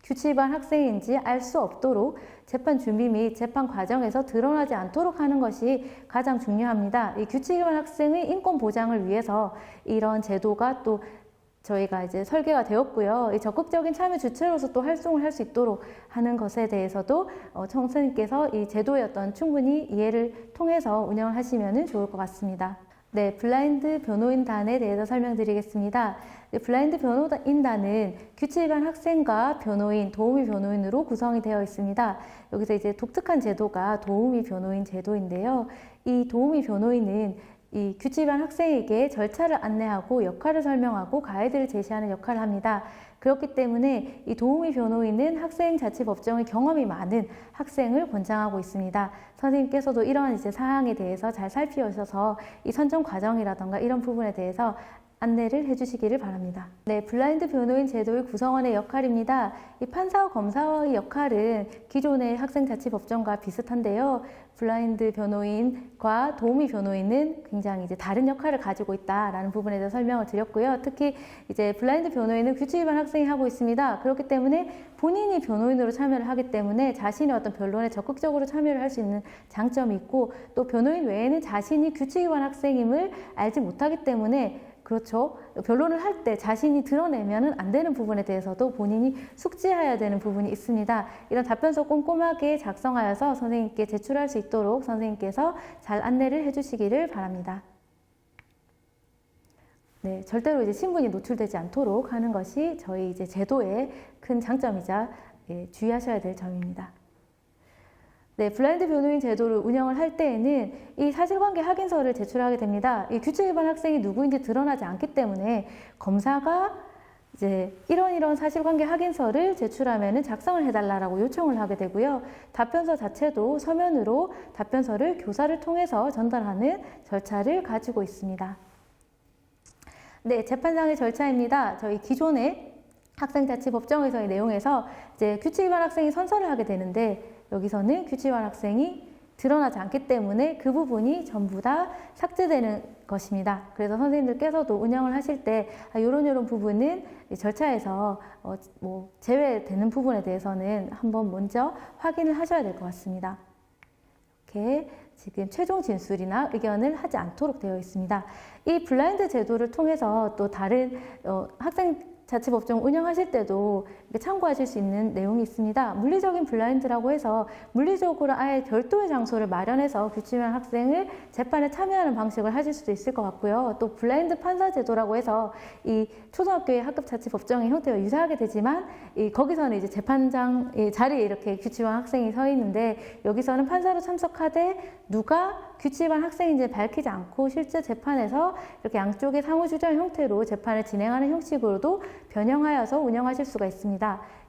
규칙 위반 학생인지 알 수 없도록 재판 준비 및 재판 과정에서 드러나지 않도록 하는 것이 가장 중요합니다. 이 규칙 위반 학생의 인권 보장을 위해서 이런 제도가 또 저희가 이제 설계가 되었고요. 이 적극적인 참여 주체로서 또 활동을 할 수 있도록 하는 것에 대해서도 선생님께서 이 제도의 어떤 충분히 이해를 통해서 운영을 하시면 좋을 것 같습니다. 네, 블라인드 변호인단에 대해서 설명드리겠습니다. 블라인드 변호인단은 규칙 위반 학생과 변호인, 도우미 변호인으로 구성이 되어 있습니다. 여기서 이제 독특한 제도가 도우미 변호인 제도인데요. 이 도우미 변호인은 이 규칙 위반 학생에게 절차를 안내하고 역할을 설명하고 가이드를 제시하는 역할을 합니다. 그렇기 때문에 이 도우미 변호인은 학생자치법정의 경험이 많은 학생을 권장하고 있습니다. 선생님께서도 이러한 이제 사항에 대해서 잘 살피셔서 이 선정 과정이라던가 이런 부분에 대해서 안내를 해주시기를 바랍니다. 네, 블라인드 변호인 제도의 구성원의 역할입니다. 이 판사와 검사의 역할은 기존의 학생자치법정과 비슷한데요. 블라인드 변호인과 도우미 변호인은 굉장히 이제 다른 역할을 가지고 있다라는 부분에 대해서 설명을 드렸고요. 특히 이제 블라인드 변호인은 규칙 위반 학생이 하고 있습니다. 그렇기 때문에 본인이 변호인으로 참여를 하기 때문에 자신의 어떤 변론에 적극적으로 참여를 할 수 있는 장점이 있고 또 변호인 외에는 자신이 규칙 위반 학생임을 알지 못하기 때문에 그렇죠. 변론을 할 때 자신이 드러내면 안 되는 부분에 대해서도 본인이 숙지해야 되는 부분이 있습니다. 이런 답변서 꼼꼼하게 작성하여서 선생님께 제출할 수 있도록 선생님께서 잘 안내를 해주시기를 바랍니다. 네, 절대로 이제 신분이 노출되지 않도록 하는 것이 저희 이제 제도의 큰 장점이자 주의하셔야 될 점입니다. 네, 블라인드 변호인 제도를 운영을 할 때에는 이 사실관계 확인서를 제출하게 됩니다. 이 규칙 위반 학생이 누구인지 드러나지 않기 때문에 검사가 이제 이런 사실관계 확인서를 제출하면 작성을 해달라고 요청을 하게 되고요. 답변서 자체도 서면으로 답변서를 교사를 통해서 전달하는 절차를 가지고 있습니다. 네, 재판상의 절차입니다. 저희 기존의 학생자치법정에서의 내용에서 이제 규칙 위반 학생이 선서를 하게 되는데 여기서는 규칙 위반 학생이 드러나지 않기 때문에 그 부분이 전부 다 삭제되는 것입니다. 그래서 선생님들께서도 운영을 하실 때 이런 부분은 절차에서 제외되는 부분에 대해서는 한번 먼저 확인을 하셔야 될 것 같습니다. 이렇게 지금 최종 진술이나 의견을 하지 않도록 되어 있습니다. 이 블라인드 제도를 통해서 또 다른 학생자치법정 운영하실 때도 참고하실 수 있는 내용이 있습니다. 물리적인 블라인드라고 해서 물리적으로 아예 별도의 장소를 마련해서 규칙위반 학생을 재판에 참여하는 방식을 하실 수도 있을 것 같고요. 또 블라인드 판사 제도라고 해서 이 초등학교의 학급자치법정의 형태와 유사하게 되지만 거기서는 이제 재판장 자리에 이렇게 규칙위반 학생이 서 있는데 여기서는 판사로 참석하되 누가 규칙위반 학생인지 밝히지 않고 실제 재판에서 이렇게 양쪽의 상호주장 형태로 재판을 진행하는 형식으로도 변형하여서 운영하실 수가 있습니다.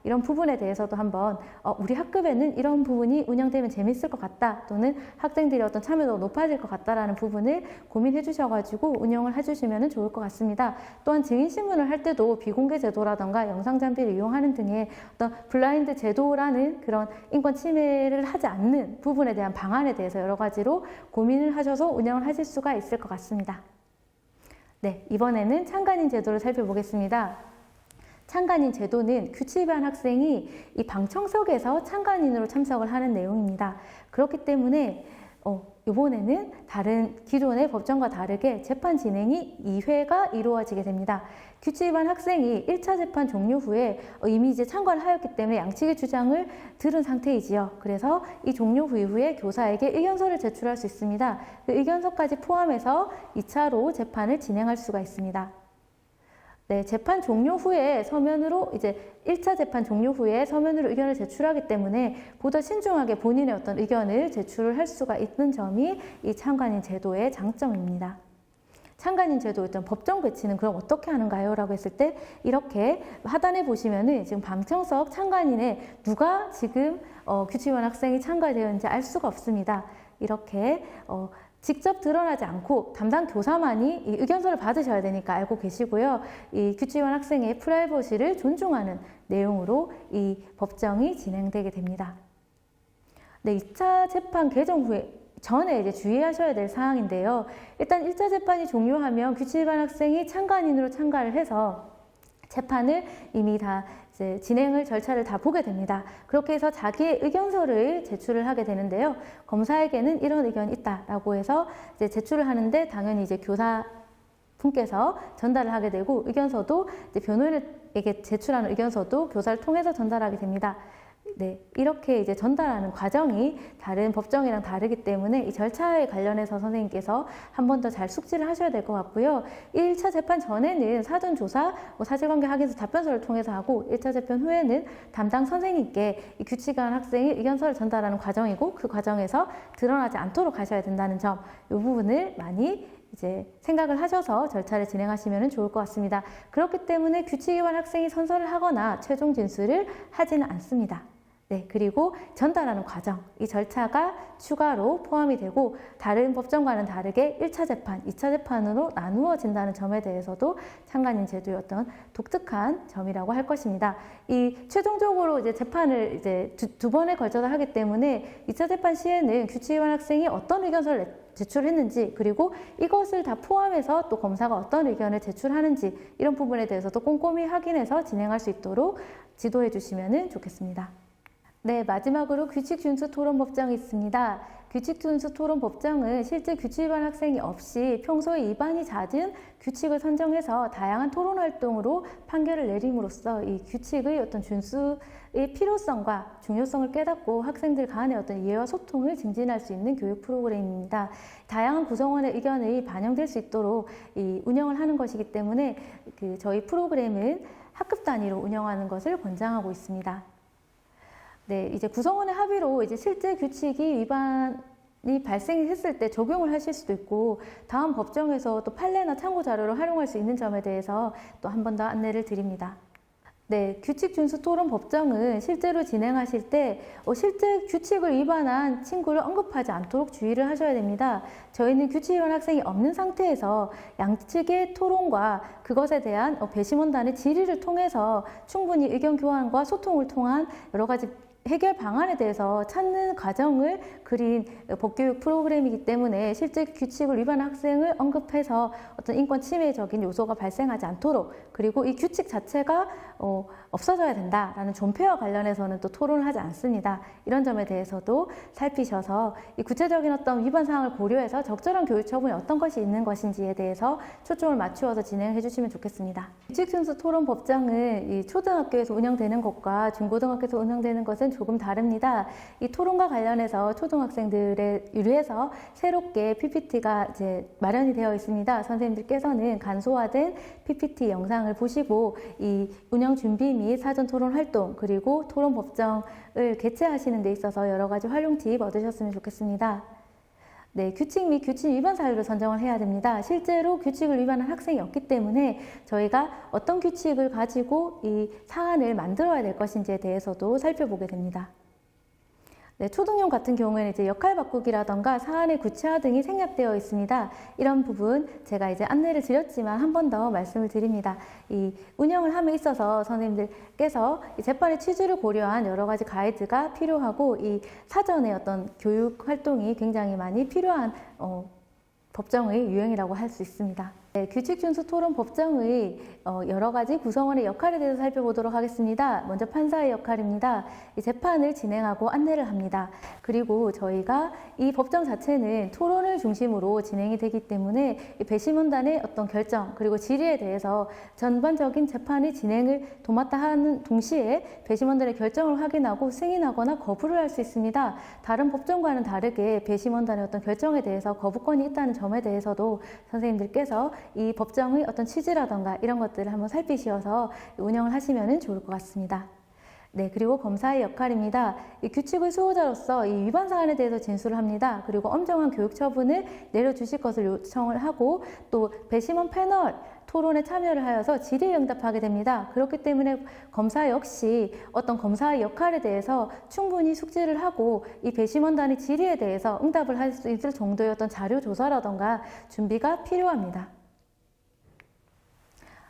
이런 부분에 대해서도 한번 우리 학급에는 이런 부분이 운영되면 재밌을 것 같다 또는 학생들이 어떤 참여도가 높아질 것 같다라는 부분을 고민해 주셔가지고 운영을 해주시면 좋을 것 같습니다. 또한 증인신문을 할 때도 비공개 제도라던가 영상장비를 이용하는 등의 어떤 블라인드 제도라는 그런 인권 침해를 하지 않는 부분에 대한 방안에 대해서 여러 가지로 고민을 하셔서 운영을 하실 수가 있을 것 같습니다. 네, 이번에는 참관인 제도를 살펴보겠습니다. 참관인 제도는 규칙위반 학생이 이 방청석에서 참관인으로 참석을 하는 내용입니다. 그렇기 때문에 이번에는 다른 기존의 법정과 다르게 재판 진행이 2회가 이루어지게 됩니다. 규칙위반 학생이 1차 재판 종료 후에 이미 이제 참관을 하였기 때문에 양측의 주장을 들은 상태이지요. 그래서 이 종료 이후에 교사에게 의견서를 제출할 수 있습니다. 그 의견서까지 포함해서 2차로 재판을 진행할 수가 있습니다. 네, 재판 종료 후에 서면으로 이제 1차 재판 종료 후에 서면으로 의견을 제출하기 때문에 보다 신중하게 본인의 어떤 의견을 제출을 할 수가 있는 점이 이 참관인 제도의 장점입니다. 참관인 제도 어떤 법정 배치는 그럼 어떻게 하는가요? 라고 했을 때 이렇게 하단에 보시면은 지금 방청석 참관인에 누가 지금 규칙위반 학생이 참가되었는지 알 수가 없습니다. 이렇게 직접 드러나지 않고 담당 교사만이 이 의견서를 받으셔야 되니까 알고 계시고요. 이 규칙위반 학생의 프라이버시를 존중하는 내용으로 이 법정이 진행되게 됩니다. 네, 2차 재판 개정 후에 전에 이제 주의하셔야 될 사항인데요. 일단 1차 재판이 종료하면 규칙위반 학생이 참관인으로 참가를 해서 재판을 이미 다 이제 진행을 절차를 다 보게 됩니다. 그렇게 해서 자기의 의견서를 제출을 하게 되는데요. 검사에게는 이런 의견이 있다라고 해서 이제 제출을 하는데 당연히 이제 교사 분께서 전달을 하게 되고 의견서도 이제 변호인에게 제출하는 의견서도 교사를 통해서 전달하게 됩니다. 네, 이렇게 이제 전달하는 과정이 다른 법정이랑 다르기 때문에 이 절차에 관련해서 선생님께서 한 번 더 잘 숙지를 하셔야 될 것 같고요. 1차 재판 전에는 사전조사, 사실관계 확인서 답변서를 통해서 하고 1차 재판 후에는 담당 선생님께 이 규칙위반 학생의 의견서를 전달하는 과정이고 그 과정에서 드러나지 않도록 하셔야 된다는 점, 이 부분을 많이 이제 생각을 하셔서 절차를 진행하시면 좋을 것 같습니다. 그렇기 때문에 규칙위반 학생이 선서를 하거나 최종 진술을 하지는 않습니다. 네, 그리고 전달하는 과정, 이 절차가 추가로 포함이 되고 다른 법정과는 다르게 1차 재판, 2차 재판으로 나누어진다는 점에 대해서도 참관인 제도의 어떤 독특한 점이라고 할 것입니다. 이 최종적으로 이제 재판을 이제 두 번에 걸쳐서 하기 때문에 2차 재판 시에는 규칙위반 학생이 어떤 의견서를 제출했는지 그리고 이것을 다 포함해서 또 검사가 어떤 의견을 제출하는지 이런 부분에 대해서도 꼼꼼히 확인해서 진행할 수 있도록 지도해 주시면 좋겠습니다. 네, 마지막으로 규칙준수토론법정이 있습니다. 규칙준수토론법정은 실제 규칙위반 학생이 없이 평소에 위반이 잦은 규칙을 선정해서 다양한 토론 활동으로 판결을 내림으로써 이 규칙의 어떤 준수의 필요성과 중요성을 깨닫고 학생들 간의 어떤 이해와 소통을 증진할 수 있는 교육 프로그램입니다. 다양한 구성원의 의견이 반영될 수 있도록 운영을 하는 것이기 때문에 저희 프로그램은 학급 단위로 운영하는 것을 권장하고 있습니다. 네, 이제 구성원의 합의로 이제 실제 규칙이 위반이 발생했을 때 적용을 하실 수도 있고 다음 법정에서 또 판례나 참고 자료를 활용할 수 있는 점에 대해서 또 한 번 더 안내를 드립니다. 네, 규칙준수토론 법정은 실제로 진행하실 때 실제 규칙을 위반한 친구를 언급하지 않도록 주의를 하셔야 됩니다. 저희는 규칙위반 학생이 없는 상태에서 양측의 토론과 그것에 대한 배심원단의 질의를 통해서 충분히 의견 교환과 소통을 통한 여러 가지 해결 방안에 대해서 찾는 과정을 그린 법교육 프로그램이기 때문에 실제 규칙을 위반한 학생을 언급해서 어떤 인권 침해적인 요소가 발생하지 않도록, 그리고 이 규칙 자체가 없어져야 된다라는 존폐와 관련해서는 또 토론을 하지 않습니다. 이런 점에 대해서도 살피셔서 이 구체적인 어떤 위반 사항을 고려해서 적절한 교육 처분이 어떤 것이 있는 것인지에 대해서 초점을 맞추어서 진행해 주시면 좋겠습니다. 규칙 준수 토론 법정은 이 초등학교에서 운영되는 것과 중고등학교에서 운영되는 것은 조금 다릅니다. 이 토론과 관련해서 초등학생들에 유리해서 새롭게 PPT가 이제 마련이 되어 있습니다. 선생님들께서는 간소화된 PPT 영상을 보시고 이 운영 준비 및 사전 토론 활동, 그리고 토론 법정을 개최하시는 데 있어서 여러 가지 활용 팁 얻으셨으면 좋겠습니다. 네, 규칙 및 규칙 위반 사유를 선정을 해야 됩니다. 실제로 규칙을 위반한 학생이 없기 때문에 저희가 어떤 규칙을 가지고 이 사안을 만들어야 될 것인지에 대해서도 살펴보게 됩니다. 네, 초등용 같은 경우에는 이제 역할 바꾸기라던가 사안의 구체화 등이 생략되어 있습니다. 이런 부분 제가 이제 안내를 드렸지만 한 번 더 말씀을 드립니다. 이 운영을 함에 있어서 선생님들께서 이 재판의 취지를 고려한 여러 가지 가이드가 필요하고, 이 사전에 어떤 교육 활동이 굉장히 많이 필요한 법정의 유형이라고 할 수 있습니다. 네, 규칙 준수 토론 법정의 여러 가지 구성원의 역할에 대해서 살펴보도록 하겠습니다. 먼저 판사의 역할입니다. 이 재판을 진행하고 안내를 합니다. 그리고 저희가 이 법정 자체는 토론을 중심으로 진행이 되기 때문에 이 배심원단의 어떤 결정, 그리고 질의에 대해서 전반적인 재판의 진행을 도맡아 하는 동시에 배심원단의 결정을 확인하고 승인하거나 거부를 할 수 있습니다. 다른 법정과는 다르게 배심원단의 어떤 결정에 대해서 거부권이 있다는 점에 대해서도 선생님들께서 이 법정의 어떤 취지라던가 이런 것들을 한번 살피셔서 운영을 하시면 좋을 것 같습니다. 네, 그리고 검사의 역할입니다. 이 규칙의 수호자로서 이 위반 사안에 대해서 진술을 합니다. 그리고 엄정한 교육 처분을 내려주실 것을 요청을 하고, 또 배심원 패널 토론에 참여를 하여서 질의에 응답하게 됩니다. 그렇기 때문에 검사 역시 어떤 검사의 역할에 대해서 충분히 숙지를 하고 이 배심원단의 질의에 대해서 응답을 할 수 있을 정도의 어떤 자료 조사라던가 준비가 필요합니다.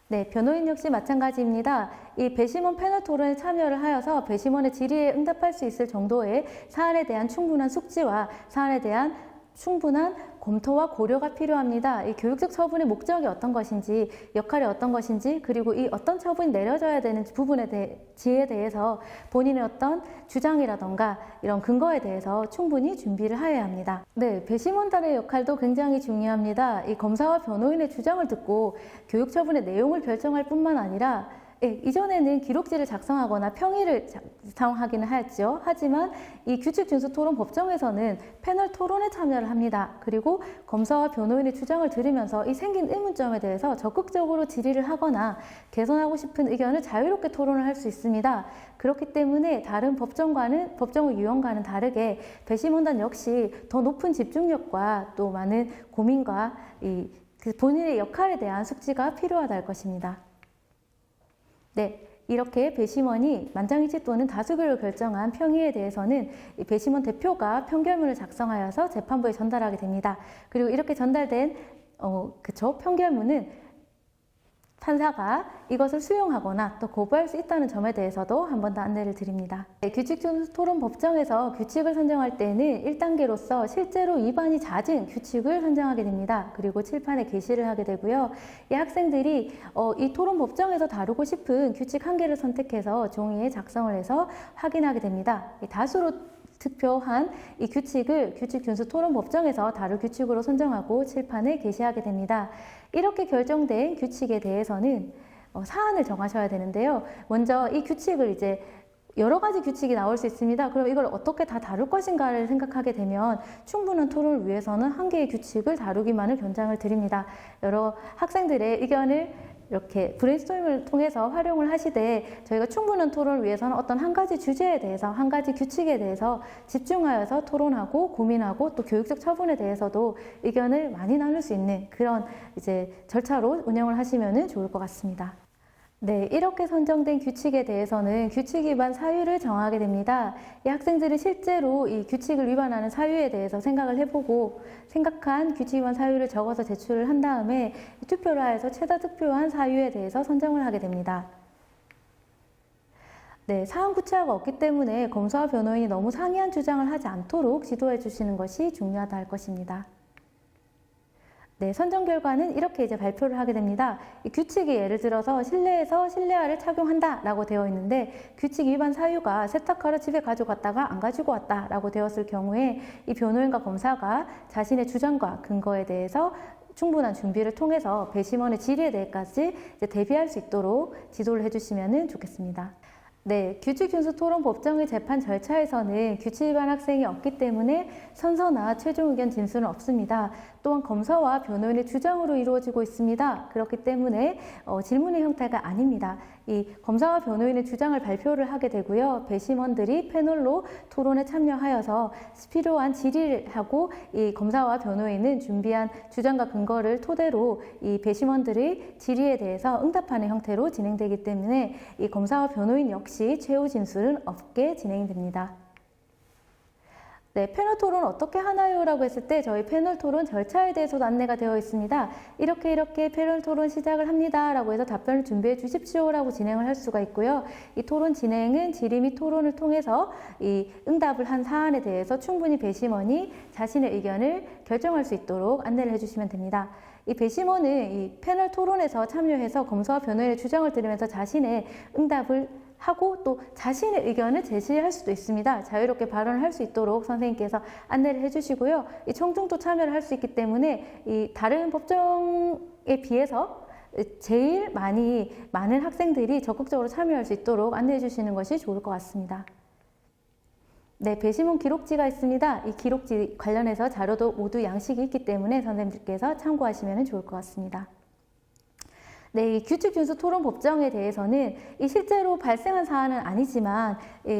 네, 변호인 역시 마찬가지입니다. 이 배심원 패널 토론에 참여를 하여서 배심원의 질의에 응답할 수 있을 정도의 사안에 대한 충분한 숙지와 사안에 대한 충분한 검토와 고려가 필요합니다. 이 교육적 처분의 목적이 어떤 것인지, 역할이 어떤 것인지, 그리고 이 어떤 처분이 내려져야 되는 부분에 대해서 본인의 어떤 주장이라던가 이런 근거에 대해서 충분히 준비를 해야 합니다. 네, 배심원단의 역할도 굉장히 중요합니다. 이 검사와 변호인의 주장을 듣고 교육 처분의 내용을 결정할 뿐만 아니라, 이전에는 기록지를 작성하거나 평의를 작성하기는 했죠. 하지만 이 규칙 준수 토론 법정에서는 패널 토론에 참여를 합니다. 그리고 검사와 변호인의 주장을 들으면서 이 생긴 의문점에 대해서 적극적으로 질의를 하거나 개선하고 싶은 의견을 자유롭게 토론을 할 수 있습니다. 그렇기 때문에 다른 법정의 유형과는 다르게 배심원단 역시 더 높은 집중력과 또 많은 고민과 본인의 역할에 대한 숙지가 필요하다 할 것입니다. 네, 이렇게 배심원이 만장일치 또는 다수결로 결정한 평의에 대해서는 이 배심원 대표가 평결문을 작성하여서 재판부에 전달하게 됩니다. 그리고 이렇게 전달된 평결문은 판사가 이것을 수용하거나 또 거부할 수 있다는 점에 대해서도 한 번 더 안내를 드립니다. 규칙 준수 토론 법정에서 규칙을 선정할 때는 1단계로서 실제로 위반이 잦은 규칙을 선정하게 됩니다. 그리고 칠판에 게시를 하게 되고요. 이 학생들이 이 토론 법정에서 다루고 싶은 규칙 한 개를 선택해서 종이에 작성을 해서 확인하게 됩니다. 다수로 득표한 이 규칙을 규칙 준수 토론 법정에서 다룰 규칙으로 선정하고 칠판에 게시하게 됩니다. 이렇게 결정된 규칙에 대해서는 사안을 정하셔야 되는데요. 먼저 이 규칙을 이제 여러 가지 규칙이 나올 수 있습니다. 그럼 이걸 어떻게 다 다룰 것인가를 생각하게 되면 충분한 토론을 위해서는 한 개의 규칙을 다루기만을 권장을 드립니다. 여러 학생들의 의견을 이렇게 브레인스토밍을 통해서 활용을 하시되, 저희가 충분한 토론을 위해서는 어떤 한 가지 주제에 대해서, 한 가지 규칙에 대해서 집중하여서 토론하고 고민하고 또 교육적 처분에 대해서도 의견을 많이 나눌 수 있는 그런 이제 절차로 운영을 하시면 좋을 것 같습니다. 네, 이렇게 선정된 규칙에 대해서는 규칙 위반 사유를 정하게 됩니다. 이 학생들은 실제로 이 규칙을 위반하는 사유에 대해서 생각을 해보고 생각한 규칙 위반 사유를 적어서 제출을 한 다음에 투표를 해서 최다 득표한 사유에 대해서 선정을 하게 됩니다. 네, 사안 구체화가 없기 때문에 검사와 변호인이 너무 상이한 주장을 하지 않도록 지도해 주시는 것이 중요하다 할 것입니다. 네, 선정 결과는 이렇게 이제 발표를 하게 됩니다. 이 규칙이 예를 들어서 실내에서 실내화를 착용한다라고 되어 있는데 규칙 위반 사유가 세탁하러 집에 가져갔다가 안 가지고 왔다라고 되었을 경우에 이 변호인과 검사가 자신의 주장과 근거에 대해서 충분한 준비를 통해서 배심원의 질의에 대해까지 이제 대비할 수 있도록 지도를 해주시면 좋겠습니다. 네, 규칙준수 토론 법정의 재판 절차에서는 규칙 위반 학생이 없기 때문에 선서나 최종 의견 진술은 없습니다. 또한 검사와 변호인의 주장으로 이루어지고 있습니다. 그렇기 때문에 질문의 형태가 아닙니다. 이 검사와 변호인의 주장을 발표를 하게 되고요. 배심원들이 패널로 토론에 참여하여서 필요한 질의를 하고 이 검사와 변호인은 준비한 주장과 근거를 토대로 이 배심원들의 질의에 대해서 응답하는 형태로 진행되기 때문에 이 검사와 변호인 역시 최후 진술은 없게 진행됩니다. 네, 패널 토론 어떻게 하나요? 라고 했을 때 저희 패널 토론 절차에 대해서도 안내가 되어 있습니다. 이렇게 패널 토론 시작을 합니다. 라고 해서 답변을 준비해 주십시오. 라고 진행을 할 수가 있고요. 이 토론 진행은 질의 및 토론을 통해서 이 응답을 한 사안에 대해서 충분히 배심원이 자신의 의견을 결정할 수 있도록 안내를 해주시면 됩니다. 이 배심원은 이 패널 토론에서 참여해서 검사와 변호인의 주장을 들으면서 자신의 응답을 하고 또 자신의 의견을 제시할 수도 있습니다. 자유롭게 발언을 할 수 있도록 선생님께서 안내를 해주시고요. 이 청중도 참여를 할 수 있기 때문에 이 다른 법정에 비해서 제일 많은 학생들이 적극적으로 참여할 수 있도록 안내해 주시는 것이 좋을 것 같습니다. 네, 배심원 기록지가 있습니다. 이 기록지 관련해서 자료도 모두 양식이 있기 때문에 선생님들께서 참고하시면 좋을 것 같습니다. 네, 이 규칙준수 토론 법정에 대해서는 이 실제로 발생한 사안은 아니지만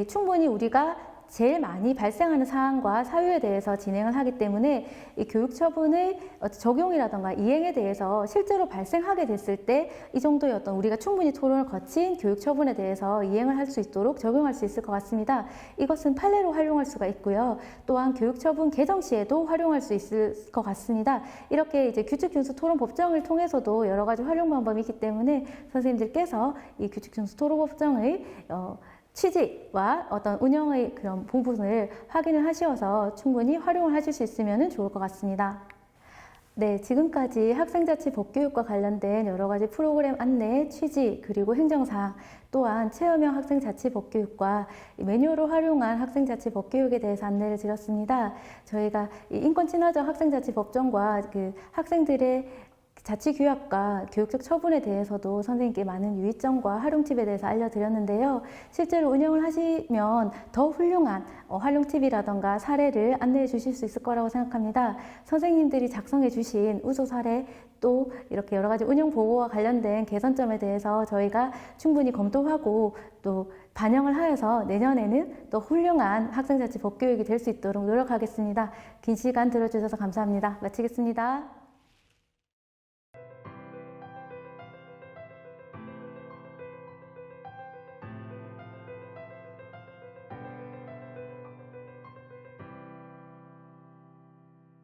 충분히 우리가 제일 많이 발생하는 사안과 사유에 대해서 진행을 하기 때문에 이 교육처분의 적용이라던가 이행에 대해서 실제로 발생하게 됐을 때 이 정도의 어떤 우리가 충분히 토론을 거친 교육처분에 대해서 이행을 할 수 있도록 적용할 수 있을 것 같습니다. 이것은 판례로 활용할 수가 있고요. 또한 교육처분 개정 시에도 활용할 수 있을 것 같습니다. 이렇게 이제 규칙준수 토론 법정을 통해서도 여러 가지 활용 방법이 있기 때문에 선생님들께서 이 규칙준수 토론 법정의 취지와 어떤 운영의 그런 부분을 확인을 하셔서 충분히 활용을 하실 수 있으면 좋을 것 같습니다. 네, 지금까지 학생자치 법교육과 관련된 여러 가지 프로그램 안내, 취지, 그리고 행정사항, 또한 체험형 학생자치 법교육과 매뉴얼을 활용한 학생자치 법교육에 대해서 안내를 드렸습니다. 저희가 인권 친화적 학생자치 법정과 그 학생들의 자치규약과 교육적 처분에 대해서도 선생님께 많은 유의점과 활용팁에 대해서 알려드렸는데요. 실제로 운영을 하시면 더 훌륭한 활용팁이라던가 사례를 안내해 주실 수 있을 거라고 생각합니다. 선생님들이 작성해 주신 우수 사례 또 이렇게 여러 가지 운영 보고와 관련된 개선점에 대해서 저희가 충분히 검토하고 또 반영을 하여서 내년에는 또 훌륭한 학생자치 법교육이 될 수 있도록 노력하겠습니다. 긴 시간 들어주셔서 감사합니다. 마치겠습니다.